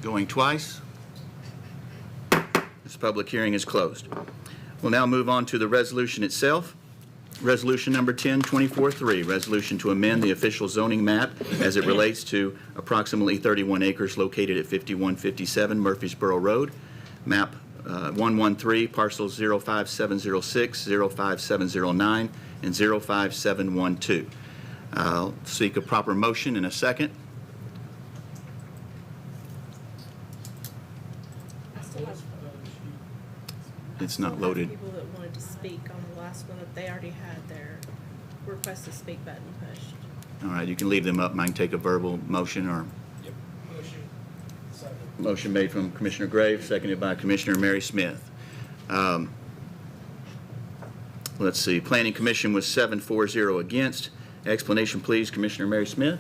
Going twice? This public hearing is closed. We'll now move on to the resolution itself. Resolution number 1024-3, resolution to amend the official zoning map as it relates to approximately 31 acres located at 5157 Murfreesboro Road, map 113, parcels 05706, 05709, and 05712. I'll seek a proper motion in a second. It's not loaded. People that wanted to speak on the last one, that they already had their request to speak button pushed. All right, you can leave them up, and I can take a verbal motion or... Motion made from Commissioner Graves, seconded by Commissioner Mary Smith. Let's see, Planning Commission was 7-4-0 against. Explanation, please, Commissioner Mary Smith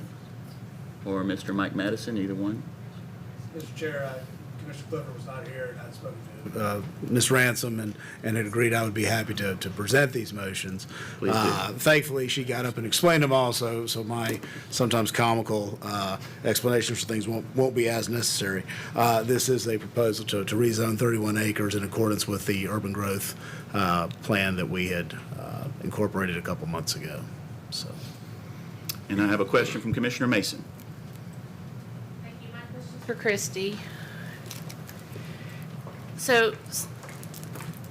or Mr. Mike Madison, either one. Mr. Chair, Commissioner Clifford was not here, and I'd spoken to Ms. Ransom and had agreed I would be happy to present these motions. Please do. Thankfully, she got up and explained them all, so my sometimes comical explanations for things won't be as necessary. This is a proposal to rezone 31 acres in accordance with the urban growth plan that we had incorporated a couple months ago. So. And I have a question from Commissioner Mason. Thank you. My question's for Christie. So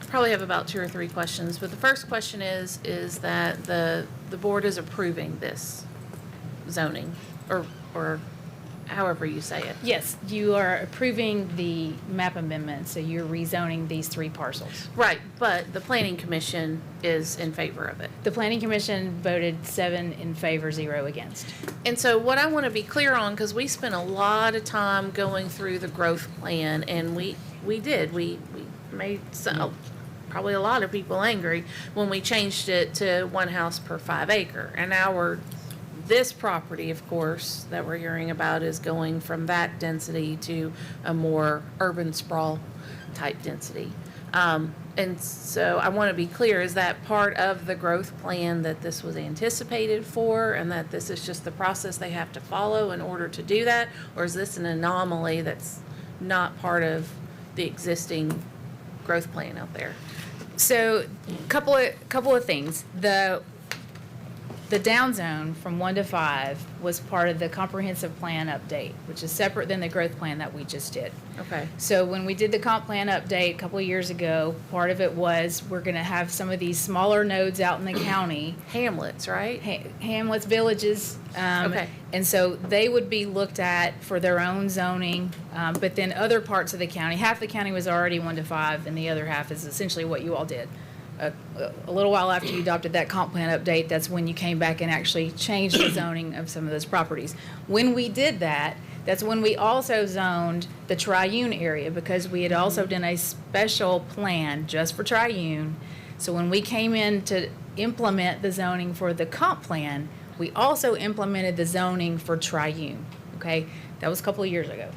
I probably have about 2 or 3 questions, but the first question is that the board is approving this zoning or however you say it. Yes, you are approving the map amendment, so you're rezoning these 3 parcels. Right, but the planning commission is in favor of it. The planning commission voted 7 in favor, 0 against. And so what I want to be clear on, because we spent a lot of time going through the growth plan, and we made some, probably a lot of people angry when we changed it to 1 house per 5 acre. And now this property, of course, that we're hearing about is going from that density to a more urban sprawl type density. And so I want to be clear, is that part of the growth plan that this was anticipated for, and that this is just the process they have to follow in order to do that? Or is this an anomaly that's not part of the existing growth plan out there? So, couple of things. The down zone from 1 to 5 was part of the comprehensive plan update, which is separate than the growth plan that we just did. Okay. So when we did the comp plan update a couple of years ago, part of it was we're going to have some of these smaller nodes out in the county. Hamlets, right? Hamlets, villages. Okay. And so they would be looked at for their own zoning, but then other parts of the county, half the county was already 1 to 5, and the other half is essentially what you all did. A little while after you adopted that comp plan update, that's when you came back and actually changed the zoning of some of those properties. When we did that, that's when we also zoned the Triune area, because we had also done a special plan just for Triune. So when we came in to implement the zoning for the comp plan, we also implemented the zoning for Triune, okay? That was a couple of years ago.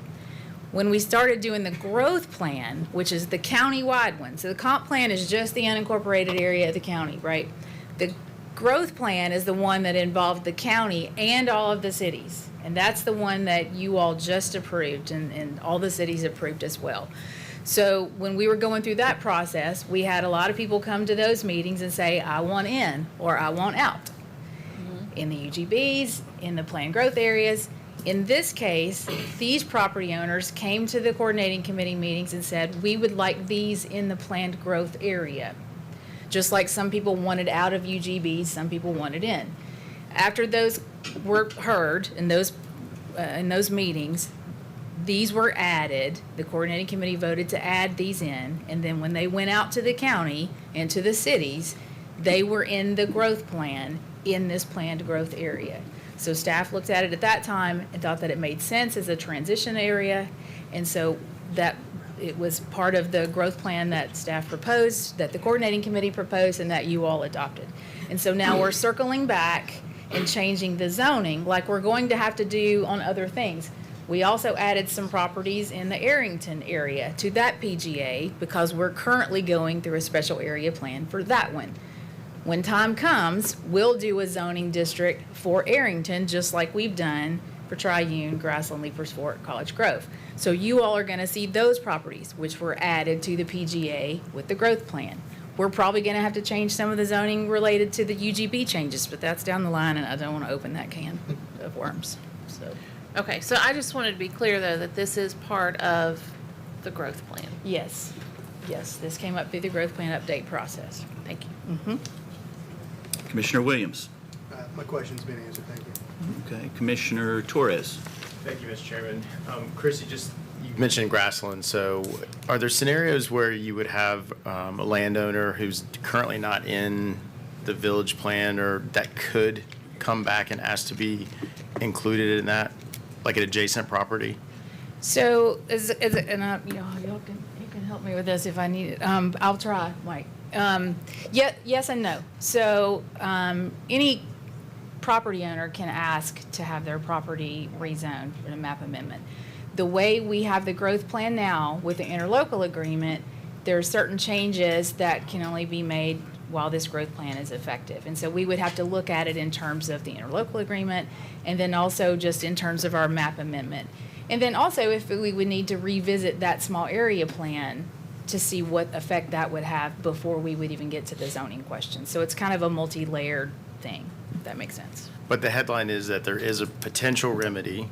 When we started doing the growth plan, which is the county-wide one, so the comp plan is just the unincorporated area of the county, right? The growth plan is the one that involved the county and all of the cities. And that's the one that you all just approved, and all the cities approved as well. So when we were going through that process, we had a lot of people come to those meetings and say, I want in or I want out. In the UGBs, in the planned growth areas. In this case, these property owners came to the coordinating committee meetings and said, we would like these in the planned growth area. Just like some people wanted out of UGBs, some people wanted in. After those were heard in those meetings, these were added. The coordinating committee voted to add these in, and then when they went out to the county and to the cities, they were in the growth plan in this planned growth area. So staff looked at it at that time and thought that it made sense as a transition area, and so that it was part of the growth plan that staff proposed, that the coordinating committee proposed, and that you all adopted. And so now we're circling back and changing the zoning like we're going to have to do on other things. We also added some properties in the Arrington area to that PGA because we're currently going through a special area plan for that one. When time comes, we'll do a zoning district for Arrington, just like we've done for Triune, Grassland, Leapers Fork, College Grove. So you all are going to see those properties, which were added to the PGA with the growth plan. We're probably going to have to change some of the zoning related to the UGB changes, but that's down the line, and I don't want to open that can of worms. So. Okay, so I just wanted to be clear, though, that this is part of the growth plan. Yes. Yes, this came up through the growth plan update process. Thank you. Mm-hmm. Commissioner Williams. My question's been answered, thank you. Okay, Commissioner Torres. Thank you, Mr. Chairman. Chrissy, you mentioned grassland, so are there scenarios where you would have a landowner who's currently not in the village plan, or that could come back and ask to be included in that, like an adjacent property? So, you can help me with this if I need it. I'll try, Mike. Yes and no. So, any property owner can ask to have their property rezoned for a map amendment. The way we have the growth plan now with the interlocal agreement, there are certain changes that can only be made while this growth plan is effective. And so we would have to look at it in terms of the interlocal agreement, and then also just in terms of our map amendment. And then also if we would need to revisit that small area plan to see what effect that would have before we would even get to the zoning question. So it's kind of a multi-layered thing, if that makes sense. But the headline is that there is a potential remedy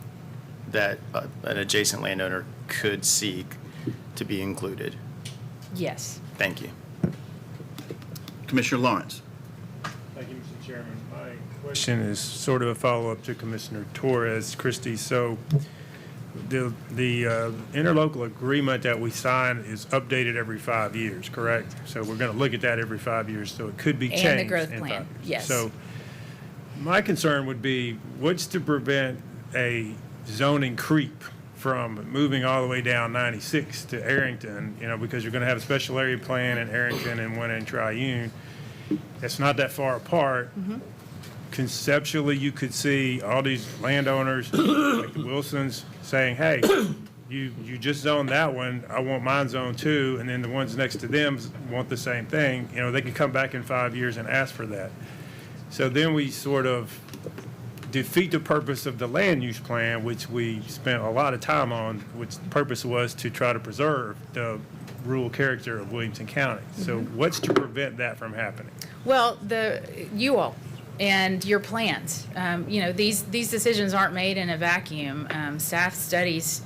that an adjacent landowner could seek to be included. Yes. Thank you. Commissioner Lawrence. Thank you, Mr. Chairman. My question is sort of a follow-up to Commissioner Torres. Christie, so the interlocal agreement that we sign is updated every 5 years, correct? So we're going to look at that every 5 years, so it could be changed. And the growth in plan, 5 years. yes. So my concern would be, what's to prevent a zoning creep from moving all the way down 96 to Arrington, because you're going to have a special area plan in Arrington and one in Triune. That's not that far apart. Conceptually, you could see all these landowners, like the Wilsons, saying, hey, you just zoned that one, I want mine zoned too, and then the ones next to them want the same thing. They could come back in 5 years and ask for that. So then we sort of defeat the purpose of the land use plan, which we spent a lot of time on, which the purpose was to try to preserve the rural character of Williamson County. So what's to prevent that from happening? Well, you all and your plans, these decisions aren't made in a vacuum. Staff studies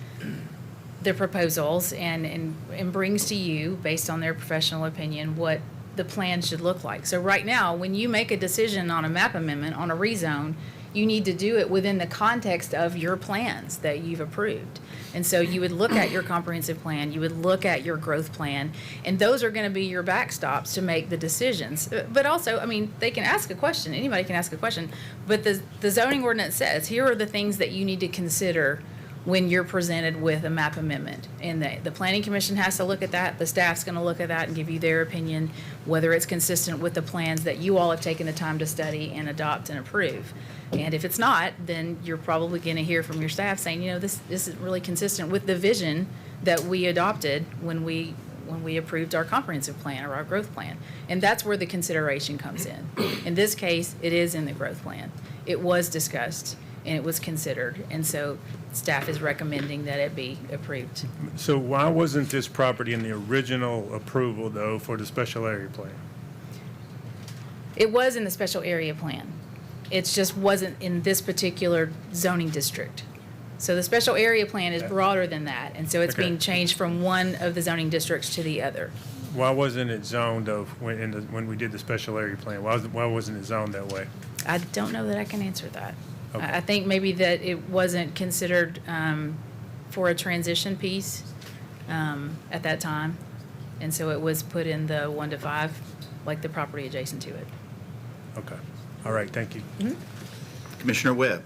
the proposals and brings to you, based on their professional opinion, what the plan should look like. So right now, when you make a decision on a map amendment, on a rezone, you need to do it within the context of your plans that you've approved. And so you would look at your comprehensive plan, you would look at your growth plan, and those are going to be your backstops to make the decisions. But also, they can ask a question, anybody can ask a question, but the zoning ordinance says, here are the things that you need to consider when you're presented with a map amendment. And the Planning Commission has to look at that, the staff's going to look at that and give you their opinion, whether it's consistent with the plans that you all have taken the time to study and adopt and approve. And if it's not, then you're probably going to hear from your staff saying, this isn't really consistent with the vision that we adopted when we approved our comprehensive plan or our growth plan. And that's where the consideration comes in. In this case, it is in the growth plan. It was discussed and it was considered. And so staff is recommending that it be approved. So why wasn't this property in the original approval, though, for the special area plan? It was in the special area plan. It just wasn't in this particular zoning district. So the special area plan is broader than that, and so it's Okay. being changed from one of the zoning districts to the other. Why wasn't it zoned, though, when we did the special area plan? Why wasn't it zoned that way? I don't know that I can answer that. Okay. I think maybe that it wasn't considered for a transition piece at that time, and so it was put in the 1 to 5, like the property adjacent to it. Okay. All right, thank you. Commissioner Webb.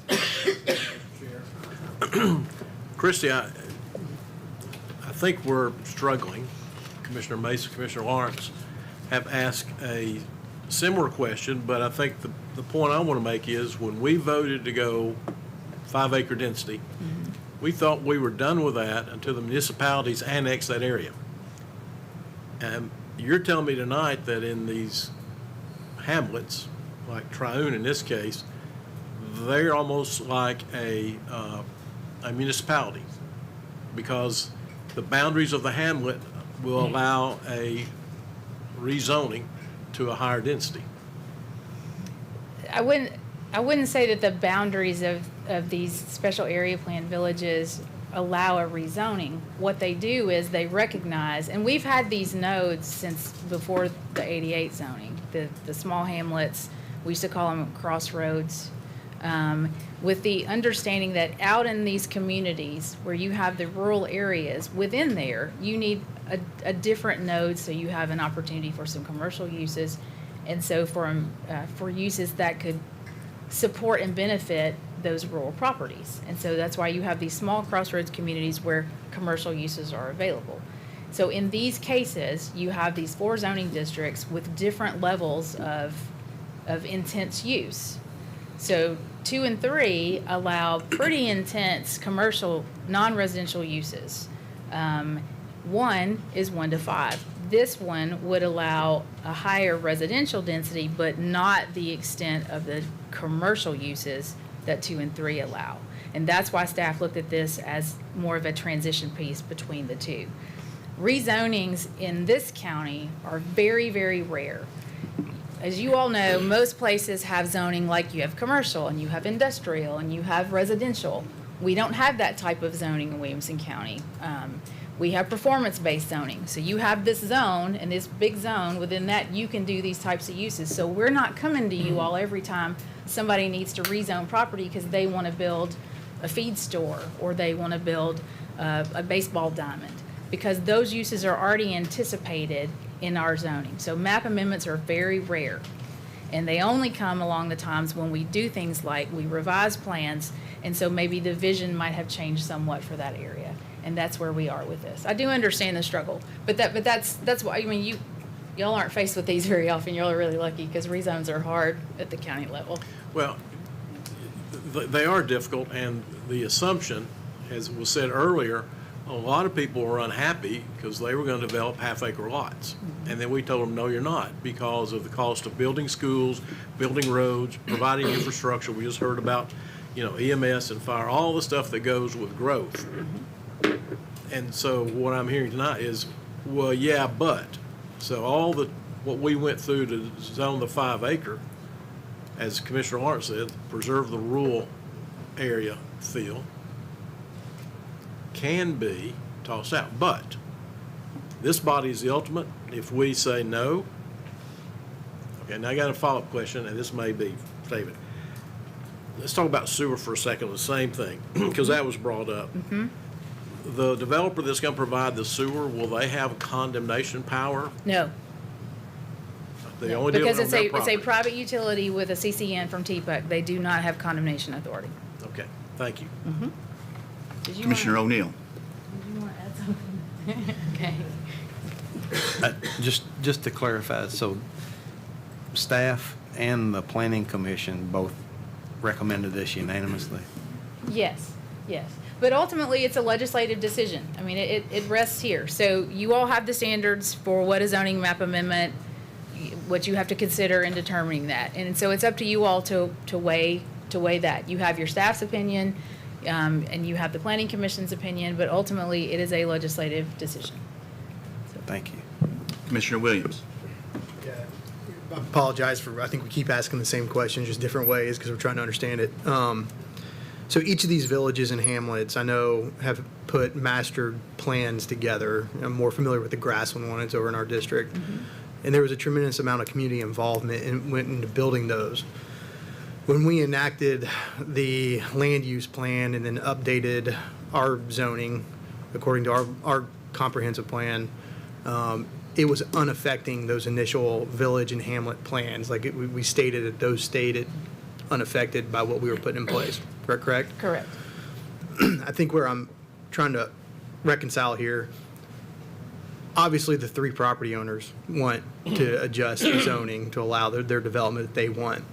Christie, I think we're struggling. Commissioner Mason, Commissioner Lawrence have asked a similar question, but I think the point I want to make is when we voted to go 5-acre density, we thought we were done with that until the municipalities annexed that area. And you're telling me tonight that in these hamlets, like Triune in this case, they're almost like a municipality because the boundaries of the hamlet will allow a rezoning to a higher density. I wouldn't say that the boundaries of these special area plan villages allow a rezoning. What they do is they recognize, and we've had these nodes since before the 88 zoning, the small hamlets, we used to call them crossroads, with the understanding that out in these communities where you have the rural areas, within there, you need a different node so you have an opportunity for some commercial uses, and so for uses that could support and benefit those rural properties. And so that's why you have these small crossroads communities where commercial uses are available. So in these cases, you have these 4 zoning districts with different levels of intense use. So 2 and 3 allow pretty intense commercial, non-residential uses. 1 is 1 to 5. This one would allow a higher residential density, but not the extent of the commercial uses that 2 and 3 allow. And that's why staff looked at this as more of a transition piece between the two. Rezonings in this county are very, very rare. As you all know, most places have zoning like you have commercial and you have industrial and you have residential. We don't have that type of zoning in Williamson County. We have performance-based zoning. So you have this zone, and this big zone, within that you can do these types of uses. So we're not coming to you all every time somebody needs to rezone property because they want to build a feed store, or they want to build a baseball diamond, because those uses are already anticipated in our zoning. So map amendments are very rare, and they only come along the times when we do things like we revise plans, and so maybe the vision might have changed somewhat for that area, and that's where we are with this. I do understand the struggle, but that's why, I mean, y'all aren't faced with these very often. Y'all are really lucky, because rezones are hard at the county level. Well, they are difficult, and the assumption, as was said earlier, a lot of people were unhappy because they were going to develop half-acre lots. And then we told them, no, you're not, because of the cost of building schools, building roads, providing infrastructure. We just heard about, EMS and fire, all the stuff that goes with growth. And so what I'm hearing tonight is, well, yeah, but. So what we went through to zone the 5 acre, as Commissioner Lawrence said, preserve the rural area feel, can be tossed out. But this body is the ultimate. If we say no, okay, now I got a follow-up question, and this may be David. Let's talk about sewer for a second, the same thing, because that was brought up. The developer that's going to provide the sewer, will they have condemnation power? No. They only do it Because on it's their a property. private utility with a CCN from TPUC. They do not have condemnation authority. Okay, thank you. Did you Commissioner wanna- O'Neill. Did you want to add something? Okay. Just to clarify, so staff and the planning commission both recommended this unanimously? Yes, yes. But ultimately, it's a legislative decision. I mean, it rests here. So you all have the standards for what a zoning map amendment, what you have to consider in determining that. And so it's up to you all to weigh that. You have your staff's opinion, and you have the planning commission's opinion, but ultimately, it is a legislative decision. Thank you. Commissioner Williams. I apologize for, I think we keep asking the same question, just different ways, because we're trying to understand it. So each of these villages and hamlets, I know, have put master plans together. I'm more familiar with the Grassland one, it's over in our district. And there was a tremendous amount of community involvement and went into building those. When we enacted the land use plan and then updated our zoning according to our comprehensive plan, it was unaffecting those initial village and hamlet plans. Like we stated that those stayed unaffected by what we were putting in place. Correct? Correct. I think where I'm trying to reconcile here, obviously the 3 property owners want to adjust the zoning to allow their development that they want.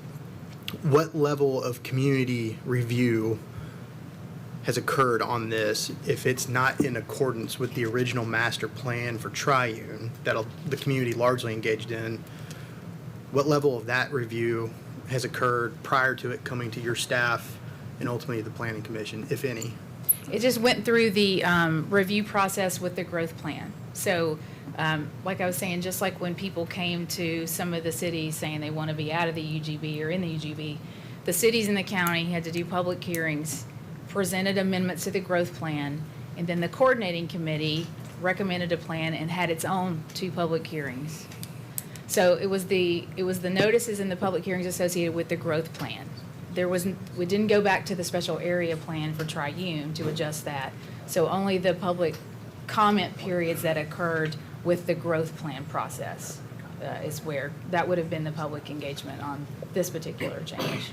What level of community review has occurred on this if it's not in accordance with the original master plan for Triune that the community largely engaged in? What level of that review has occurred prior to it coming to your staff and ultimately the planning commission, if any? It just went through the review process with the growth plan. So, like I was saying, just like when people came to some of the cities saying they want to be out of the UGB or in the UGB, the cities in the county had to do public hearings, presented amendments to the growth plan, and then the coordinating committee recommended a plan and had its own 2 public hearings. So it was the notices and the public hearings associated with the growth plan. We didn't go back to the special area plan for Triune to adjust that. So only the public comment periods that occurred with the growth plan process is where that would have been the public engagement on this particular change.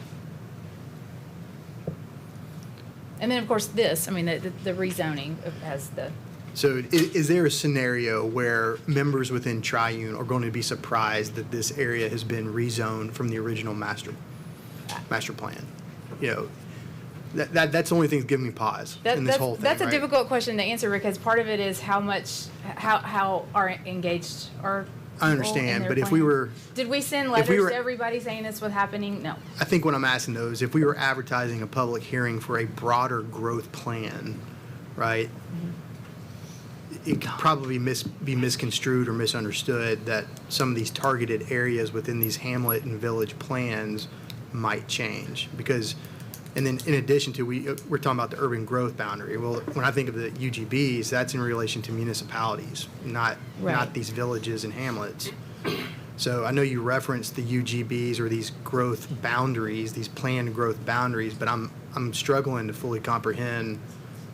And then, of course, the rezoning has the. So is there a scenario where members within Triune are going to be surprised that this area has been rezoned from the original master plan? That's the only thing that's giving me pause in this whole thing. That's a right? difficult question to answer, because part of it is how are engaged are. I understand, but if we were. Did we send if letters we were- to everybody saying this was happening? No. I think what I'm asking though is if we were advertising a public hearing for a broader growth plan, right? It could probably be misconstrued or misunderstood that some of these targeted areas within these hamlet and village plans might change because, and then in addition to, we're talking about the urban growth boundary. Well, when I think of the UGBs, that's in relation to municipalities, not Right. these villages and hamlets. So I know you referenced the UGBs or these growth boundaries, these planned growth boundaries, but I'm struggling to fully comprehend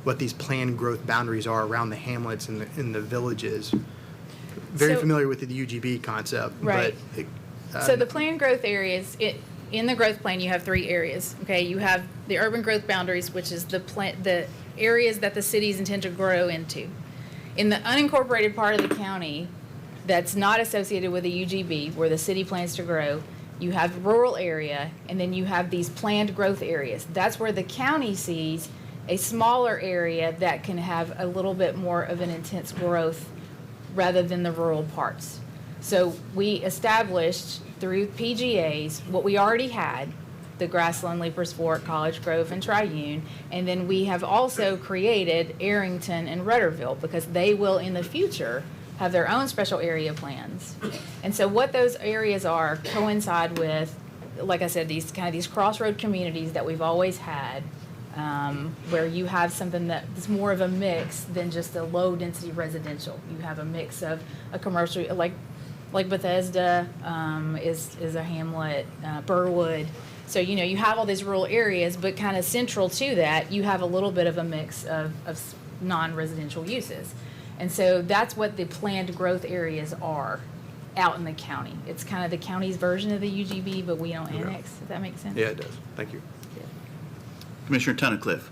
what these planned growth boundaries are around the hamlets and the villages. Very So- familiar with the UGB concept, Right. but So the planned growth areas, in the growth plan, you have 3 areas, okay? You have the urban growth boundaries, which is the areas that the cities intend to grow into. In the unincorporated part of the county that's not associated with a UGB, where the city plans to grow, you have rural area, and then you have these planned growth areas. That's where the county sees a smaller area that can have a little bit more of an intense growth rather than the rural parts. So we established through PGAs what we already had, the Grassland, Leapers Fork, College Grove, and Triune, and then we have also created Arrington and Rudderville because they will in the future have their own special area plans. And so what those areas are coincide with, like I said, these crossroad communities that we've always had, where you have something that's more of a mix than just a low-density residential. You have a mix of a commercial, like Bethesda is a hamlet, Burwood. So, you have all these rural areas, but kind of central to that, you have a little bit of a mix of non-residential uses. And so that's what the planned growth areas are out in the county. It's kind of the county's version of the UGB, but we don't annex, if that makes sense. yeah, it does. Thank you. Commissioner Tunnicliffe.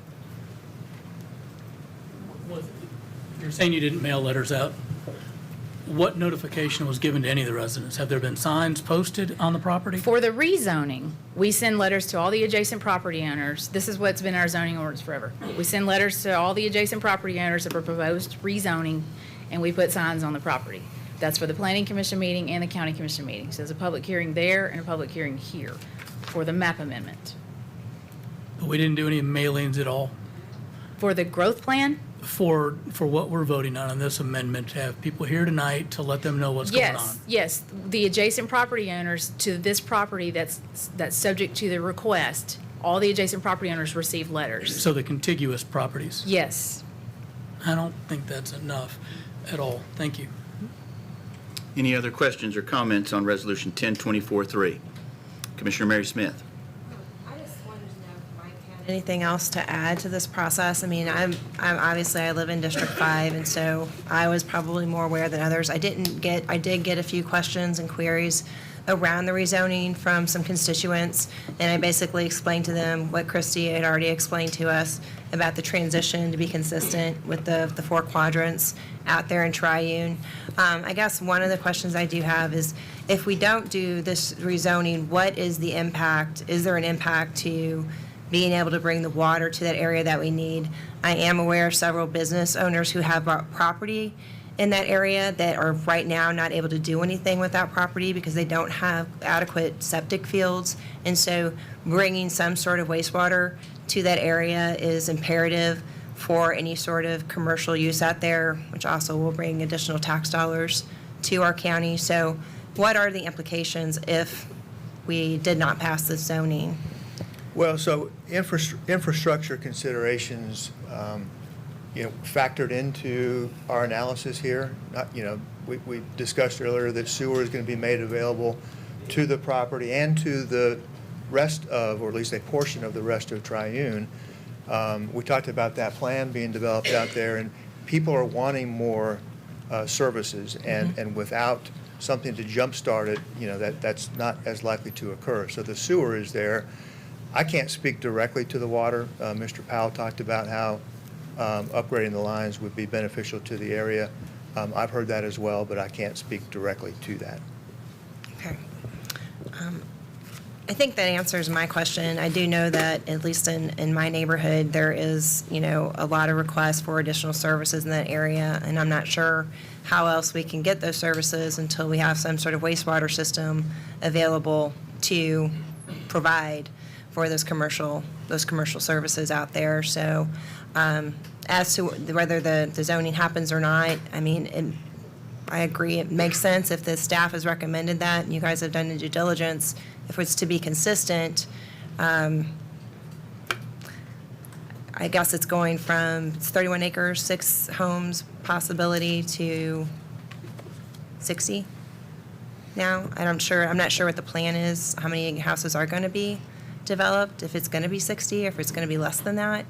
You're saying you didn't mail letters out. What notification was given to any of the residents? Have there been signs posted on the property? For the rezoning, we send letters to all the adjacent property owners. This is what's been our zoning ordinance forever. We send letters to all the adjacent property owners of a proposed rezoning, and we put signs on the property. That's for the planning commission meeting and the county commission meeting. So there's a public hearing there and a public hearing here for the map amendment. But we didn't do any mailings at all For the growth plan, for what we're voting on in this amendment, to have people here tonight to let them know what's going on. Yes, the adjacent property owners to this property that's subject to the request, all the adjacent property owners receive letters. So the contiguous properties. Yes. I don't think that's enough at all. Thank you. Any other questions or comments on Resolution 1024-3? Commissioner Mary Smith. Anything else to add to this process? I mean, I'm obviously I live in District 5, and so I was probably more aware than others. I did get a few questions and queries around the rezoning from some constituents, and I basically explained to them what Christy had already explained to us about the transition to be consistent with the 4 quadrants out there in Triune. I guess one of the questions I do have is, if we don't do this rezoning, what is the impact? Is there an impact to being able to bring the water to that area that we need? I am aware of several business owners who have property in that area that are right now not able to do anything with that property because they don't have adequate septic fields. And so bringing some sort of wastewater to that area is imperative for any sort of commercial use out there, which also will bring additional tax dollars to our county. So what are the implications if we did not pass this zoning? Well, so infrastructure considerations, factored into our analysis here. We discussed earlier that sewer is going to be made available to the property and to the rest of, or at least a portion of the rest of Triune. We talked about that plan being developed out there, and people are wanting more services, and without something to jumpstart it, that's not as likely to occur. So the sewer is there. I can't speak directly to the water. Mr. Powell talked about how upgrading the lines would be beneficial to the area. I've heard that as well, but I can't speak directly to that. Okay. I think that answers my question. I do know that, at least in my neighborhood, there is, a lot of requests for additional services in that area, and I'm not sure how else we can get those services until we have some sort of wastewater system available to provide for those commercial services out there. So as to whether the zoning happens or not, I mean, I agree, it makes sense if the staff has recommended that and you guys have done the due diligence. If it's to be consistent, I guess it's going from 31 acres, 6 homes possibility to 60? now. And I'm not sure what the plan is, how many houses are going to be developed, if it's going to be 60, or if it's going to be less than that.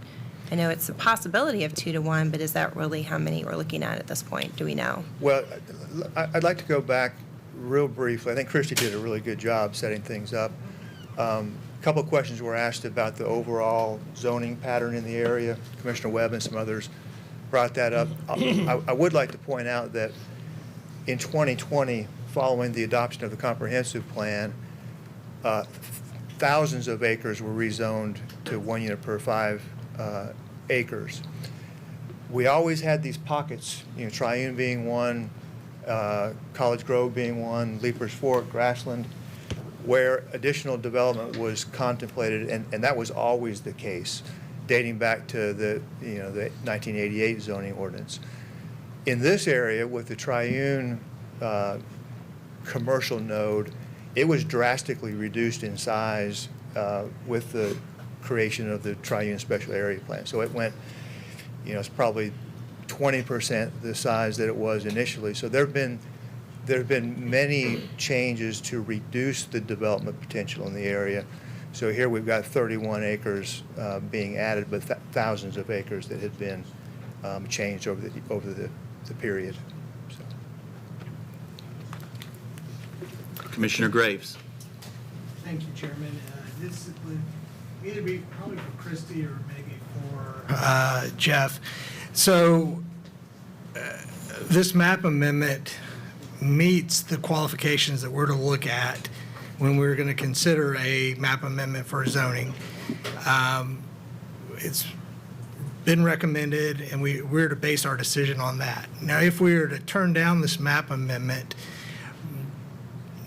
I know it's a possibility of 2 to 1, but is that really how many we're looking at this point? Do we know? Well, I'd like to go back real briefly. I think Christie did a really good job setting things up. A couple of questions were asked about the overall zoning pattern in the area. Commissioner Webb and some others brought that up. I would like to point out that in 2020, following the adoption of the comprehensive plan, thousands of acres were rezoned to 1 unit per 5 acres. We always had these pockets, Triune being one, College Grove being one, Leapers Fork, Grassland, where additional development was contemplated, and that was always the case, dating back to the 1988 zoning ordinance. In this area, with the Triune commercial node, it was drastically reduced in size with the creation of the Triune Special Area Plan. So it went, it's probably 20% the size that it was initially. So there have been many changes to reduce the development potential in the area. So here we've got 31 acres being added, but thousands of acres that had been changed over the period. So. Commissioner Graves. Thank you, Chairman. This would either be probably for Christie or maybe for Jeff. So this map amendment meets the qualifications that we're to look at when we're going to consider a map amendment for zoning. It's been recommended, and we're to base our decision on that. Now, if we were to turn down this map amendment,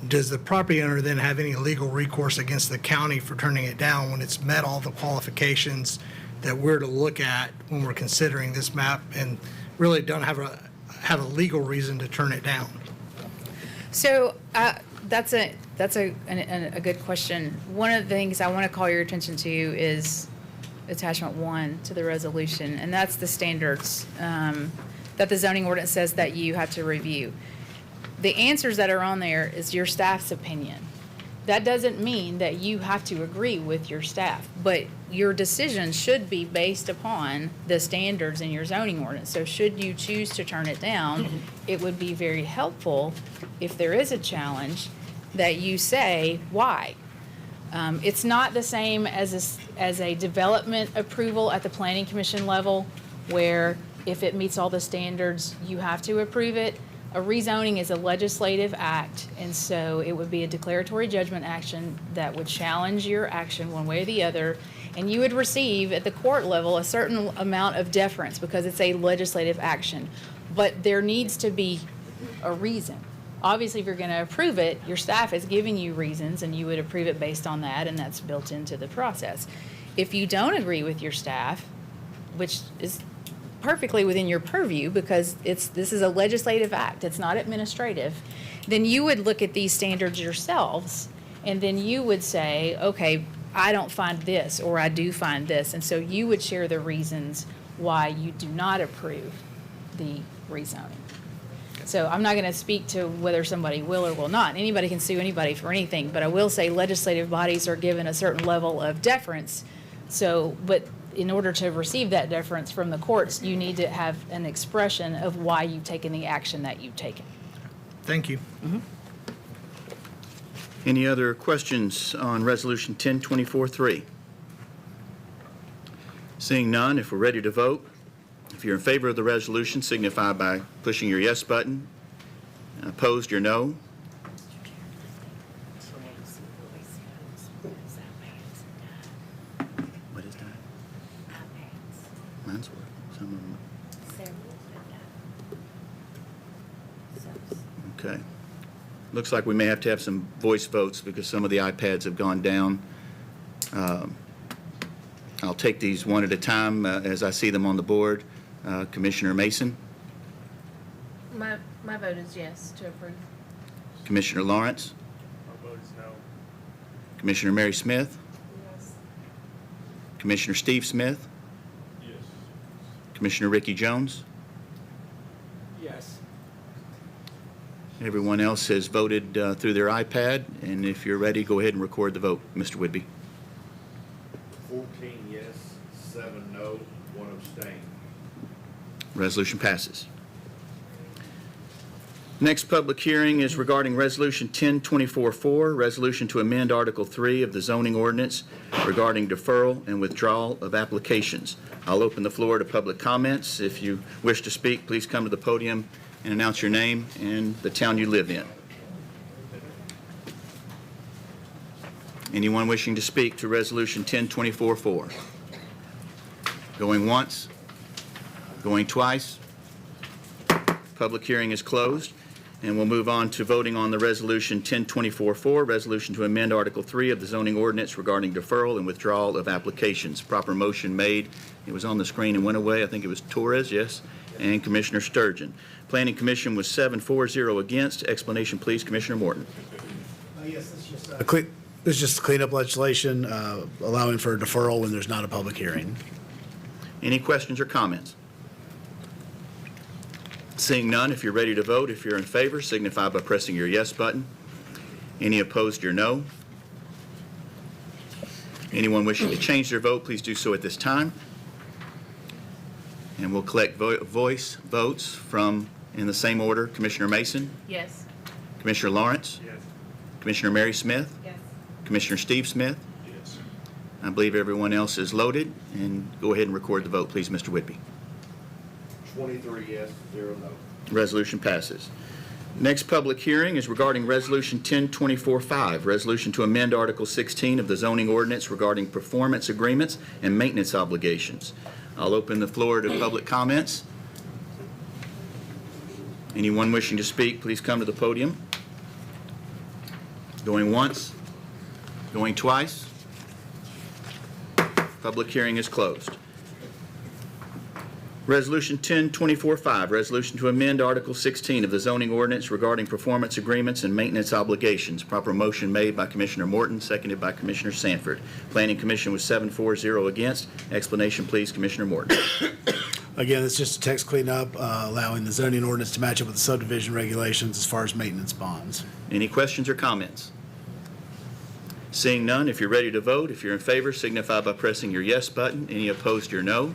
does the property owner then have any legal recourse against the county for turning it down when it's met all the qualifications that we're to look at when we're considering this map and really don't have a legal reason to turn it down? So that's a good question. One of the things I want to call your attention to is attachment 1 to the resolution, and that's the standards that the zoning ordinance says that you have to review. The answers that are on there is your staff's opinion. That doesn't mean that you have to agree with your staff, but your decision should be based upon the standards in your zoning ordinance. So should you choose to turn it down, it would be very helpful if there is a challenge that you say why. It's not the same as a development approval at the planning commission level, where if it meets all the standards, you have to approve it. A rezoning is a legislative act, and so it would be a declaratory judgment action that would challenge your action one way or the other, and you would receive at the court level a certain amount of deference because it's a legislative action. But there needs to be a reason. Obviously, if you're going to approve it, your staff is giving you reasons, and you would approve it based on that, and that's built into the process. If you don't agree with your staff, which is perfectly within your purview because this is a legislative act, it's not administrative, then you would look at these standards yourselves, and then you would say, okay, I don't find this, or I do find this, and so you would share the reasons why you do not approve the rezoning. So I'm not going to speak to whether somebody will or will not. Anybody can sue anybody for anything, but I will say legislative bodies are given a certain level of deference. So, but in order to receive that deference from the courts, you need to have an expression of why you've taken the action that you've taken. Thank you. Any other questions on Resolution 1024-3? Seeing none, if we're ready to vote, if you're in favor of the resolution, signify by pushing your yes button. Opposed, your no. What is that? Mine's working. Some of them. Okay. Looks like we may have to have some voice votes because some of the iPads have gone down. I'll take these one at a time as I see them on the board. Commissioner Mason, My vote is yes to approve. Commissioner Lawrence, My vote is no. Commissioner Mary Smith, Yes. Commissioner Steve Smith, Yes. Commissioner Ricky Jones, Yes. Everyone else has voted through their iPad, and if you're ready, go ahead and record the vote. Mr. Whitby. 14 yes, 7 no, 1 abstain. Resolution passes. Next public hearing is regarding Resolution 1024-4, resolution to amend Article 3 of the zoning ordinance regarding deferral and withdrawal of applications. I'll open the floor to public comments. If you wish to speak, please come to the podium and announce your name and the town you live in. Anyone wishing to speak to Resolution 1024-4? Going once? Going twice? Public hearing is closed, and we'll move on to voting on the Resolution 1024-4, resolution to amend Article 3 of the zoning ordinance regarding deferral and withdrawal of applications. Proper motion made. It was on the screen and went away. I think it was Torres, yes, and Commissioner Sturgeon. Planning Commission was 7-4-0 against. Explanation, please, Commissioner Morton. Yes, this is just cleanup legislation allowing for a deferral when there's not a public hearing. Any questions or comments? Seeing none, if you're ready to vote, if you're in favor, signify by pressing your yes button. Any opposed, your no. Anyone wishing to change their vote, please do so at this time. And we'll collect voice votes from, in the same order, Commissioner Mason, Yes. Commissioner Lawrence, Yes. Commissioner Mary Smith, Yes. Commissioner Steve Smith. Yes. I believe everyone else is loaded, and go ahead and record the vote, please, Mr. Whitby. 23 yes, 0 no. Resolution passes. Next public hearing is regarding Resolution 1024-5, resolution to amend Article 16 of the zoning ordinance regarding performance agreements and maintenance obligations. I'll open the floor to public comments. Anyone wishing to speak, please come to the podium. Going once? Going twice? Public hearing is closed. Resolution 1024-5, resolution to amend Article 16 of the zoning ordinance regarding performance agreements and maintenance obligations. Proper motion made by Commissioner Morton, seconded by Commissioner Sanford. Planning Commission was 7-4-0 against. Explanation, please, Commissioner Morton. Again, it's just a text cleanup allowing the zoning ordinance to match up with the subdivision regulations as far as maintenance bonds. Any questions or comments? Seeing none, if you're ready to vote, if you're in favor, signify by pressing your yes button. Any opposed, your no.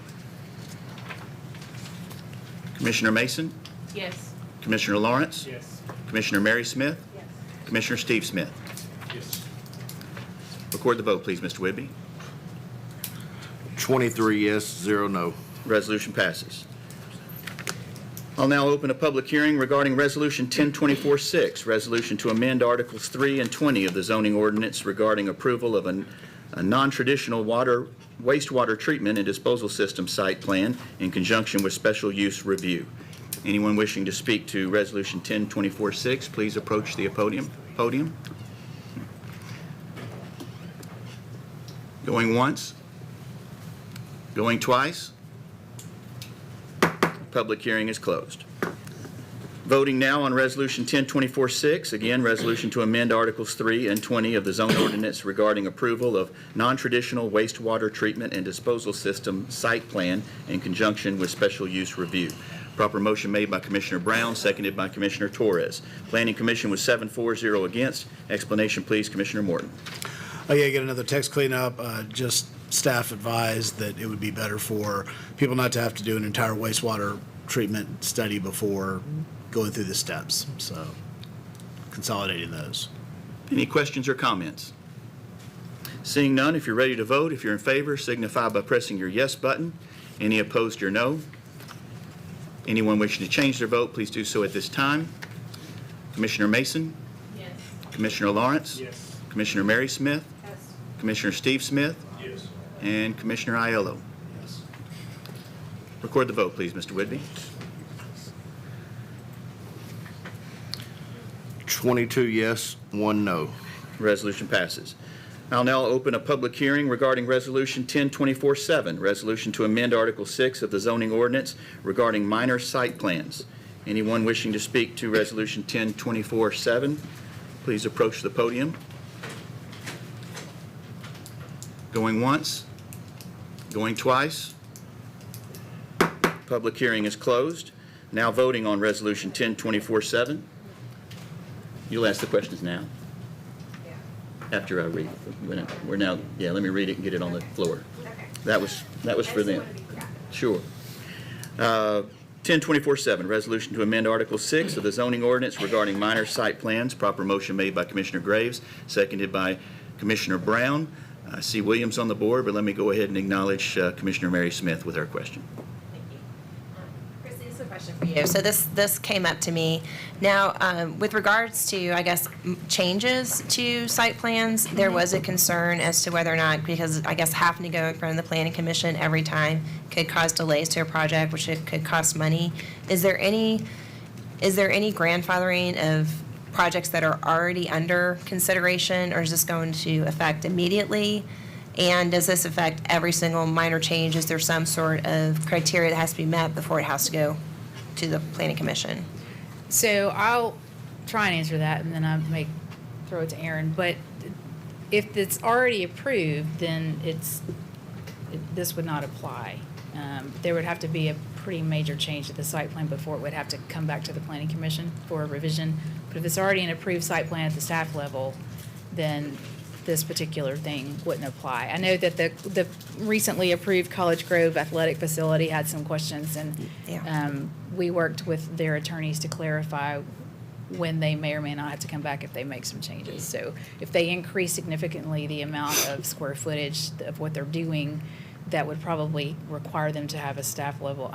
Commissioner Mason, Yes. Commissioner Lawrence, Yes. Commissioner Mary Smith, Yes. Commissioner Steve Smith. Yes. Record the vote, please, Mr. Whitby. 23 yes, 0 no. Resolution passes. I'll now open a public hearing regarding Resolution 1024-6, resolution to amend Articles 3 and 20 of the zoning ordinance regarding approval of a non-traditional wastewater treatment and disposal system site plan in conjunction with special use review. Anyone wishing to speak to Resolution 1024-6, please approach the podium. Going once? Going twice? Public hearing is closed. Voting now on Resolution 1024-6, again, resolution to amend Articles 3 and 20 of the zoning ordinance regarding approval of non-traditional wastewater treatment and disposal system site plan in conjunction with special use review. Proper motion made by Commissioner Brown, seconded by Commissioner Torres. Planning Commission was 7-4-0 against. Explanation, please, Commissioner Morton. Okay, get another text cleanup. Just staff advised that it would be better for people not to have to do an entire wastewater treatment study before going through the steps, so consolidating those. Any questions or comments? Seeing none, if you're ready to vote, if you're in favor, signify by pressing your yes button. Any opposed, your no. Anyone wishing to change their vote, please do so at this time. Commissioner Mason, Yes. Commissioner Lawrence, Yes. Commissioner Mary Smith, Yes. Commissioner Steve Smith, Yes. and Commissioner Aiello. Yes. Record the vote, please, Mr. Whitby. 22 yes, 1 no. Resolution passes. I'll now open a public hearing regarding Resolution 1024-7, resolution to amend Article 6 of the zoning ordinance regarding minor site plans. Anyone wishing to speak to Resolution 1024-7, please approach the podium. Going once? Going twice? Public hearing is closed. Now voting on Resolution 1024-7. You'll ask the questions now? After I read. We're now, yeah, let me read it and get it on the floor. That was for them. Sure. 1024-7, resolution to amend Article 6 of the zoning ordinance regarding minor site plans. Proper motion made by Commissioner Graves, seconded by Commissioner Brown. I see Williams on the board, but let me go ahead and acknowledge Commissioner Mary Smith with her question. Chrissy, this is a question for you. So this came up to me. Now, with regards to, I guess, changes to site plans, there was a concern as to whether or not, because I guess having to go in front of the planning commission every time could cause delays to a project, which it could cost money. Is there any grandfathering of projects that are already under consideration, or is this going to affect immediately? And does this affect every single minor change? Is there some sort of criteria that has to be met before it has to go to the planning commission? So I'll try and answer that, and then I may throw it to Aaron. But if it's already approved, then this would not apply. There would have to be a pretty major change to the site plan before it would have to come back to the planning commission for a revision. But if it's already an approved site plan at the staff level, then this particular thing wouldn't apply. I know that the recently approved College Grove athletic facility had some questions, and we worked with their attorneys to clarify when they may or may not have to come back if they make some changes. So if they increase significantly the amount of square footage of what they're doing, that would probably require them to have a staff level,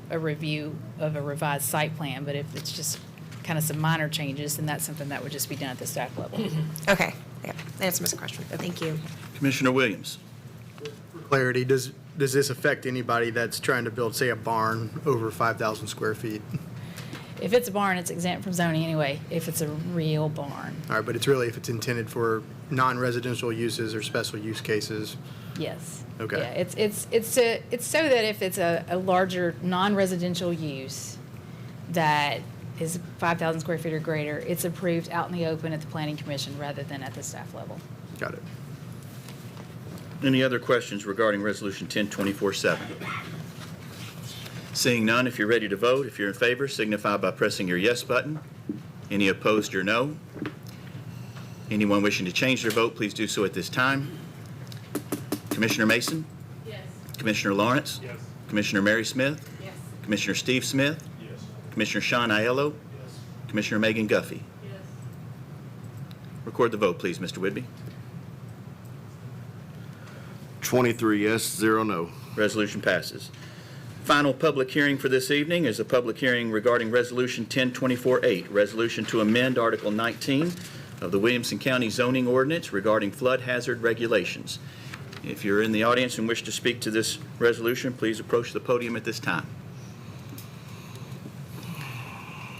a review of a revised site plan. But if it's just kind of some minor changes, then that's something that would just be done at the staff level. Okay, yeah, that's my question. Thank you. Commissioner Williams. For clarity, does this affect anybody that's trying to build, say, a barn over 5,000 square feet? If it's a barn, it's exempt from zoning anyway, if it's a real barn. All right, but it's really if it's intended for non-residential uses or special use cases? Yes. Okay. Yeah, it's so that if it's a larger non-residential use that is 5,000 square feet or greater, it's approved out in the open at the planning commission rather than at the staff level. Got it. Any other questions regarding Resolution 1024-7? Seeing none, if you're ready to vote, if you're in favor, signify by pressing your yes button. Any opposed or no? Anyone wishing to change their vote, please do so at this time. Commissioner Mason? Yes. Commissioner Lawrence? Yes. Commissioner Mary Smith? Yes. Commissioner Steve Smith? Yes. Commissioner Sean Aiello? Yes. Commissioner Megan Guffey? Yes. Record the vote, please, Mr. Whidbey. 23 yes, 0 no. Resolution passes. Final public hearing for this evening is a public hearing regarding Resolution 1024-8, resolution to amend Article 19 of the Williamson County zoning ordinance regarding flood hazard regulations. If you're in the audience and wish to speak to this resolution, please approach the podium at this time.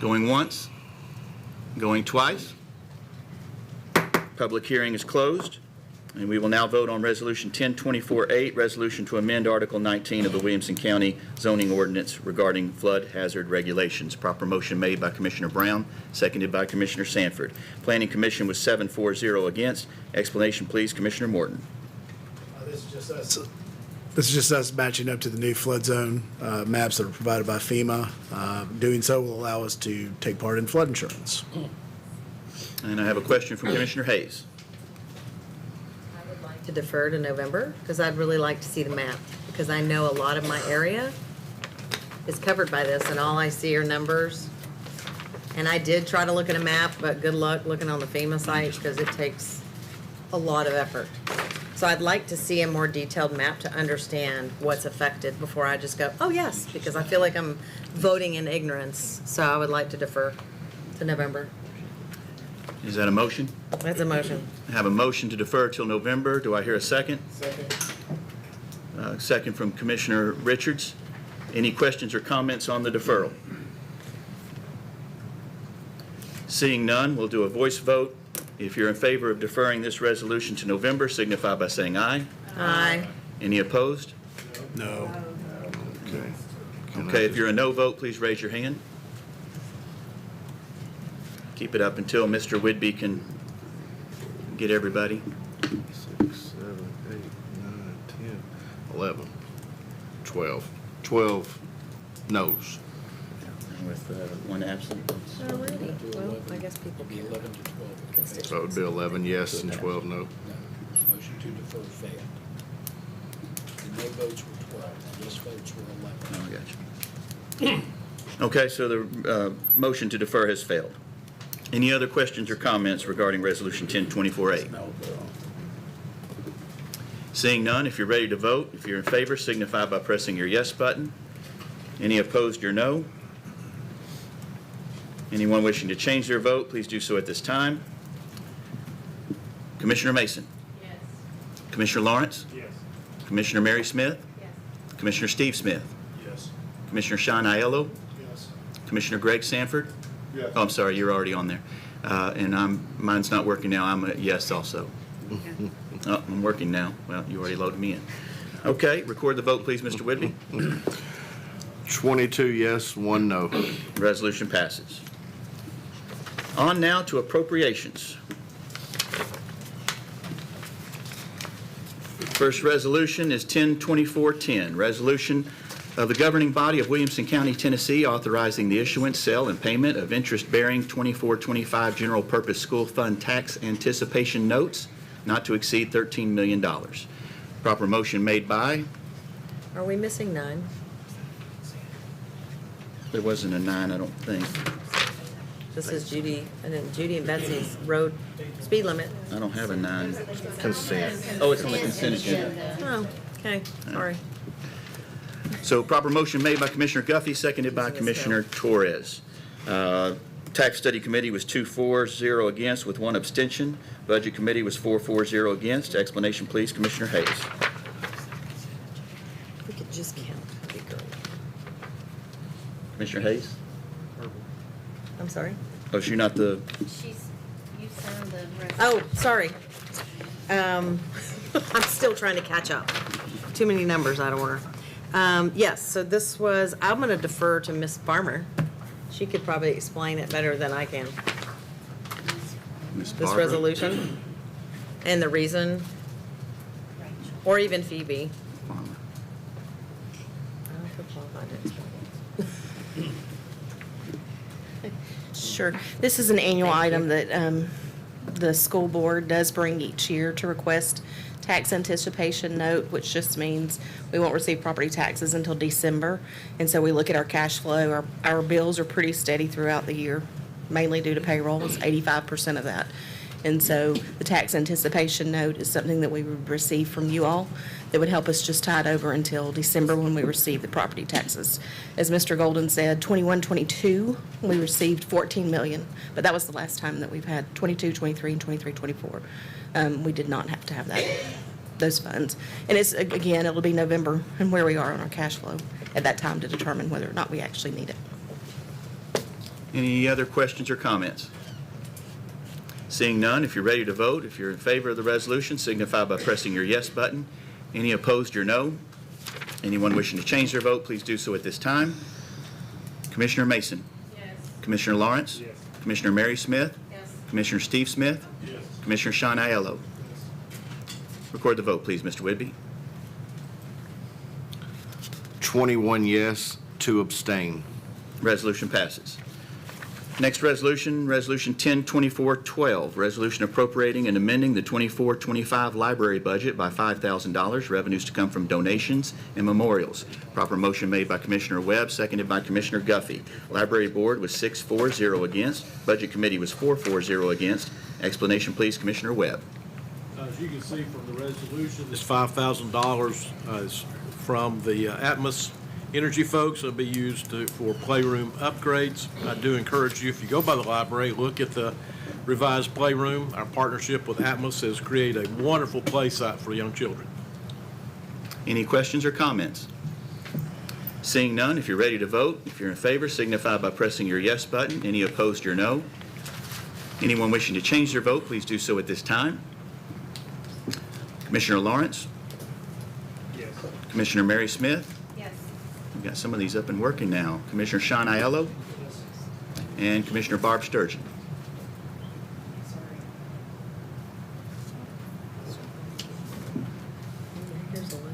Going once? Going twice? Public hearing is closed. And we will now vote on Resolution 1024-8, resolution to amend Article 19 of the Williamson County zoning ordinance regarding flood hazard regulations. Proper motion made by Commissioner Brown, seconded by Commissioner Sanford. Planning Commission was 7-4-0 against. Explanation, please, Commissioner Morton. This is just us matching up to the new flood zone maps that are provided by FEMA. Doing so will allow us to take part in flood insurance. And I have a question from Commissioner Hayes. To defer to November, because I'd really like to see the map, because I know a lot of my area is covered by this, and all I see are numbers. And I did try to look at a map, but good luck looking on the FEMA site, because it takes a lot of effort. So I'd like to see a more detailed map to understand what's affected before I just go, oh, yes, because I feel like I'm voting in ignorance. So I would like to defer to November. Is that a motion? That's a motion. I have a motion to defer till November. Do I hear a second? Second. Second from Commissioner Richards. Any questions or comments on the deferral? Seeing none, we'll do a voice vote. If you're in favor of deferring this resolution to November, signify by saying aye. Aye. Any opposed? No. Okay, if you're a no vote, please raise your hand. Keep it up until Mr. Whidbey can get everybody. 6, 7, 8, 9, 10, 11, 12. 12 no's. With one absent. Alrighty. Well, I guess guess people It'd be can. 11 to 12. So it would be 11 yes and 12 no. No, motion to defer failed. The no votes were 12, the yes votes were 11. Oh, I got you. Okay, so the motion to defer has failed. Any other questions or comments regarding Resolution 1024A? Seeing none, if you're ready to vote, if you're in favor, signify by pressing your yes button. Any opposed, your no. Anyone wishing to change their vote, please do so at this time. Commissioner Mason? Yes. Commissioner Lawrence? Yes. Commissioner Mary Smith? Yes. Commissioner Steve Smith? Yes. Commissioner Sean Aiello? Yes. Commissioner Greg Sanford? Yes. Oh, I'm sorry, you're already on there. And mine's not working now. I'm a yes also. Oh, I'm working now. Well, you already loaded me in. Okay, record the vote, please, Mr. Whitby. 22 yes, 1 no. Resolution passes. On now to appropriations. First resolution is 102410, resolution of the governing body of Williamson County, Tennessee, authorizing the issuance, sale, and payment of interest-bearing 2425 general purpose school fund tax anticipation notes not to exceed $13 million. Proper motion made by, Are we missing 9? there wasn't a 9, I don't think. This is Judy, and then Judy and Betsy's road speed limit. I don't have a 9. Consent. Oh, it's on the consent agenda. Oh, okay, sorry. So proper motion made by Commissioner Guffey, seconded by Commissioner Torres. Tax Study Committee was 2-4-0 against with 1 abstention. Budget Committee was 4-4-0 against. Explanation, please, Commissioner Hayes. We could just count, that'd be great. Commissioner Hayes? I'm sorry? Oh, so you're not the, You signed the rest. Oh, sorry. I'm still trying to catch up. Too many numbers out of order. Yes, so this was, I'm going to defer to Miss Farmer. She could probably explain it better than I can. Ms. This Barbara? resolution and the reason, or even Phoebe. I don't feel qualified to explain it. Sure. This is an annual item that the school board does bring each year to request tax anticipation note, which just means we won't receive property taxes until December. And so we look at our cash flow. Our bills are pretty steady throughout the year, mainly due to payroll. It's 85% of that. And so the tax anticipation note is something that we would receive from you all that would help us just tide over until December when we receive the property taxes. As Mr. Golden said, 21-22, we received 14 million, but that was the last time that we've had 22, 23, and 23, 24. We did not have to have those funds. And it's, again, it'll be November and where we are on our cash flow at that time to determine whether or not we actually need it. Any other questions or comments? Seeing none, if you're ready to vote, if you're in favor of the resolution, signify by pressing your yes button. Any opposed, your no. Anyone wishing to change their vote, please do so at this time. Commissioner Mason? Yes. Commissioner Lawrence? Yes. Commissioner Mary Smith? Yes. Commissioner Steve Smith? Yes. Commissioner Sean Aiello? Record the vote, please, Mr. Whitby. 21 yes, 2 abstain. Resolution passes. Next resolution, Resolution 102412, resolution appropriating and amending the 24-25 library budget by $5,000, revenues to come from donations and memorials. Proper motion made by Commissioner Webb, seconded by Commissioner Guffey. Library Board was 6-4-0 against. Budget Committee was 4-4-0 against. Explanation, please, Commissioner Webb. As you can see from the resolution, this $5,000 is from the Atmos Energy folks. It'll be used for playroom upgrades. I do encourage you, if you go by the library, look at the revised playroom. Our partnership with Atmos has created a wonderful play site for young children. Any questions or comments? Seeing none, if you're ready to vote, if you're in favor, signify by pressing your yes button. Any opposed, your no. Anyone wishing to change their vote, please do so at this time. Commissioner Lawrence? Yes. Commissioner Mary Smith? Yes. We've got some of these up and working now. Commissioner Sean Aiello? And Commissioner Barb Sturgeon. Here's 11.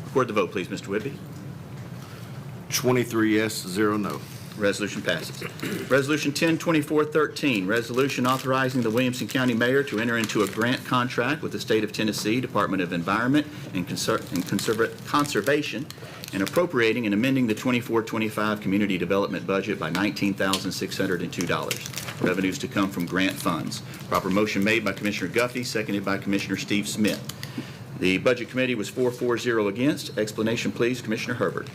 Record the vote, please, Mr. Whitby. 23 yes, 0 no. Resolution passes. Resolution 102413, resolution authorizing the Williamson County Mayor to enter into a grant contract with the State of Tennessee Department of Environment and Conservation and appropriating and amending the 24-25 Community Development Budget by $19,602. Revenues to come from grant funds. Proper motion made by Commissioner Guffey, seconded by Commissioner Steve Smith. The Budget Committee was 4-4-0 against. Explanation, please, Commissioner Herbert.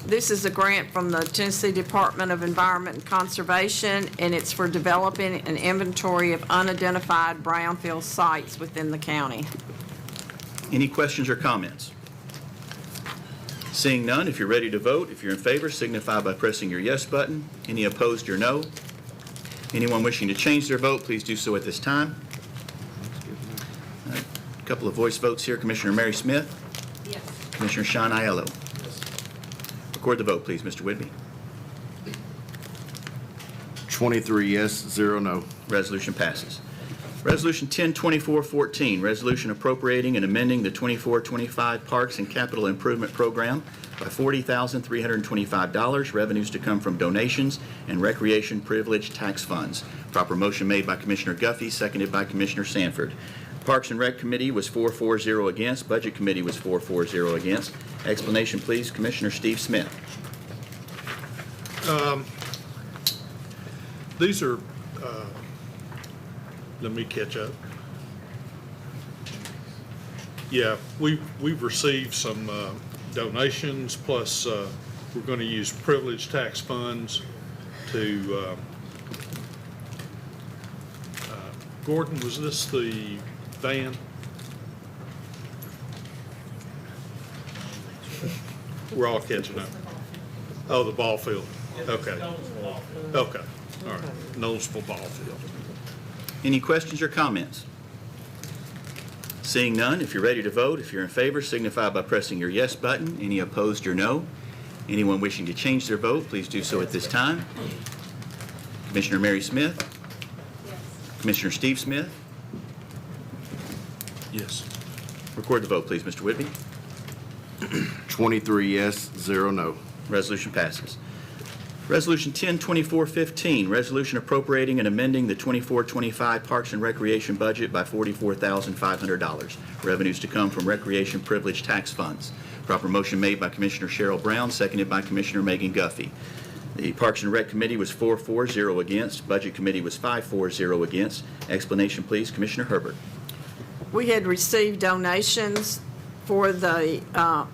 This is a grant from the Tennessee Department of Environment and Conservation, and it's for developing an inventory of unidentified brownfield sites within the county. Any questions or comments? Seeing none, if you're ready to vote, if you're in favor, signify by pressing your yes button. Any opposed, your no. Anyone wishing to change their vote, please do so at this time. A couple of voice votes here. Commissioner Mary Smith. Yes. Commissioner Sean Aiello. Record the vote, please, Mr. Whitby. 23 yes, 0 no. Resolution passes. Resolution 102414, resolution appropriating and amending the 24-25 Parks and Capital Improvement Program by $40,325, revenues to come from donations and recreation privilege tax funds. Proper motion made by Commissioner Guffey, seconded by Commissioner Sanford. Parks and Rec Committee was 4-4-0 against. Budget Committee was 4-4-0 against. Explanation, please, Commissioner Steve Smith. These are, let me catch up. Yeah, we've received some donations, plus we're going to use privilege tax funds to, Gordon, was this the van? We're all catching up. Oh, the ball field. Okay. Okay. All right. Noticeable ball field. Any questions or comments? Seeing none, if you're ready to vote, if you're in favor, signify by pressing your yes button. Any opposed, your no. Anyone wishing to change their vote, please do so at this time. Commissioner Mary Smith? Yes. Commissioner Steve Smith? Yes. Record the vote, please, Mr. Whitby. 23 yes, 0 no. Resolution passes. Resolution 102415, resolution appropriating and amending the 24-25 Parks and Recreation budget by $44,500. Revenues to come from recreation privilege tax funds. Proper motion made by Commissioner Cheryl Brown, seconded by Commissioner Megan Guffey. The Parks and Rec Committee was 4-4-0 against. Budget Committee was 5-4-0 against. Explanation, please, Commissioner Herbert. We had received donations for the,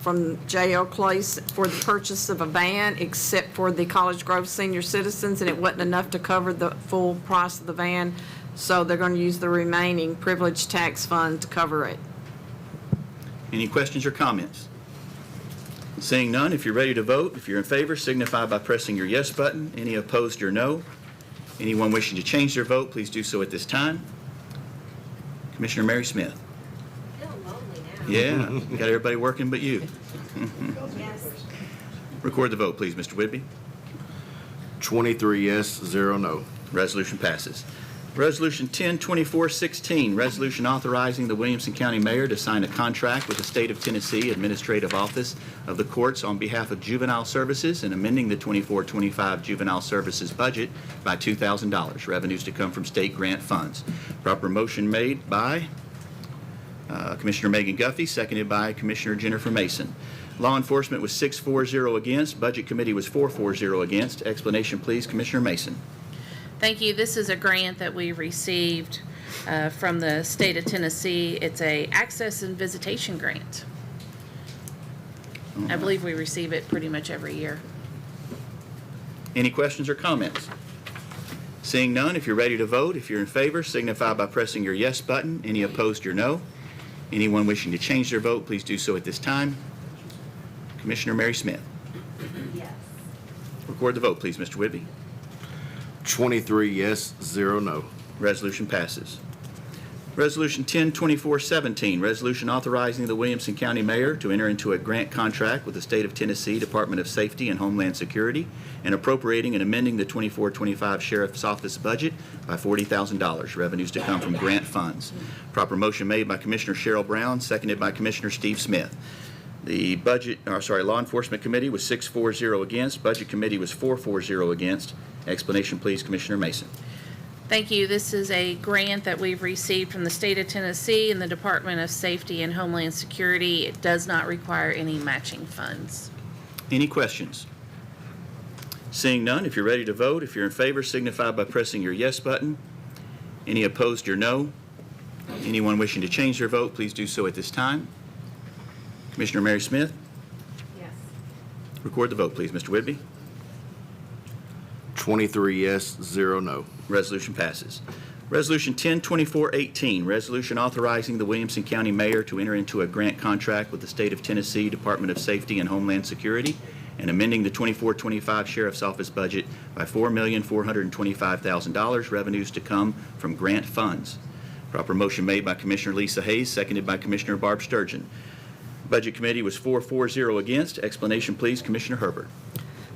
from J.L. Place for the purchase of a van, except for the College Grove senior citizens, and it wasn't enough to cover the full price of the van, so they're going to use the remaining privilege tax fund to cover it. Any questions or comments? Seeing none, if you're ready to vote, if you're in favor, signify by pressing your yes button. Any opposed or no. Anyone wishing to change their vote, please do so at this time. Commissioner Mary Smith. Yeah, got everybody working but you. Yes. Record the vote, please, Mr. Whitby. 23 yes, 0 no. Resolution passes. Resolution 102416, resolution authorizing the Williamson County Mayor to sign a contract with the State of Tennessee Administrative Office of the Courts on behalf of Juvenile Services and amending the 24-25 Juvenile Services budget by $2,000. Revenues to come from state grant funds. Proper motion made by Commissioner Megan Guffey, seconded by Commissioner Jennifer Mason. Law Enforcement was 6-4-0 against. Budget Committee was 4-4-0 against. Explanation, please, Commissioner Mason. Thank you. This is a grant that we received from the state of Tennessee. It's a access and visitation grant. I believe we receive it pretty much every year. Any questions or comments? Seeing none, if you're ready to vote, if you're in favor, signify by pressing your yes button. Any opposed, your no. Anyone wishing to change their vote, please do so at this time. Commissioner Mary Smith. Yes. Record the vote, please, Mr. Whitby. 23 yes, 0 no. Resolution passes. Resolution 102417, resolution authorizing the Williamson County Mayor to enter into a grant contract with the State of Tennessee Department of Safety and Homeland Security and appropriating and amending the 24-25 Sheriff's Office budget by $40,000. Revenues to come from grant funds. Proper motion made by Commissioner Cheryl Brown, seconded by Commissioner Steve Smith. The Law Enforcement Committee was 6-4-0 against. Budget Committee was 4-4-0 against. Explanation, please, Commissioner Mason. Thank you. This is a grant that we've received from the state of Tennessee and the Department of Safety and Homeland Security. It does not require any matching funds. Any questions? Seeing none, if you're ready to vote, if you're in favor, signify by pressing your yes button. Any opposed, your no. Anyone wishing to change their vote, please do so at this time. Commissioner Mary Smith? Yes. Record the vote, please. Mr. Whitby? 23 yes, 0 no. Resolution passes. Resolution 10-2418, resolution authorizing the Williamson County Mayor to enter into a grant contract with the State of Tennessee Department of Safety and Homeland Security and amending the 24-25 Sheriff's Office budget by $4,425,000, revenues to come from grant funds. Proper motion made by Commissioner Lisa Hayes, seconded by Commissioner Barb Sturgeon. Budget Committee was 4-4-0 against. Explanation, please, Commissioner Herbert.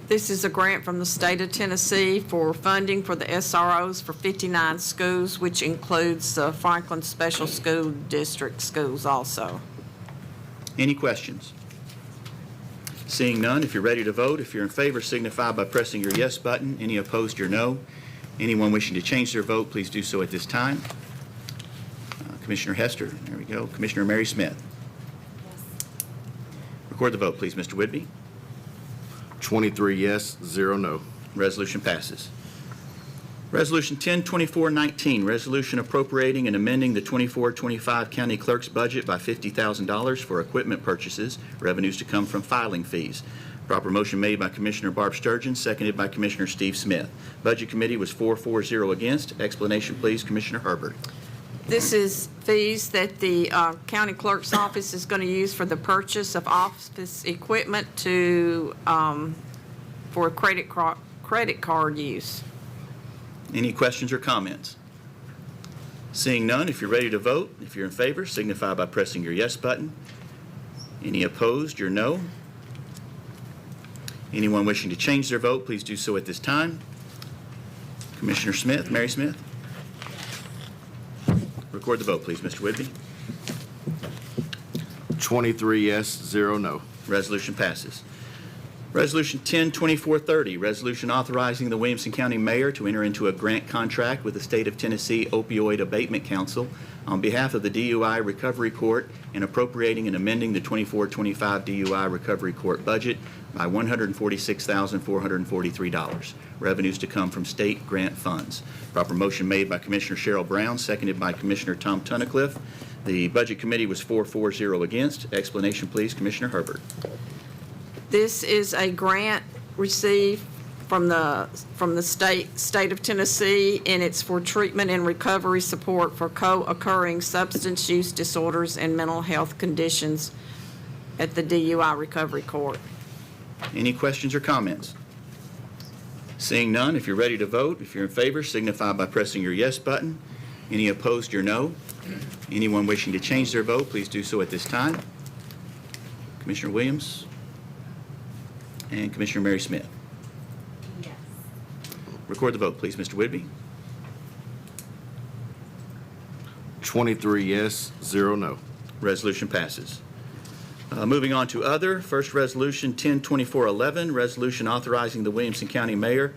This is a grant from the state of Tennessee for funding for the SROs for 59 schools, which includes the Franklin Special School District schools also. Any questions? Seeing none, if you're ready to vote, if you're in favor, signify by pressing your yes button. Any opposed, your no. Anyone wishing to change their vote, please do so at this time. Commissioner Hester, there we go. Commissioner Mary Smith. Yes. Record the vote, please, Mr. Whitby. 23 yes, 0 no. Resolution passes. Resolution 10-2419, resolution appropriating and amending the 24-25 county clerk's budget by $50,000 for equipment purchases, revenues to come from filing fees. Proper motion made by Commissioner Barb Sturgeon, seconded by Commissioner Steve Smith. Budget Committee was 4-4-0 against. Explanation, please, Commissioner Herbert. This is fees that the county clerk's office is going to use for the purchase of office equipment for credit card use. Any questions or comments? Seeing none, if you're ready to vote, if you're in favor, signify by pressing your yes button. Any opposed, your no. Anyone wishing to change their vote, please do so at this time. Commissioner Smith, Mary Smith. Record the vote, please, Mr. Whitby. 23 yes, 0 no. Resolution passes. Resolution 10-2430, resolution authorizing the Williamson County Mayor to enter into a grant contract with the State of Tennessee Opioid Abatement Council on behalf of the DUI Recovery Court and appropriating and amending the 24-25 DUI Recovery Court budget by $146,443. Revenues to come from state grant funds. Proper motion made by Commissioner Cheryl Brown, seconded by Commissioner Tom Tunnicliffe. The Budget Committee was 4-4-0 against. Explanation, please, Commissioner Herbert. This is a grant received from the state of Tennessee, and it's for treatment and recovery support for co-occurring substance use disorders and mental health conditions at the DUI Recovery Court. Any questions or comments? Seeing none, if you're ready to vote, if you're in favor, signify by pressing your yes button. Any opposed, your no. Anyone wishing to change their vote, please do so at this time. Commissioner Williams and Commissioner Mary Smith. Yes. Record the vote, please, Mr. Whitby. 23 yes, 0 no. Resolution passes. Moving on to other, first resolution 10-2411, resolution authorizing the Williamson County Mayor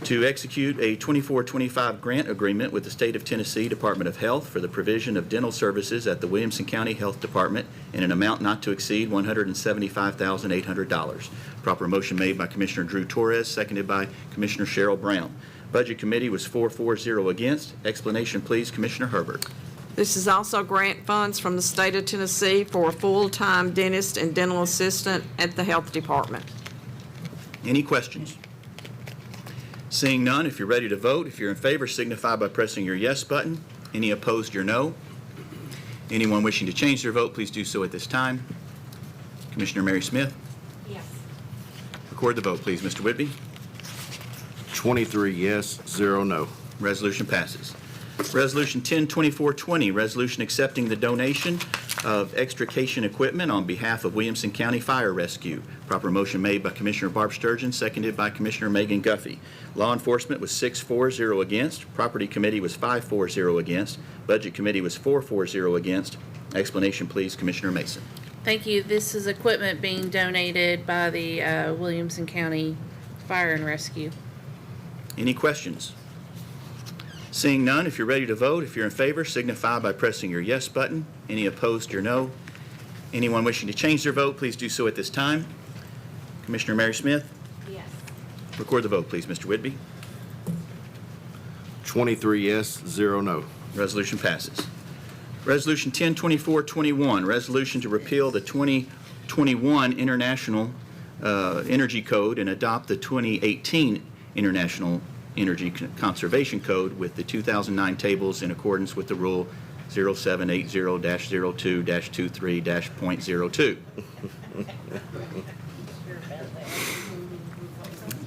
to execute a 24-25 grant agreement with the State of Tennessee Department of Health for the provision of dental services at the Williamson County Health Department in an amount not to exceed $175,800. Proper motion made by Commissioner Drew Torres, seconded by Commissioner Cheryl Brown. Budget Committee was 4-4-0 against. Explanation, please, Commissioner Herbert. This is also grant funds from the state of Tennessee for a full-time dentist and dental assistant at the health department. Any questions? Seeing none, if you're ready to vote, if you're in favor, signify by pressing your yes button. Any opposed, your no. Anyone wishing to change their vote, please do so at this time. Commissioner Mary Smith. Yes. Record the vote, please, Mr. Whitby. 23 yes, 0 no. Resolution passes. Resolution 10-2420, resolution accepting the donation of extrication equipment on behalf of Williamson County Fire Rescue. Proper motion made by Commissioner Barb Sturgeon, seconded by Commissioner Megan Guffey. Law Enforcement was 6-4-0 against. Property Committee was 5-4-0 against. Budget Committee was 4-4-0 against. Explanation, please, Commissioner Mason. Thank you. This is equipment being donated by the Williamson County Fire and Rescue. Any questions? Seeing none, if you're ready to vote, if you're in favor, signify by pressing your yes button. Any opposed, your no. Anyone wishing to change their vote, please do so at this time. Commissioner Mary Smith? Yes. Record the vote, please, Mr. Whitby. 23 yes, 0 no. Resolution passes. Resolution 102421, resolution to repeal the 2021 International Energy Code and adopt the 2018 International Energy Conservation Code with the 2009 tables in accordance with the Rule 0780-02-23-.02.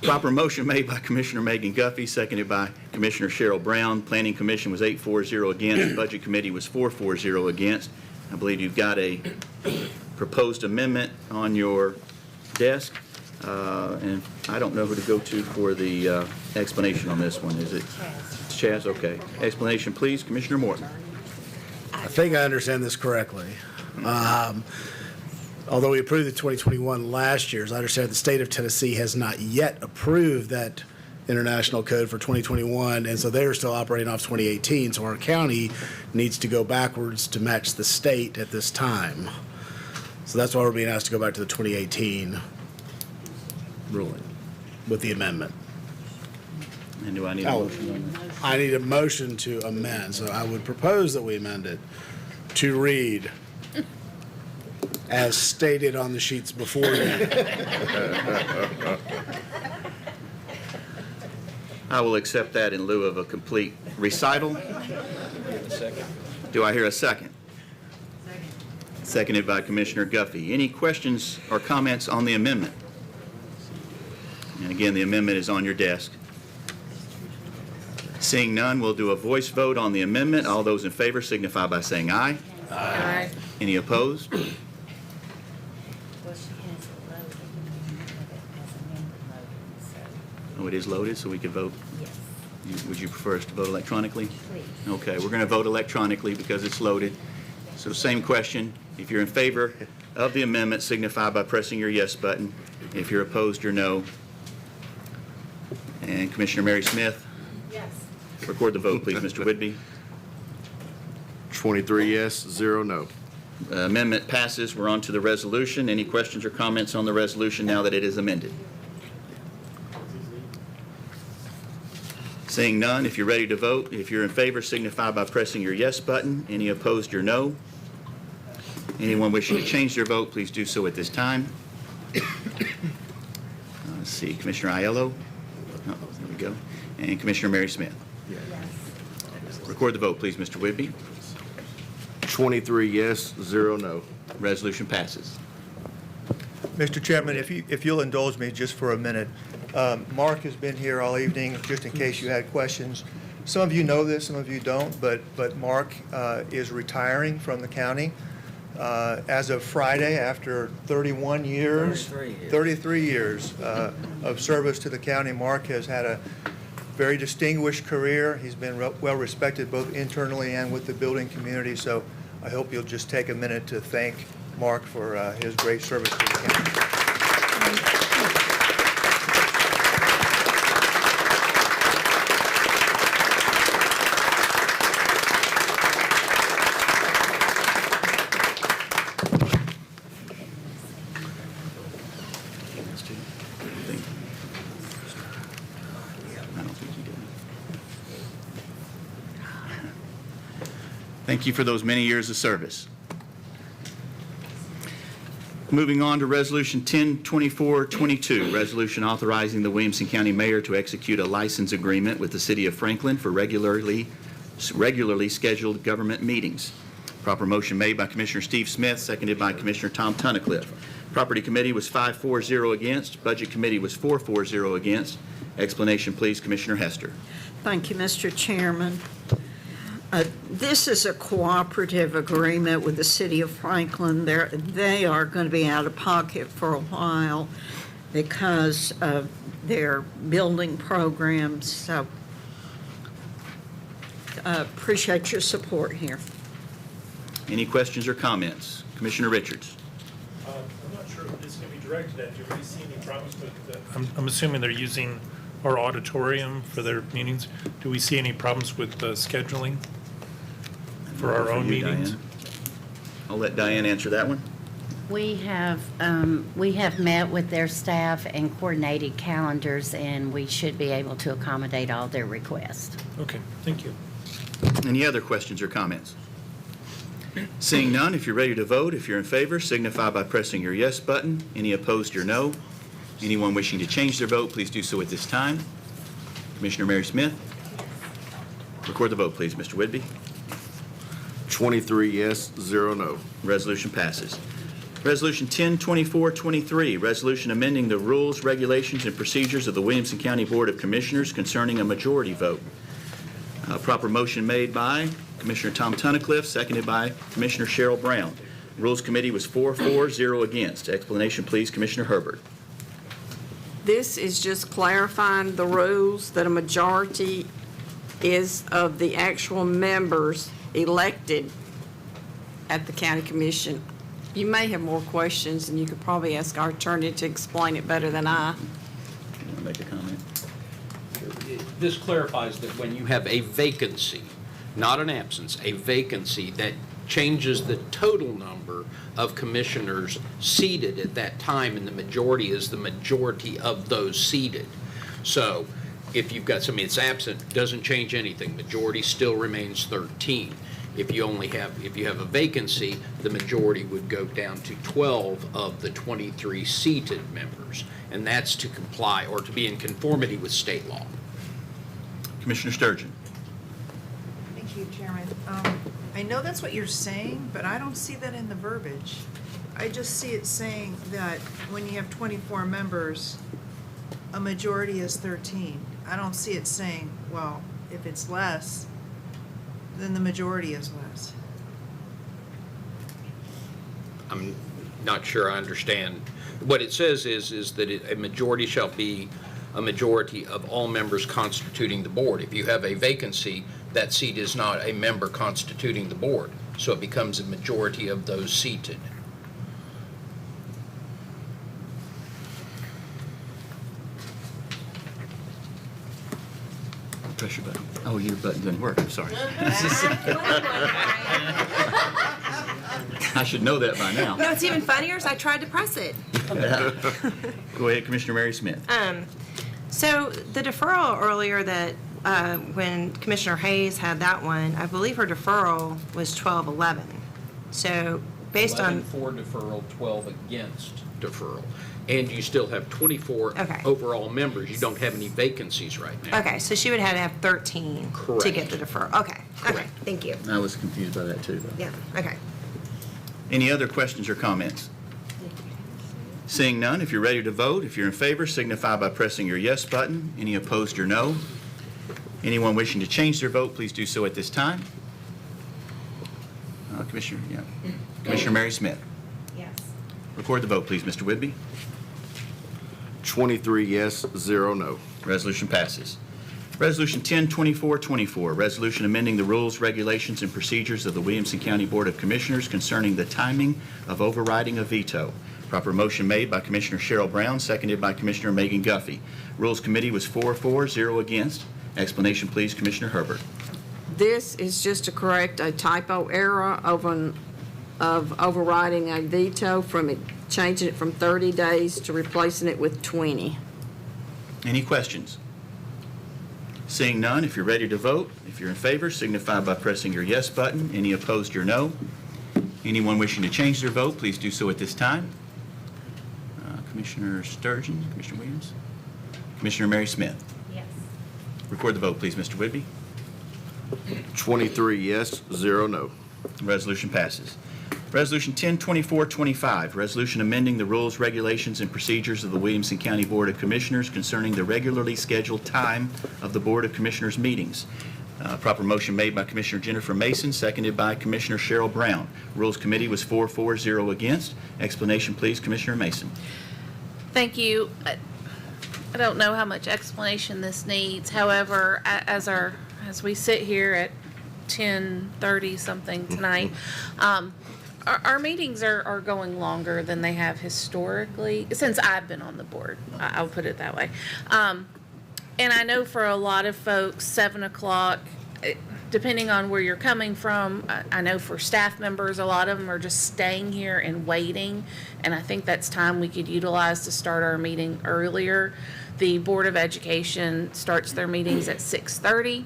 Proper motion made by Commissioner Megan Guffey, seconded by Commissioner Cheryl Brown. Planning Commission was 8-4-0 against. Budget Committee was 4-4-0 against. I believe you've got a proposed amendment on your desk, and I don't know who to go to for the explanation on this one. Is it Chaz? Okay. Explanation, please, Commissioner Morton. I think I understand this correctly. Although we approved the 2021 last year, as I understand, the state of Tennessee has not yet approved that international code for 2021, and so they're still operating off 2018. So our county needs to go backwards to match the state at this time. So that's why we're being asked to go back to the 2018 ruling with the amendment. And do I need a motion on that? I need a motion to amend, so I would propose that we amend it to read as stated on the sheets before you. I will accept that in lieu of a complete recital. Do I hear a second? Seconded by Commissioner Guffey. Any questions or comments on the amendment? And again, the amendment is on your desk. Seeing none, we'll do a voice vote on the amendment. All those in favor signify by saying aye. Aye. Any opposed? Oh, it is loaded, so we could vote? Yes. Would you prefer us to vote electronically? Please. Okay, we're going to vote electronically because it's loaded. So same question. If you're in favor of the amendment, signify by pressing your yes button. If you're opposed, your no. And Commissioner Mary Smith? Yes. Record the vote, please, Mr. Whitby. 23 yes, 0 no. Amendment passes. We're on to the resolution. Any questions or comments on the resolution now that it is amended? Seeing none, if you're ready to vote, if you're in favor, signify by pressing your yes button. Any opposed, your no. Anyone wishing to change their vote, please do so at this time. Let's see, Commissioner Aiello? Oh, there we go. And Commissioner Mary Smith. Record the vote, please, Mr. Whitby. 23 yes, 0 no. Resolution passes. Mr. Chairman, if you'll indulge me just for a minute. Mark has been here all evening, just in case you had questions. Some of you know this, some of you don't, but Mark is retiring from the county as of Friday after 31 years. 33 years of service to the county. Mark has had a very distinguished career. He's been well respected both internally and with the building community, so I hope you'll just take a minute to thank Mark for his great service to the county. Thank you for those many years of service. Moving on to Resolution 102422, resolution authorizing the Williamson County Mayor to execute a license agreement with the City of Franklin for regularly scheduled government meetings. Proper motion made by Commissioner Steve Smith, seconded by Commissioner Tom Tunnicliffe. Property Committee was 5-4-0 against. Budget Committee was 4-4-0 against. Explanation, please, Commissioner Hester. Thank you, Mr. Chairman. This is a cooperative agreement with the City of Franklin. They are going to be out of pocket for a while because of their building programs. So appreciate your support here. Any questions or comments? Commissioner Richards. I'm not sure what this can be directed at. Do you really see any problems with I'm assuming they're using our auditorium for their meetings. Do we see any problems with scheduling for our own You, meetings? Diane. I'll let Diane answer that one. We have met with their staff and coordinated calendars, and we should be able to accommodate all their requests. Okay, thank you. Any other questions or comments? Seeing none, if you're ready to vote, if you're in favor, signify by pressing your yes button. Any opposed, your no. Anyone wishing to change their vote, please do so at this time. Commissioner Mary Smith? Record the vote, please, Mr. Whitby. 23 yes, 0 no. Resolution passes. Resolution 102423, resolution amending the rules, regulations, and procedures of the Williamson County Board of Commissioners concerning a majority vote. Proper motion made by Commissioner Tom Tunnicliff, seconded by Commissioner Cheryl Brown. Rules Committee was 4-4, 0 against. Explanation, please, Commissioner Herbert. This is just clarifying the rules that a majority is of the actual members elected at the county commission. You may have more questions, and you could probably ask our attorney to explain it better than I. You want to make a comment? This clarifies that when you have a vacancy, not an absence, a vacancy that changes the total number of commissioners seated at that time, and the majority is the majority of those seated. So if you've got somebody that's absent, doesn't change anything. Majority still remains 13. If you have a vacancy, the majority would go down to 12 of the 23 seated members. And that's to comply or to be in conformity with state law. Commissioner Sturgeon. Thank you, Chairman. I know that's what you're saying, but I don't see that in the verbiage. I just see it saying that when you have 24 members, a majority is 13. I don't see it saying, well, if it's less, then the majority is less. I'm not sure I understand. What it says is that a majority shall be a majority of all members constituting the board. If you have a vacancy, that seat is not a member constituting the board, so it becomes a majority of those seated. Press your button. Oh, your button didn't work. I'm sorry. I should know that by now. No, it's even funnier is I tried to press it. Go ahead, Commissioner Mary Smith. So the deferral earlier that when Commissioner Hayes had that one, I believe her deferral was 12-11. So based 11 on for deferral, 12 against deferral. And you still have 24 Okay. overall members. You don't have any vacancies right now. okay, so she would have to have 13 to Correct. get the deferral. Okay, okay, thank you. I was confused by that, too. Yeah, okay. Any other questions or comments? Seeing none, if you're ready to vote, if you're in favor, signify by pressing your yes button. Any opposed or no? Anyone wishing to change their vote, please do so at this time. Commissioner Mary Smith. Yes. Record the vote, please, Mr. Whitby. 23 yes, 0 no. Resolution passes. Resolution 102424, resolution amending the rules, regulations, and procedures of the Williamson County Board of Commissioners concerning the timing of overriding a veto. Proper motion made by Commissioner Cheryl Brown, seconded by Commissioner Megan Guffey. Rules Committee was 4-4, 0 against. Explanation, please, Commissioner Herbert. This is just to correct a typo error of overriding a veto changing it from 30 days to replacing it with 20. Any questions? Seeing none, if you're ready to vote, if you're in favor, signify by pressing your yes button. Any opposed, your no. Anyone wishing to change their vote, please do so at this time. Commissioner Sturgeon, Commissioner Williams, Commissioner Mary Smith. Yes. Record the vote, please, Mr. Whitby. 23 yes, 0 no. Resolution passes. Resolution 102425, resolution amending the rules, regulations, and procedures of the Williamson County Board of Commissioners concerning the regularly scheduled time of the Board of Commissioners meetings. Proper motion made by Commissioner Jennifer Mason, seconded by Commissioner Cheryl Brown. Rules Committee was 4-4, 0 against. Explanation, please, Commissioner Mason. Thank you. I don't know how much explanation this needs. However, as we sit here at 10:30 something tonight, our meetings are going longer than they have historically, since I've been on the board. I'll put it that way. And I know for a lot of folks, 7 o'clock, depending on where you're coming from, I know for staff members, a lot of them are just staying here and waiting. And I think that's time we could utilize to start our meeting earlier. The Board of Education starts their meetings at 6:30.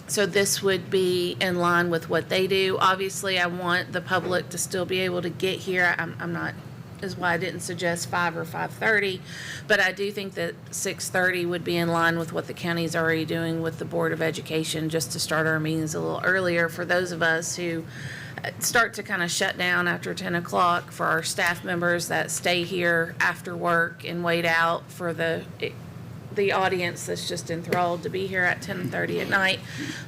So this would be in line with what they do. Obviously, I want the public to still be able to get here. I'm not, is why I didn't suggest 5 or 5:30. But I do think that 6:30 would be in line with what the county's already doing with the Board of Education, just to start our meetings a little earlier for those of us who start to kind of shut down after 10 o'clock, for our staff members that stay here after work and wait out, for the audience that's just enthralled to be here at 10:30 at night.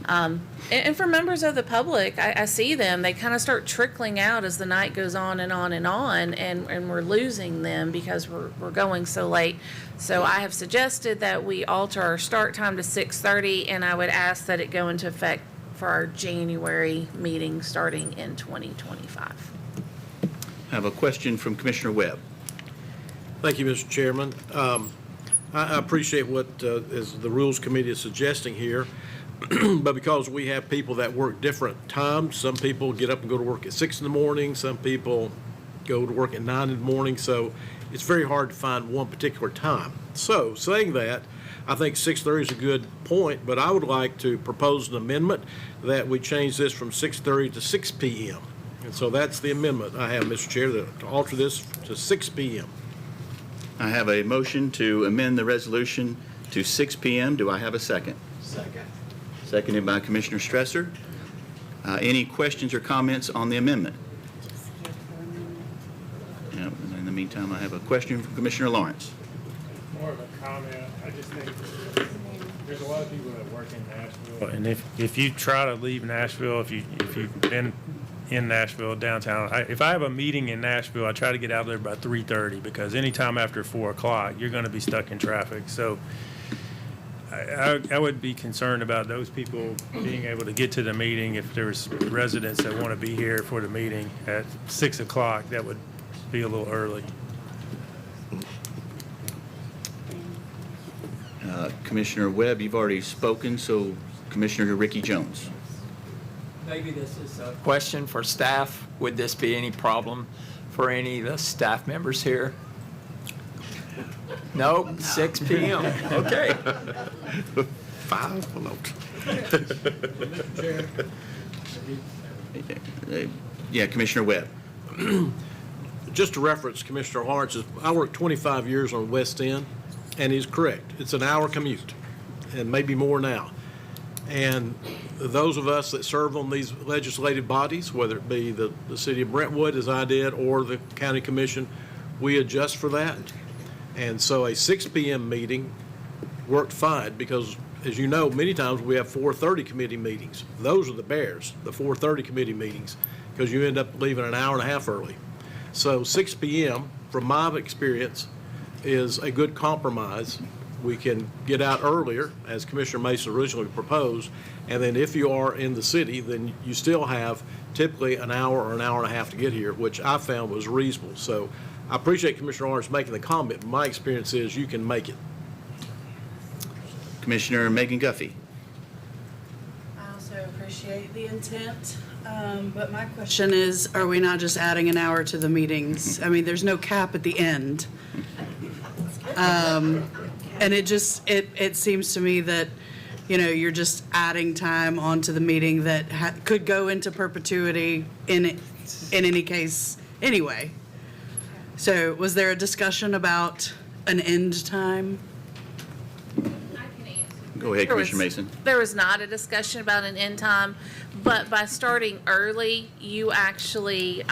And for members of the public, I see them, they kind of start trickling out as the night goes on and on and on, and we're losing them because we're going so late. So I have suggested that we alter our start time to 6:30, and I would ask that it go into effect for our January meeting starting in 2025. I have a question from Commissioner Webb. Thank you, Mr. Chairman. I appreciate what is the Rules Committee is suggesting here, but because we have people that work different times, some people get up and go to work at 6 in the morning, some people go to work at 9 in the morning, so it's very hard to find one particular time. So, saying that, I think 6:30 is a good point, but I would like to propose an amendment that we change this from 6:30 to 6 p.m. And so that's the amendment I have, Mr. Chair, to alter this to 6 p.m. I have a motion to amend the resolution to 6 p.m. Do I have a second? Second. Seconded by Commissioner Stresser. Any questions or comments on the amendment? Yep, and in the meantime, I have a question from Commissioner Lawrence. More of a comment. I just think there's a lot of people that work in Nashville. And if you try to leave Nashville, if you've been in Nashville downtown, if I have a meeting in Nashville, I try to get out there by 3:30, because anytime after 4 o'clock, you're going to be stuck in traffic. So I would be concerned about those people being able to get to the meeting. If there's residents that want to be here for the meeting at 6 o'clock, that would be a little early. Commissioner Webb, you've already spoken, so Commissioner Ricky Jones. Maybe this is a question for staff. Would this be any problem for any of the staff members here? No, 6 p.m. Okay. 5 below. Yeah, Commissioner Webb. Just to reference Commissioner Lawrence, I worked 25 years on West End, and he's correct. It's an hour commute, and maybe more now. And those of us that serve on these legislative bodies, whether it be the city of Brentwood, as I did, or the county commission, we adjust for that. And so a 6 p.m. meeting worked fine, because, as you know, many times we have 4:30 committee meetings. Those are the bears, the 4:30 committee meetings, because you end up leaving an hour and a half early. So 6 p.m., from my experience, is a good compromise. We can get out earlier, as Commissioner Mason originally proposed, and then if you are in the city, then you still have typically an hour or an hour and a half to get here, which I found was reasonable. So I appreciate Commissioner Lawrence making the comment, but my experience is you can make it. Commissioner Megan Guffey. I also appreciate the intent, but my question is, are we not just adding an hour to the meetings? I mean, there's no cap at the end. And it seems to me that, you're just adding time onto the meeting that could go into perpetuity in any case anyway. So was there a discussion about an end time? Go ahead, Commissioner Mason. There was not a discussion about an end time, but by starting early, you actually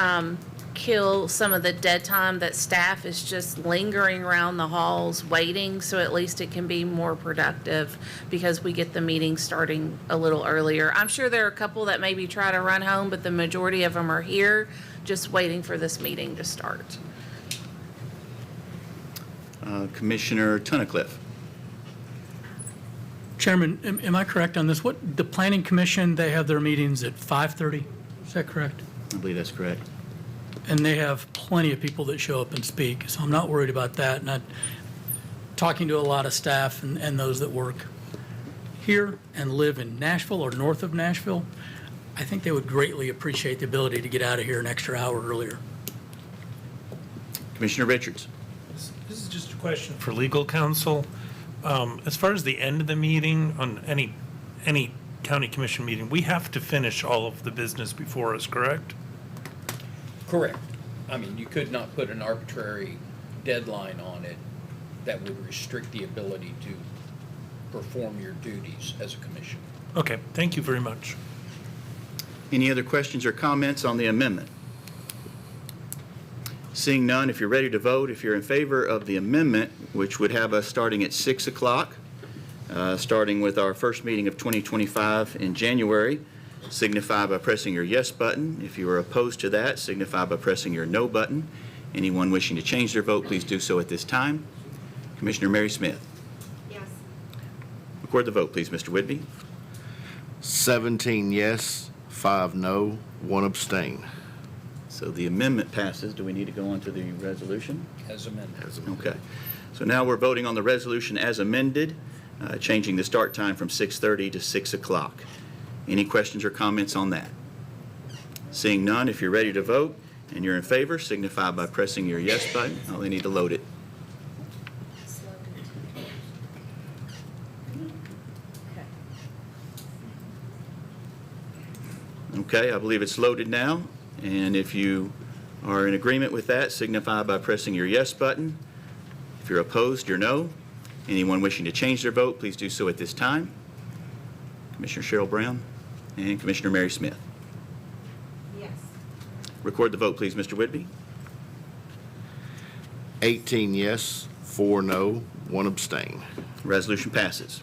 kill some of the dead time that staff is just lingering around the halls waiting, so at least it can be more productive because we get the meeting starting a little earlier. I'm sure there are a couple that maybe try to run home, but the majority of them are here just waiting for this meeting to start. Commissioner Tunnicliffe. Chairman, am I correct on this? The Planning Commission, they have their meetings at 5:30? Is that correct? I believe that's correct. and they have plenty of people that show up and speak, so I'm not worried about that. And talking to a lot of staff and those that work here and live in Nashville or north of Nashville, I think they would greatly appreciate the ability to get out of here an extra hour earlier. Commissioner Richards. This is just a question for legal counsel. As far as the end of the meeting on any county commission meeting, we have to finish all of the business before us, correct? Correct. I mean, you could not put an arbitrary deadline on it that would restrict the ability to perform your duties as a commission. Okay, thank you very much. Any other questions or comments on the amendment? Seeing none, if you're ready to vote, if you're in favor of the amendment, which would have us starting at 6 o'clock, starting with our first meeting of 2025 in January, signify by pressing your yes button. If you are opposed to that, signify by pressing your no button. Anyone wishing to change their vote, please do so at this time. Commissioner Mary Smith. Yes. Record the vote, please, Mr. Whitby. 17 yes, 5 no, 1 abstain. So the amendment passes. Do we need to go on to the resolution? As amended. Okay. So now we're voting on the resolution as amended, changing the start time from 6:30 to 6 o'clock. Any questions or comments on that? Seeing none, if you're ready to vote and you're in favor, signify by pressing your yes button. Oh, they need to load it. Okay, I believe it's loaded now. And if you are in agreement with that, signify by pressing your yes button. If you're opposed, your no. Anyone wishing to change their vote, please do so at this time. Commissioner Cheryl Brown and Commissioner Mary Smith. Yes. Record the vote, please, Mr. Whitby. 18 yes, 4 no, 1 abstain. Resolution passes.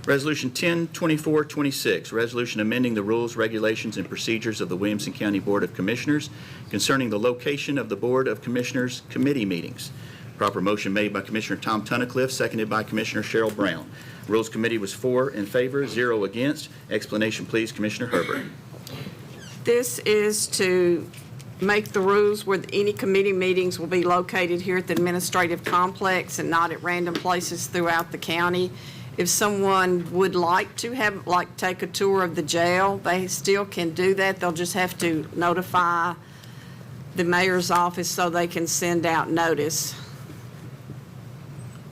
Resolution 10-2426, resolution amending the rules, regulations, and procedures of the Williamson County Board of Commissioners concerning the location of the Board of Commissioners committee meetings. Proper motion made by Commissioner Tom Tunnicliffe, seconded by Commissioner Cheryl Brown. Rules Committee was 4 in favor, 0 against. Explanation, please, Commissioner Herbert. This is to make the rules where any committee meetings will be located here at the administrative complex and not at random places throughout the county. If someone would like to take a tour of the jail, they still can do that. They'll just have to notify the mayor's office so they can send out notice.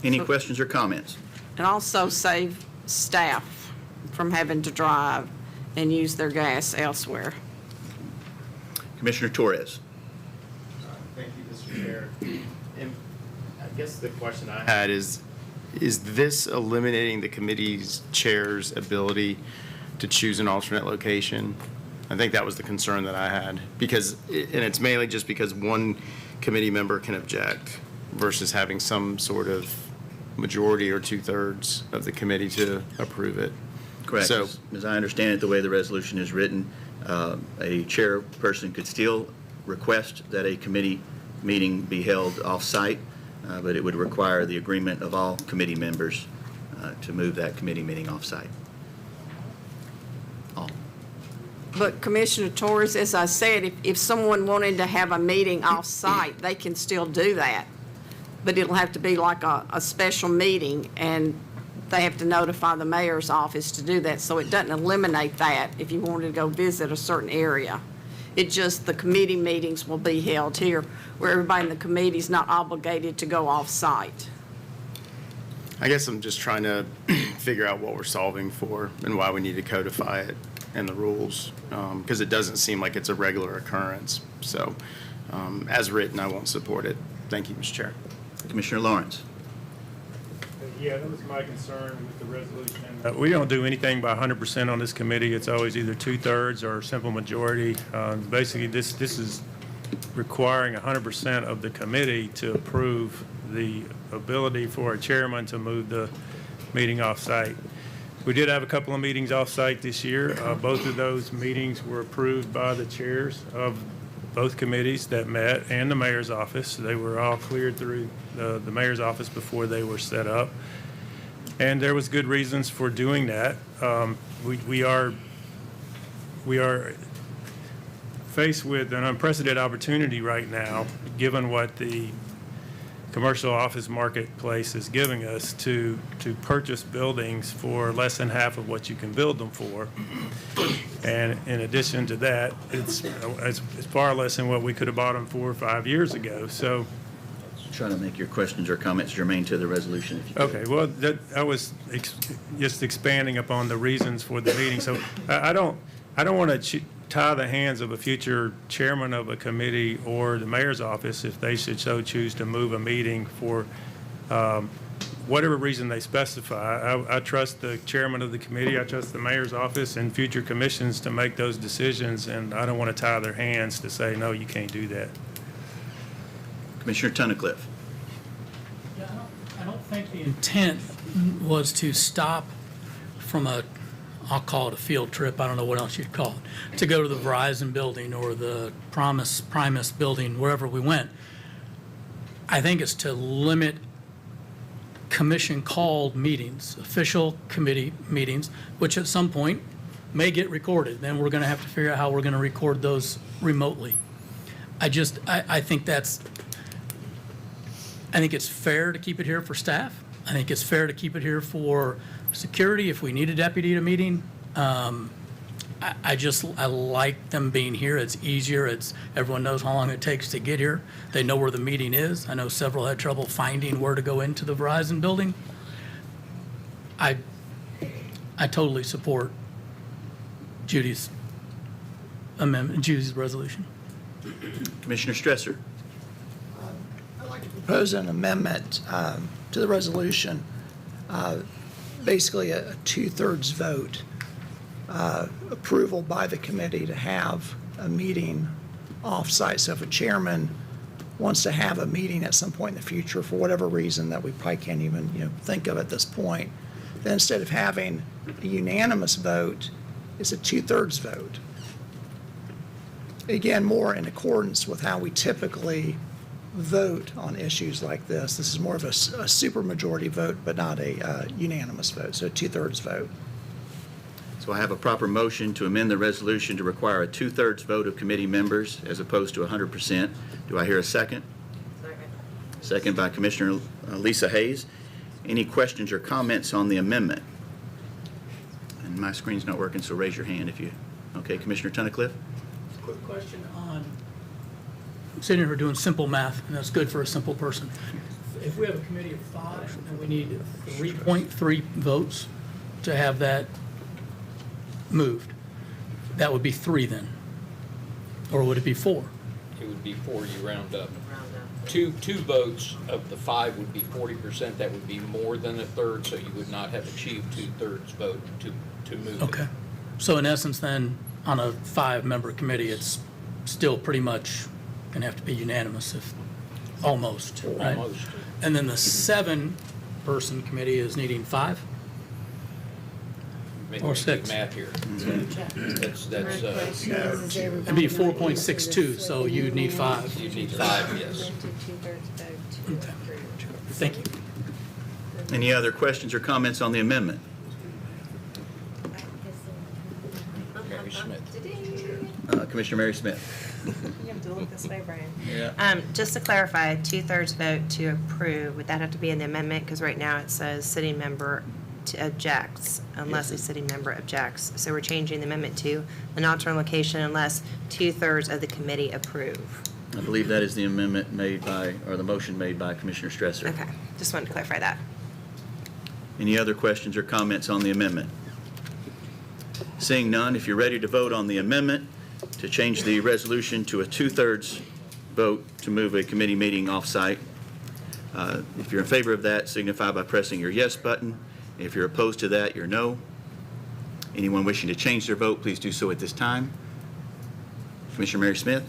Any questions or comments? And also save staff from having to drive and use their gas elsewhere. Commissioner Torres. Thank you, Mr. Chair. And I guess the question I had is this eliminating the committee's chair's ability to choose an alternate location? I think that was the concern that I had, because, and it's mainly just because one committee member can object versus having some sort of majority or 2/3 of the committee to approve it. Correct. So, As I understand it, the way the resolution is written, a chairperson could still request that a committee meeting be held off-site, but it would require the agreement of all committee members to move that committee meeting off-site. All. But Commissioner Torres, as I said, if someone wanted to have a meeting off-site, they can still do that. But it'll have to be like a special meeting, and they have to notify the mayor's office to do that. So it doesn't eliminate that if you wanted to go visit a certain area. It just, the committee meetings will be held here, where everybody in the committee is not obligated to go off-site. I guess I'm just trying to figure out what we're solving for and why we need to codify it in the rules, because it doesn't seem like it's a regular occurrence. So, as written, I won't support it. Thank you, Mr. Chair. Commissioner Lawrence. Yeah, that was my concern with the resolution. We don't do anything by 100% on this committee. It's always either 2/3 or simple majority. Basically, this is requiring 100% of the committee to approve the ability for a chairman to move the meeting off-site. We did have a couple of meetings off-site this year. Both of those meetings were approved by the chairs of both committees that met and the mayor's office. They were all cleared through the mayor's office before they were set up. And there was good reasons for doing that. We are faced with an unprecedented opportunity right now, given what the commercial office marketplace is giving us to purchase buildings for less than half of what you can build them for. And in addition to that, it's far less than what we could have bought them for 5 years ago. So, Try to make your questions or comments germane to the resolution if you could. okay, well, I was just expanding upon the reasons for the meeting. So I don't want to tie the hands of a future chairman of a committee or the mayor's office if they should so choose to move a meeting for whatever reason they specify. I trust the chairman of the committee, I trust the mayor's office and future commissions to make those decisions, and I don't want to tie their hands to say, no, you can't do that. Commissioner Tunnicliffe. Yeah, I don't think the intent was to stop from I'll call it a field trip, I don't know what else you'd call it, to go to the Verizon building or the Primus building, wherever we went. I think it's to limit commission-called meetings, official committee meetings, which at some point may get recorded. Then we're going to have to figure out how we're going to record those remotely. I think it's fair to keep it here for staff. I think it's fair to keep it here for security if we need a deputy at a meeting. I like them being here. It's easier. Everyone knows how long it takes to get here. They know where the meeting is. I know several had trouble finding where to go into the Verizon building. I totally support Judy's amendment, Judy's resolution. Commissioner Stresser. Propose an amendment to the resolution, basically a two-thirds vote approval by the committee to have a meeting off-site. So if a chairman wants to have a meeting at some point in the future for whatever reason that we probably can't even think of at this point, then instead of having a unanimous vote, it's a two-thirds vote. Again, more in accordance with how we typically vote on issues like this. This is more of a supermajority vote, but not a unanimous vote, so a two-thirds vote. So I have a proper motion to amend the resolution to require a two-thirds vote of committee members as opposed to 100%. Do I hear a second? Second. Second by Commissioner Lisa Hayes. Any questions or comments on the amendment? And my screen's not working, so raise your hand if you... Okay, Commissioner Tunnicliffe? Quick question on, I'm sitting here doing simple math, and that's good for a simple person. If we have a committee of 5 and we need 3.3 votes to have that moved, that would be 3 then? Or would it be 4? It would be 4, you round up. Two votes of the 5 would be 40%. That would be more than a third, so you would not have achieved two-thirds vote to move it. Okay. So in essence then, on a 5-member committee, it's still pretty much going to have to be unanimous, if almost, right? Almost. And then the 7-person committee is needing 5? Make Or do 6. math here. That's It'd be 4.62, so you'd need 5. You need 5, yes. Okay. Thank you. Any other questions or comments on the amendment? Mary Smith. Commissioner Mary Smith. You have to look this way, Brian. Yeah. Just to clarify, two-thirds vote to approve, would that have to be in the amendment? Because right now it says sitting member objects unless a sitting member objects. So we're changing the amendment to an alternate location unless two-thirds of the committee approve. I believe that is the amendment made by, or the motion made by Commissioner Stresser. Okay, just wanted to clarify that. Any other questions or comments on the amendment? Seeing none, if you're ready to vote on the amendment to change the resolution to a two-thirds vote to move a committee meeting off-site, if you're in favor of that, signify by pressing your yes button. If you're opposed to that, your no. Anyone wishing to change their vote, please do so at this time. Commissioner Mary Smith,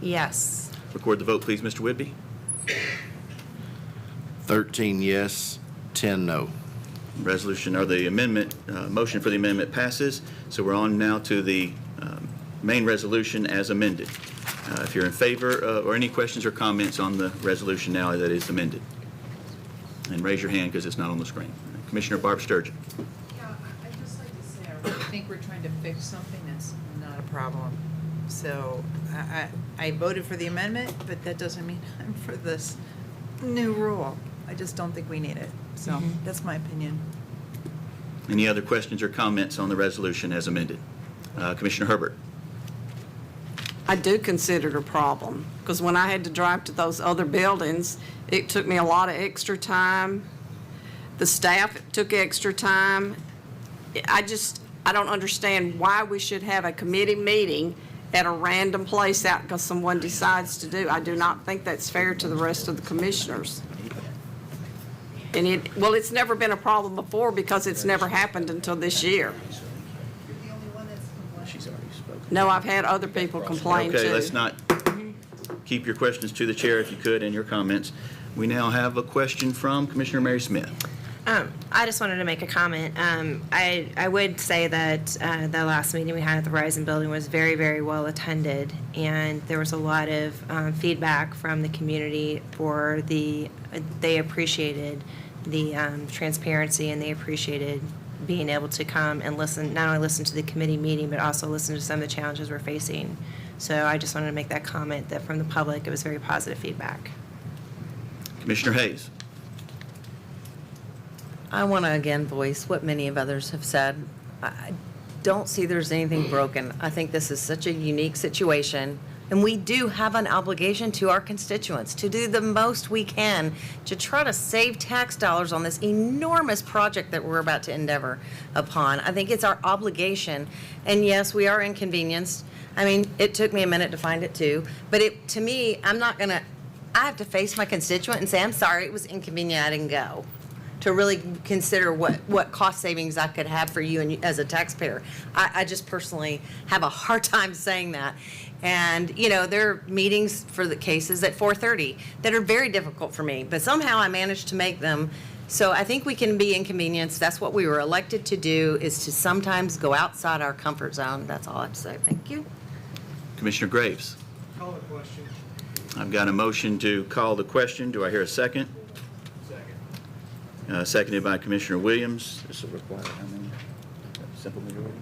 Yes. record the vote, please, Mr. Whitby. 13 yes, 10 no. Resolution, or the amendment, motion for the amendment passes. So we're on now to the main resolution as amended. If you're in favor, or any questions or comments on the resolution now that is amended. And raise your hand because it's not on the screen. Commissioner Barb Sturgeon. Yeah, I'd just like to say, I really think we're trying to fix something that's not a problem. So I voted for the amendment, but that doesn't mean I'm for this new rule. I just don't think we need it. So that's my opinion. Any other questions or comments on the resolution as amended? Commissioner Herbert? I do consider it a problem, because when I had to drive to those other buildings, it took me a lot of extra time. The staff took extra time. I don't understand why we should have a committee meeting at a random place out because someone decides to do. I do not think that's fair to the rest of the commissioners. And it's never been a problem before because it's never happened until this year. No, I've had other people complain too. Okay, let's not keep your questions to the chair if you could and your comments. We now have a question from Commissioner Mary Smith. I just wanted to make a comment. I would say that the last meeting we had at the Verizon building was very, very well attended, and there was a lot of feedback from the community for they appreciated the transparency, and they appreciated being able to come and listen, not only listen to the committee meeting, but also listen to some of the challenges we're facing. So I just wanted to make that comment that from the public, it was very positive feedback. Commissioner Hayes. I want to again voice what many of others have said. I don't see there's anything broken. I think this is such a unique situation, and we do have an obligation to our constituents to do the most we can to try to save tax dollars on this enormous project that we're about to endeavor upon. I think it's our obligation, and yes, we are inconvenienced. I mean, it took me a minute to find it too, but to me, I have to face my constituent and say, I'm sorry, it was inconvenient, I didn't go. To really consider what cost savings I could have for you and as a taxpayer. I just personally have a hard time saying that. And, you know, there are meetings for the cases at 4:30 that are very difficult for me, but somehow I managed to make them. So I think we can be inconvenienced. That's what we were elected to do, is to sometimes go outside our comfort zone. That's all I have to say. Thank you. Commissioner Graves. Call the question. I've got a motion to call the question. Do I hear a second? Seconded by Commissioner Williams. This will require how many? Simple majority?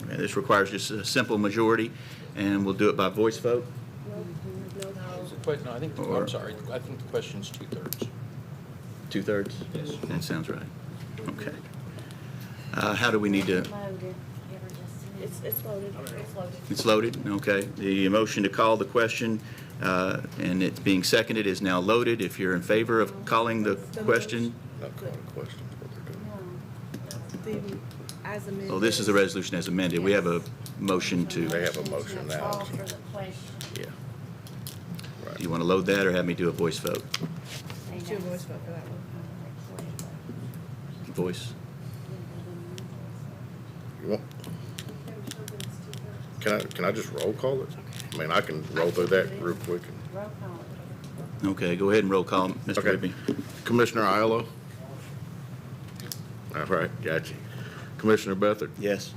Okay, this requires just a simple majority, and we'll do it by voice vote. No, I think, I'm sorry, I think the question's 2/3. 2/3? Yes. That sounds right. Okay. How do we need to? It's loaded. It's loaded? Okay. The motion to call the question, and it's being seconded, is now loaded. If you're in favor of calling the question. Not calling a question, what they're doing. Oh, this is the resolution as amended. We have a motion to. They have a motion now. Call for the question. Yeah. Do you want to load that or have me do a voice vote? Do a voice vote for that one. Voice? You want? Can I just roll call it? I mean, I can roll through that real quick. Roll call. Okay, go ahead and roll call, Mr. Okay. Rigby. Commissioner Aiello? All right, got you. Commissioner Beathard? Yes.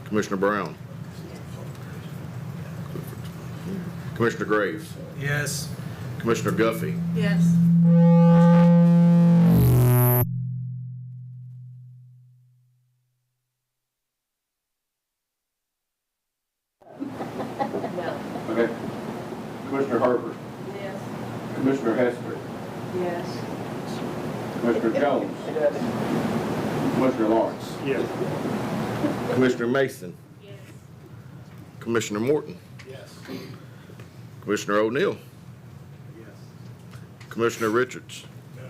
Commissioner Brown? Commissioner Graves? Yes. Commissioner Guffey? Yes. Okay. Commissioner Herbert? Yes. Commissioner Hester? Yes. Commissioner Jones? Commissioner Lawrence? Yes. Commissioner Mason? Yes. Commissioner Morton? Yes. Commissioner O'Neill? Yes. Commissioner Richards? No.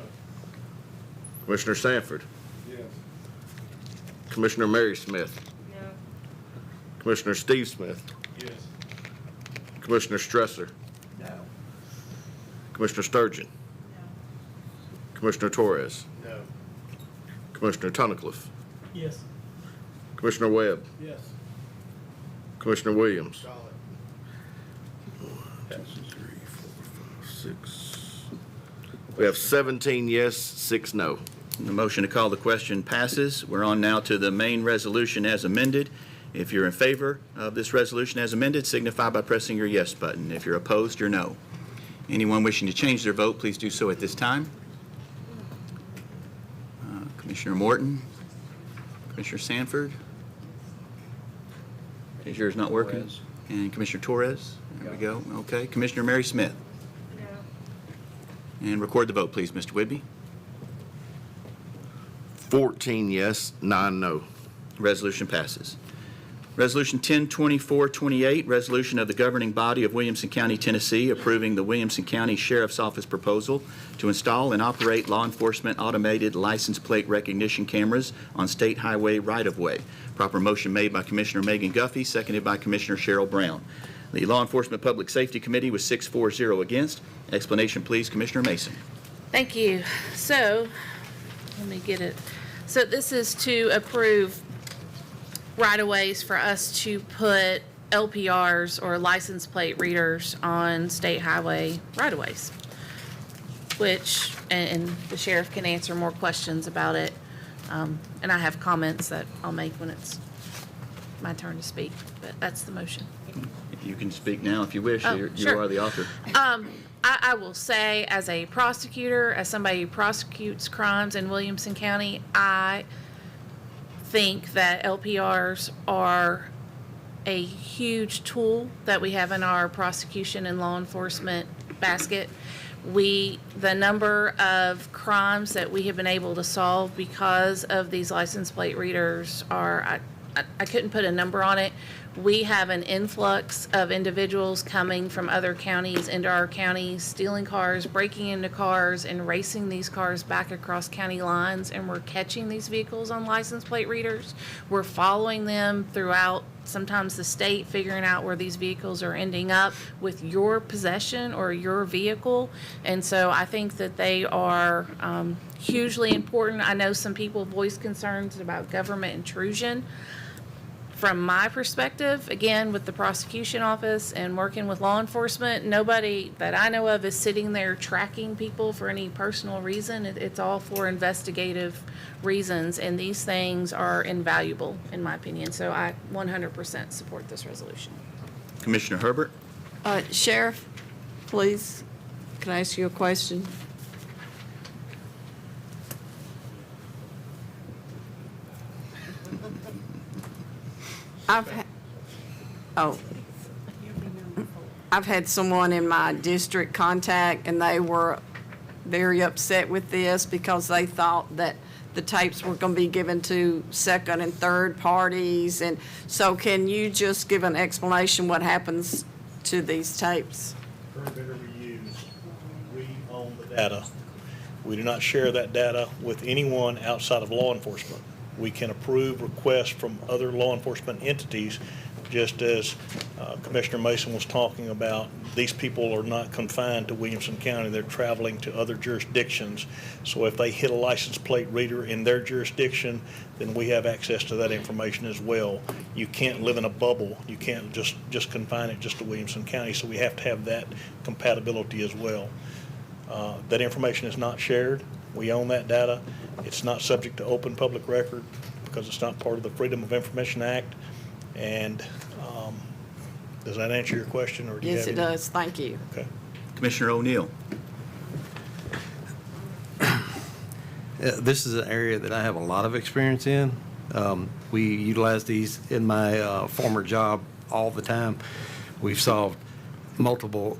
Commissioner Sanford? Yes. Commissioner Mary Smith? No. Commissioner Steve Smith? Yes. Commissioner Stresser? No. Commissioner Sturgeon? Commissioner Torres? No. Commissioner Tunnicliffe? Yes. Commissioner Webb? Yes. Commissioner Williams? Call it. 1, 2, 3, 4, 5, 6. We have 17 yes, 6 no. The motion to call the question passes. We're on now to the main resolution as amended. If you're in favor of this resolution as amended, signify by pressing your yes button. If you're opposed, your no. Anyone wishing to change their vote, please do so at this time. Commissioner Morton, Commissioner Sanford. Is yours not working? And Commissioner Torres? There we go. Okay. Commissioner Mary Smith? No. And record the vote, please, Mr. Whidbey. 14 yes, 9 no. Resolution passes. Resolution 102428, resolution of the governing body of Williamson County, Tennessee, approving the Williamson County Sheriff's Office proposal to install and operate law enforcement automated license plate recognition cameras on state highway right-of-way. Proper motion made by Commissioner Megan Guffey, seconded by Commissioner Cheryl Brown. The Law Enforcement Public Safety Committee was 6-4-0 against. Explanation, please, Commissioner Mason. Thank you. So, let me get it. So this is to approve right-of-ways for us to put LPRs or license plate readers on state highway right-of-ways, which, and the sheriff can answer more questions about it. And I have comments that I'll make when it's my turn to speak, but that's the motion. You can speak now if you wish. Oh, You sure. are the author. I will say, as a prosecutor, as somebody who prosecutes crimes in Williamson County, I think that LPRs are a huge tool that we have in our prosecution and law enforcement basket. The number of crimes that we have been able to solve because of these license plate readers are, I couldn't put a number on it. We have an influx of individuals coming from other counties into our county, stealing cars, breaking into cars, and racing these cars back across county lines, and we're catching these vehicles on license plate readers. We're following them throughout sometimes the state, figuring out where these vehicles are ending up with your possession or your vehicle. And so I think that they are hugely important. I know some people voice concerns about government intrusion. From my perspective, again, with the prosecution office and working with law enforcement, nobody that I know of is sitting there tracking people for any personal reason. It's all for investigative reasons, and these things are invaluable, in my opinion. So I 100% support this resolution. Commissioner Herbert? Sheriff, please, can I ask you a question? I've had someone in my district contact, and they were very upset with this because they thought that the tapes were going to be given to second and third parties. And so can you just give an explanation what happens to these tapes? Current vendor we use, we own the data. We do not share that data with anyone outside of law enforcement. We can approve requests from other law enforcement entities, just as Commissioner Mason was talking about. These people are not confined to Williamson County. They're traveling to other jurisdictions. So if they hit a license plate reader in their jurisdiction, then we have access to that information as well. You can't live in a bubble. You can't just confine it just to Williamson County. So we have to have that compatibility as well. That information is not shared. We own that data. It's not subject to open public record because it's not part of the Freedom of Information Act. And does that answer your question, or do you have Yes, it any? does. Thank you. Okay. Commissioner O'Neill? This is an area that I have a lot of experience in. We utilize these in my former job all the time. We've solved multiple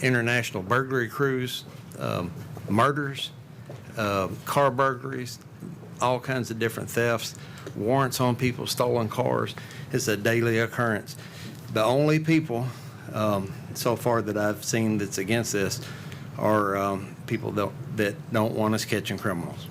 international burglary crews, murders, car burglaries, all kinds of different thefts, warrants on people, stolen cars. It's a daily occurrence. The only people so far that I've seen that's against this are people that don't want us catching criminals.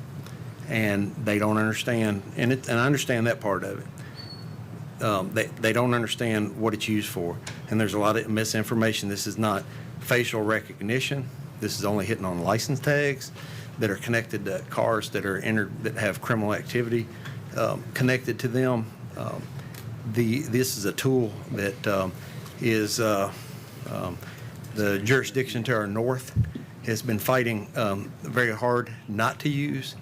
And they don't understand, and I understand that part of it. They don't understand what it's used for. And there's a lot of misinformation. This is not facial recognition. This is only hitting on license tags that are connected to cars that are that have criminal activity connected to them. This is a tool that is the jurisdiction to our north has been fighting very hard not to use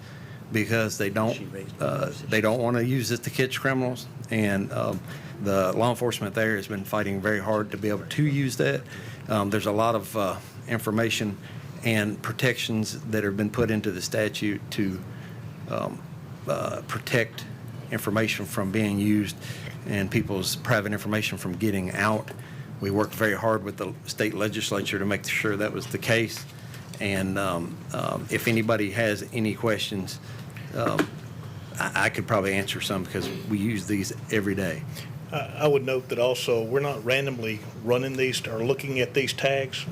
because they don't want to use it to catch criminals, and the law enforcement there has been fighting very hard to be able to use that. There's a lot of information and protections that have been put into the statute to protect information from being used and people's private information from getting out. We worked very hard with the state legislature to make sure that was the case. And if anybody has any questions, I could probably answer some because we use these every day. I would note that also, we're not randomly running these or looking at these tags.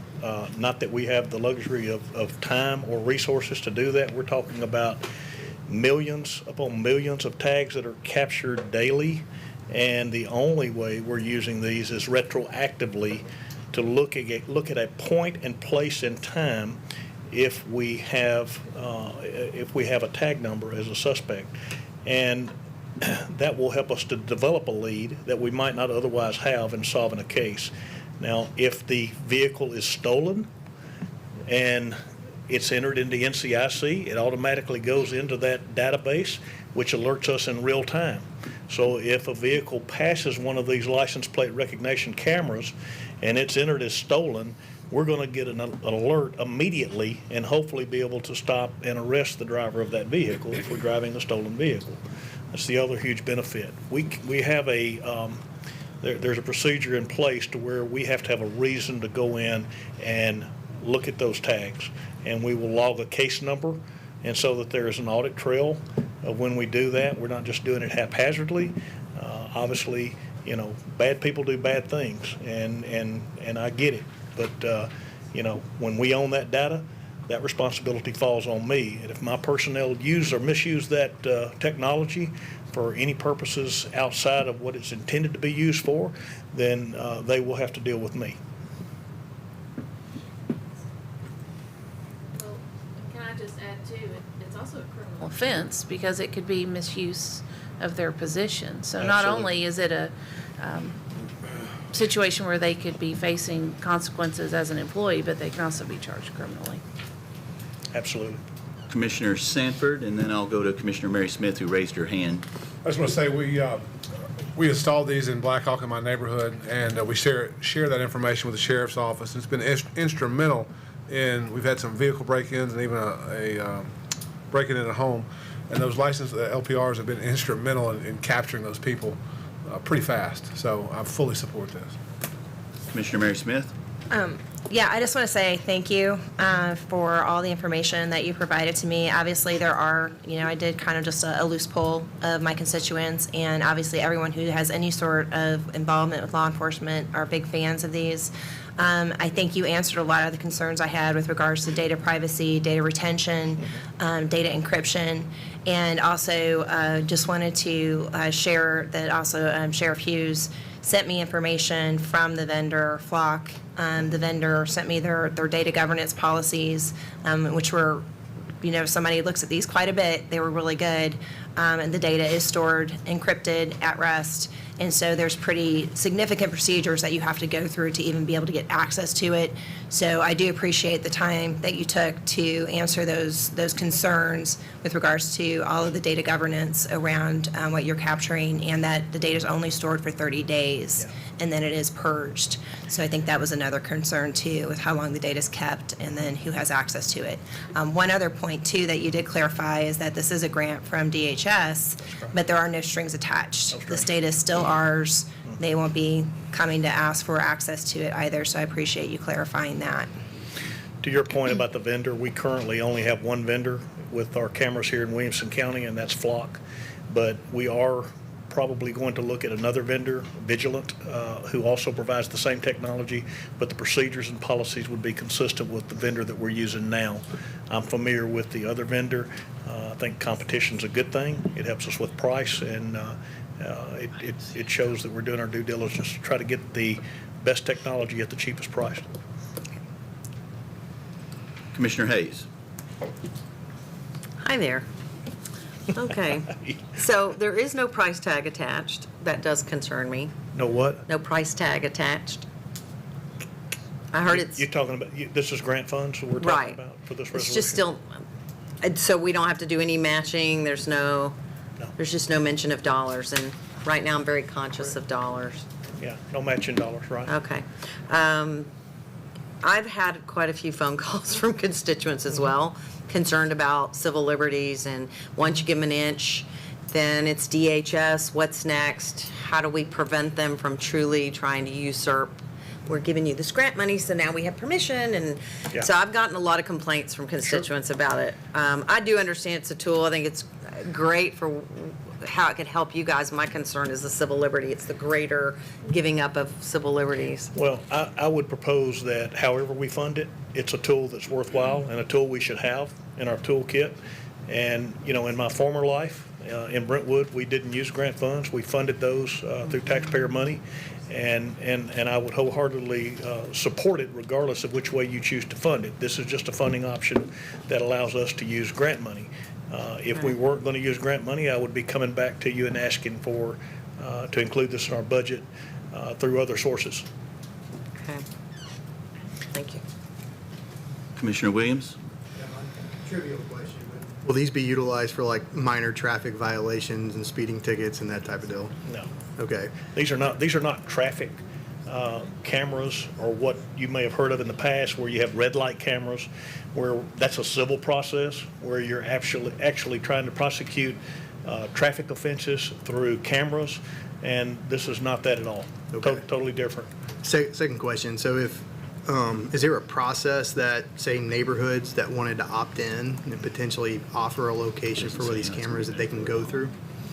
Not that we have the luxury of time or resources to do that. We're talking about millions upon millions of tags that are captured daily. And the only way we're using these is retroactively to look at a point and place in time if we have a tag number as a suspect. And that will help us to develop a lead that we might not otherwise have in solving a case. Now, if the vehicle is stolen and it's entered into NCIC, it automatically goes into that database, which alerts us in real time. So if a vehicle passes one of these license plate recognition cameras and it's entered as stolen, we're going to get an alert immediately and hopefully be able to stop and arrest the driver of that vehicle if we're driving a stolen vehicle. That's the other huge benefit. We have there's a procedure in place to where we have to have a reason to go in and look at those tags, and we will log a case number, and so that there is an audit trail of when we do that. We're not just doing it haphazardly. Obviously, bad people do bad things, and I get it. But when we own that data, that responsibility falls on me. And if my personnel use or misuse that technology for any purposes outside of what it's intended to be used for, then they will have to deal with me. Well, can I just add too, it's also a criminal offense because it could be misuse of their position. So not Absolutely. only is it a situation where they could be facing consequences as an employee, but they can also be charged criminally. Absolutely. Commissioner Sanford, and then I'll go to Commissioner Mary Smith, who raised her hand. I just want to say we installed these in Black Hawk in my neighborhood, and we share that information with the sheriff's office. It's been instrumental in, we've had some vehicle break-ins and even a break-in in a home, and those licensed LPRs have been instrumental in capturing those people pretty fast. So I fully support this. Commissioner Mary Smith? Yeah, I just want to say thank you for all the information that you provided to me. Obviously, there are, I did kind of just a loose poll of my constituents, and obviously everyone who has any sort of involvement with law enforcement are big fans of these. I think you answered a lot of the concerns I had with regards to data privacy, data retention, data encryption, and also just wanted to share that also Sheriff Hughes sent me information from the vendor, Flock. The vendor sent me their data governance policies, which were, somebody looks at these quite a bit. They were really good. And the data is stored encrypted at rest. And so there's pretty significant procedures that you have to go through to even be able to get access to it. So I do appreciate the time that you took to answer those concerns with regards to all of the data governance around what you're capturing, and that the data is only stored for 30 days. And then it is purged. So I think that was another concern too, with how long the data is kept and then who has access to it. One other point too that you did clarify is that this is a grant from DHS, but there are no strings attached. This data is still ours. They won't be coming to ask for access to it either, so I appreciate you clarifying that. To your point about the vendor, we currently only have one vendor with our cameras here in Williamson County, and that's Flock. But we are probably going to look at another vendor, Vigilant, who also provides the same technology, but the procedures and policies would be consistent with the vendor that we're using now. I'm familiar with the other vendor. I think competition's a good thing. It helps us with price, and it shows that we're doing our due diligence to try to get the best technology at the cheapest price. Commissioner Hayes? Hi there. Okay, so there is no price tag attached. That does concern me. No what? No price tag attached. I heard it's. You're talking about, this is grant funds that we're talking Right. about for this resolution? It's just still, so we don't have to do any matching, there's just no mention of dollars, and right now I'm very conscious of dollars. Yeah, no matching dollars, right? Okay. I've had quite a few phone calls from constituents as well, concerned about civil liberties, and once you give them an inch, Then it's DHS, what's next? How do we prevent them from truly trying to usurp? We're giving you this grant money, so now we have permission, and Yeah. so I've gotten a lot of complaints from constituents about it. I do understand it's a tool. I think it's great for how it could help you guys. My concern is the civil liberty. It's the greater giving up of civil liberties. Well, I would propose that however we fund it, it's a tool that's worthwhile and a tool we should have in our toolkit. And, in my former life, in Brentwood, we didn't use grant funds. We funded those through taxpayer money. And I would wholeheartedly support it regardless of which way you choose to fund it. This is just a funding option that allows us to use grant money. If we weren't going to use grant money, I would be coming back to you and asking for, to include this in our budget through other sources. Okay. Thank you. Commissioner Williams? Trivial question, but will these be utilized for like minor traffic violations and speeding tickets and that type of deal? No. Okay. These are not traffic cameras or what you may have heard of in the past where you have red light cameras, where that's a civil process where you're actually trying to prosecute traffic offenses through cameras, and this is not that at all. Okay. Totally different. Second question, so if, is there a process that, say, neighborhoods that wanted to opt in and potentially offer a location for where these cameras that they can go through?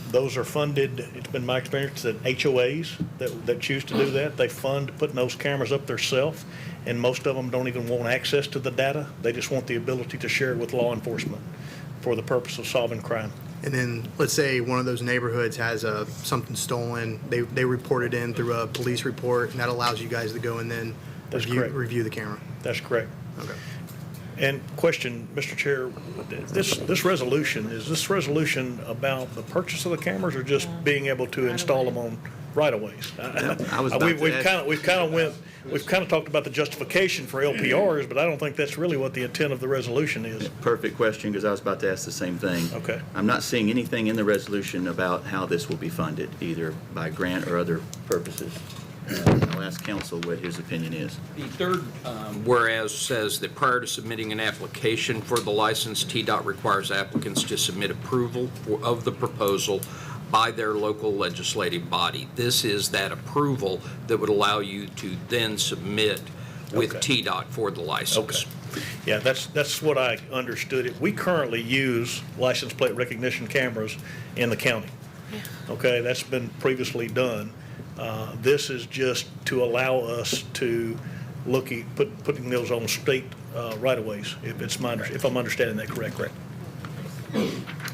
Those are funded, it's been my experience that HOAs that choose to do that, they fund putting those cameras up themselves, and most of them don't even want access to the data. They just want the ability to share it with law enforcement for the purpose of solving crime. And then, let's say one of those neighborhoods has something stolen, they report it in through a police report, and that allows you guys to go and then That's correct. review the camera? That's correct. Okay. And question, Mr. Chair, this resolution, is this resolution about the purchase of the cameras or just being able to install them on right-of-ways? I was about to We've ask. kind of talked about the justification for LPRs, but I don't think that's really what the intent of the resolution is. Perfect question, because I was about to ask the same thing. Okay. I'm not seeing anything in the resolution about how this will be funded, either by grant or other purposes. I'll ask counsel what his opinion is. The third whereas says that prior to submitting an application for the license, TDOT requires applicants to submit approval of the proposal by their local legislative body. This is that approval that would allow you to then submit with Okay. TDOT for the license. Okay. Yeah, that's what I understood it. We currently use license plate recognition cameras in the county. Okay, that's been previously done. This is just to allow us to look at putting those on state right-of-ways, if I'm understanding that correctly.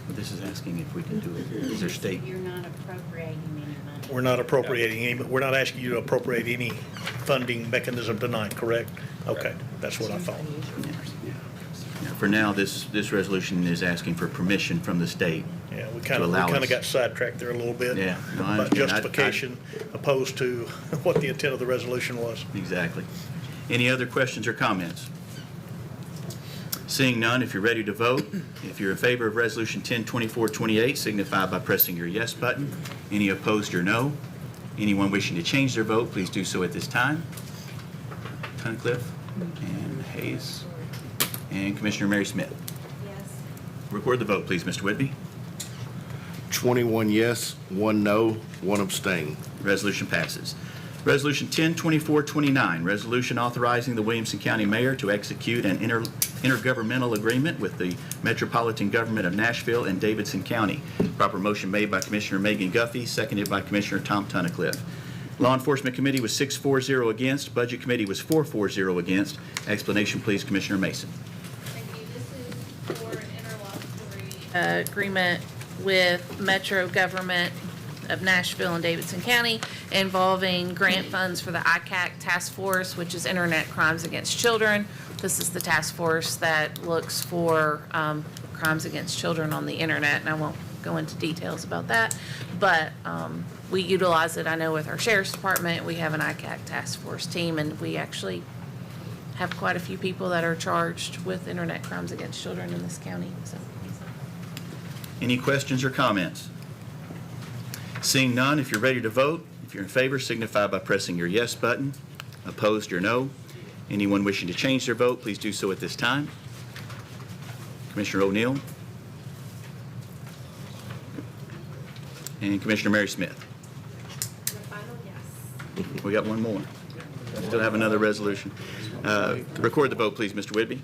This is asking if we can do it. Is there state? You're not appropriating any money. We're not appropriating any, we're not asking you to appropriate any funding mechanism tonight, correct? Okay, that's what I thought. Yeah, for now, this resolution is asking for permission from the state. Yeah, we to kind allow of us. got sidetracked there a little bit. Yeah, no, I About understand. justification opposed to what the intent of the resolution was. Exactly. Any other questions or comments? Seeing none, if you're ready to vote, if you're in favor of Resolution 102428, signify by pressing your yes button. Any opposed or no? Anyone wishing to change their vote, please do so at this time. Tunnicliffe and Hayes and Commissioner Mary Smith. Yes. Record the vote, please, Mr. Whitby. 21 yes, 1 no, 1 abstain. Resolution passes. Resolution 102429, resolution authorizing the Williamson County Mayor to execute an intergovernmental agreement with the Metropolitan Government of Nashville and Davidson County. Proper motion made by Commissioner Megan Guffey, seconded by Commissioner Tom Tunnicliffe. Law Enforcement Committee was 6-4-0 against. Budget Committee was 4-4-0 against. Explanation, please, Commissioner Mason. Thank you. This is for an interlocutory agreement with Metro Government of Nashville and Davidson County involving grant funds for the ICAC Task Force, which is Internet Crimes Against Children. This is the task force that looks for crimes against children on the internet, and I won't go into details about that, but we utilize it, I know, with our Sheriff's Department. We have an ICAC Task Force team, and we actually have quite a few people that are charged with internet crimes against children in this county. So. Any questions or comments? Seeing none, if you're ready to vote, if you're in favor, signify by pressing your yes button. Opposed or no? Anyone wishing to change their vote, please do so at this time. Commissioner O'Neill? And Commissioner Mary Smith. We got one more. Still have another resolution. Record the vote, please, Mr. Whitby.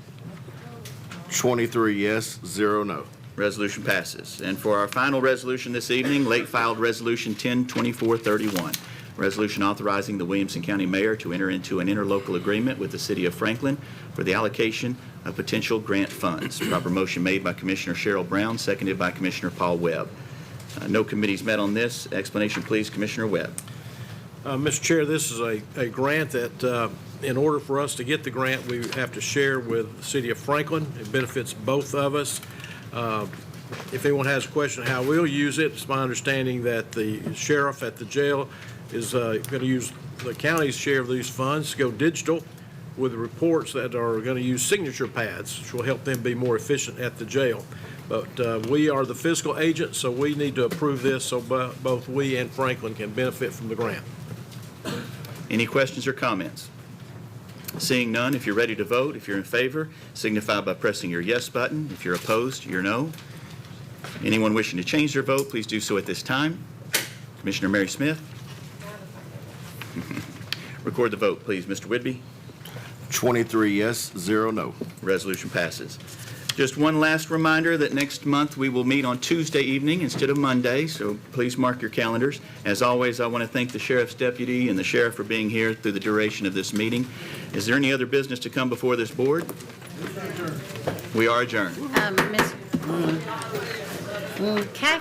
23 yes, 0 no. Resolution passes. And for our final resolution this evening, late filed Resolution 102431, resolution authorizing the Williamson County Mayor to enter into an interlocal agreement with the City of Franklin for the allocation of potential grant funds. Proper motion made by Commissioner Cheryl Brown, seconded by Commissioner Paul Webb. No committees met on this. Explanation, please, Commissioner Webb. Mr. Chair, this is a grant that, in order for us to get the grant, we have to share with the City of Franklin. It benefits both of us. If anyone has a question how we'll use it, it's my understanding that the sheriff at the jail is going to use the county's share of these funds to go digital with reports that are going to use signature pads, which will help them be more efficient at the jail. But we are the fiscal agent, so we need to approve this so both we and Franklin can benefit from the grant. Any questions or comments? Seeing none, if you're ready to vote, if you're in favor, signify by pressing your yes button. If you're opposed, your no. Anyone wishing to change their vote, please do so at this time. Commissioner Mary Smith. Record the vote, please. Mr. Whitby. 23 yes, 0 no. Resolution passes. Just one last reminder that next month we will meet on Tuesday evening instead of Monday, so please mark your calendars. As always, I want to thank the sheriff's deputy and the sheriff for being here through the duration of this meeting. Is there any other business to come before this board? We are adjourned. Okay.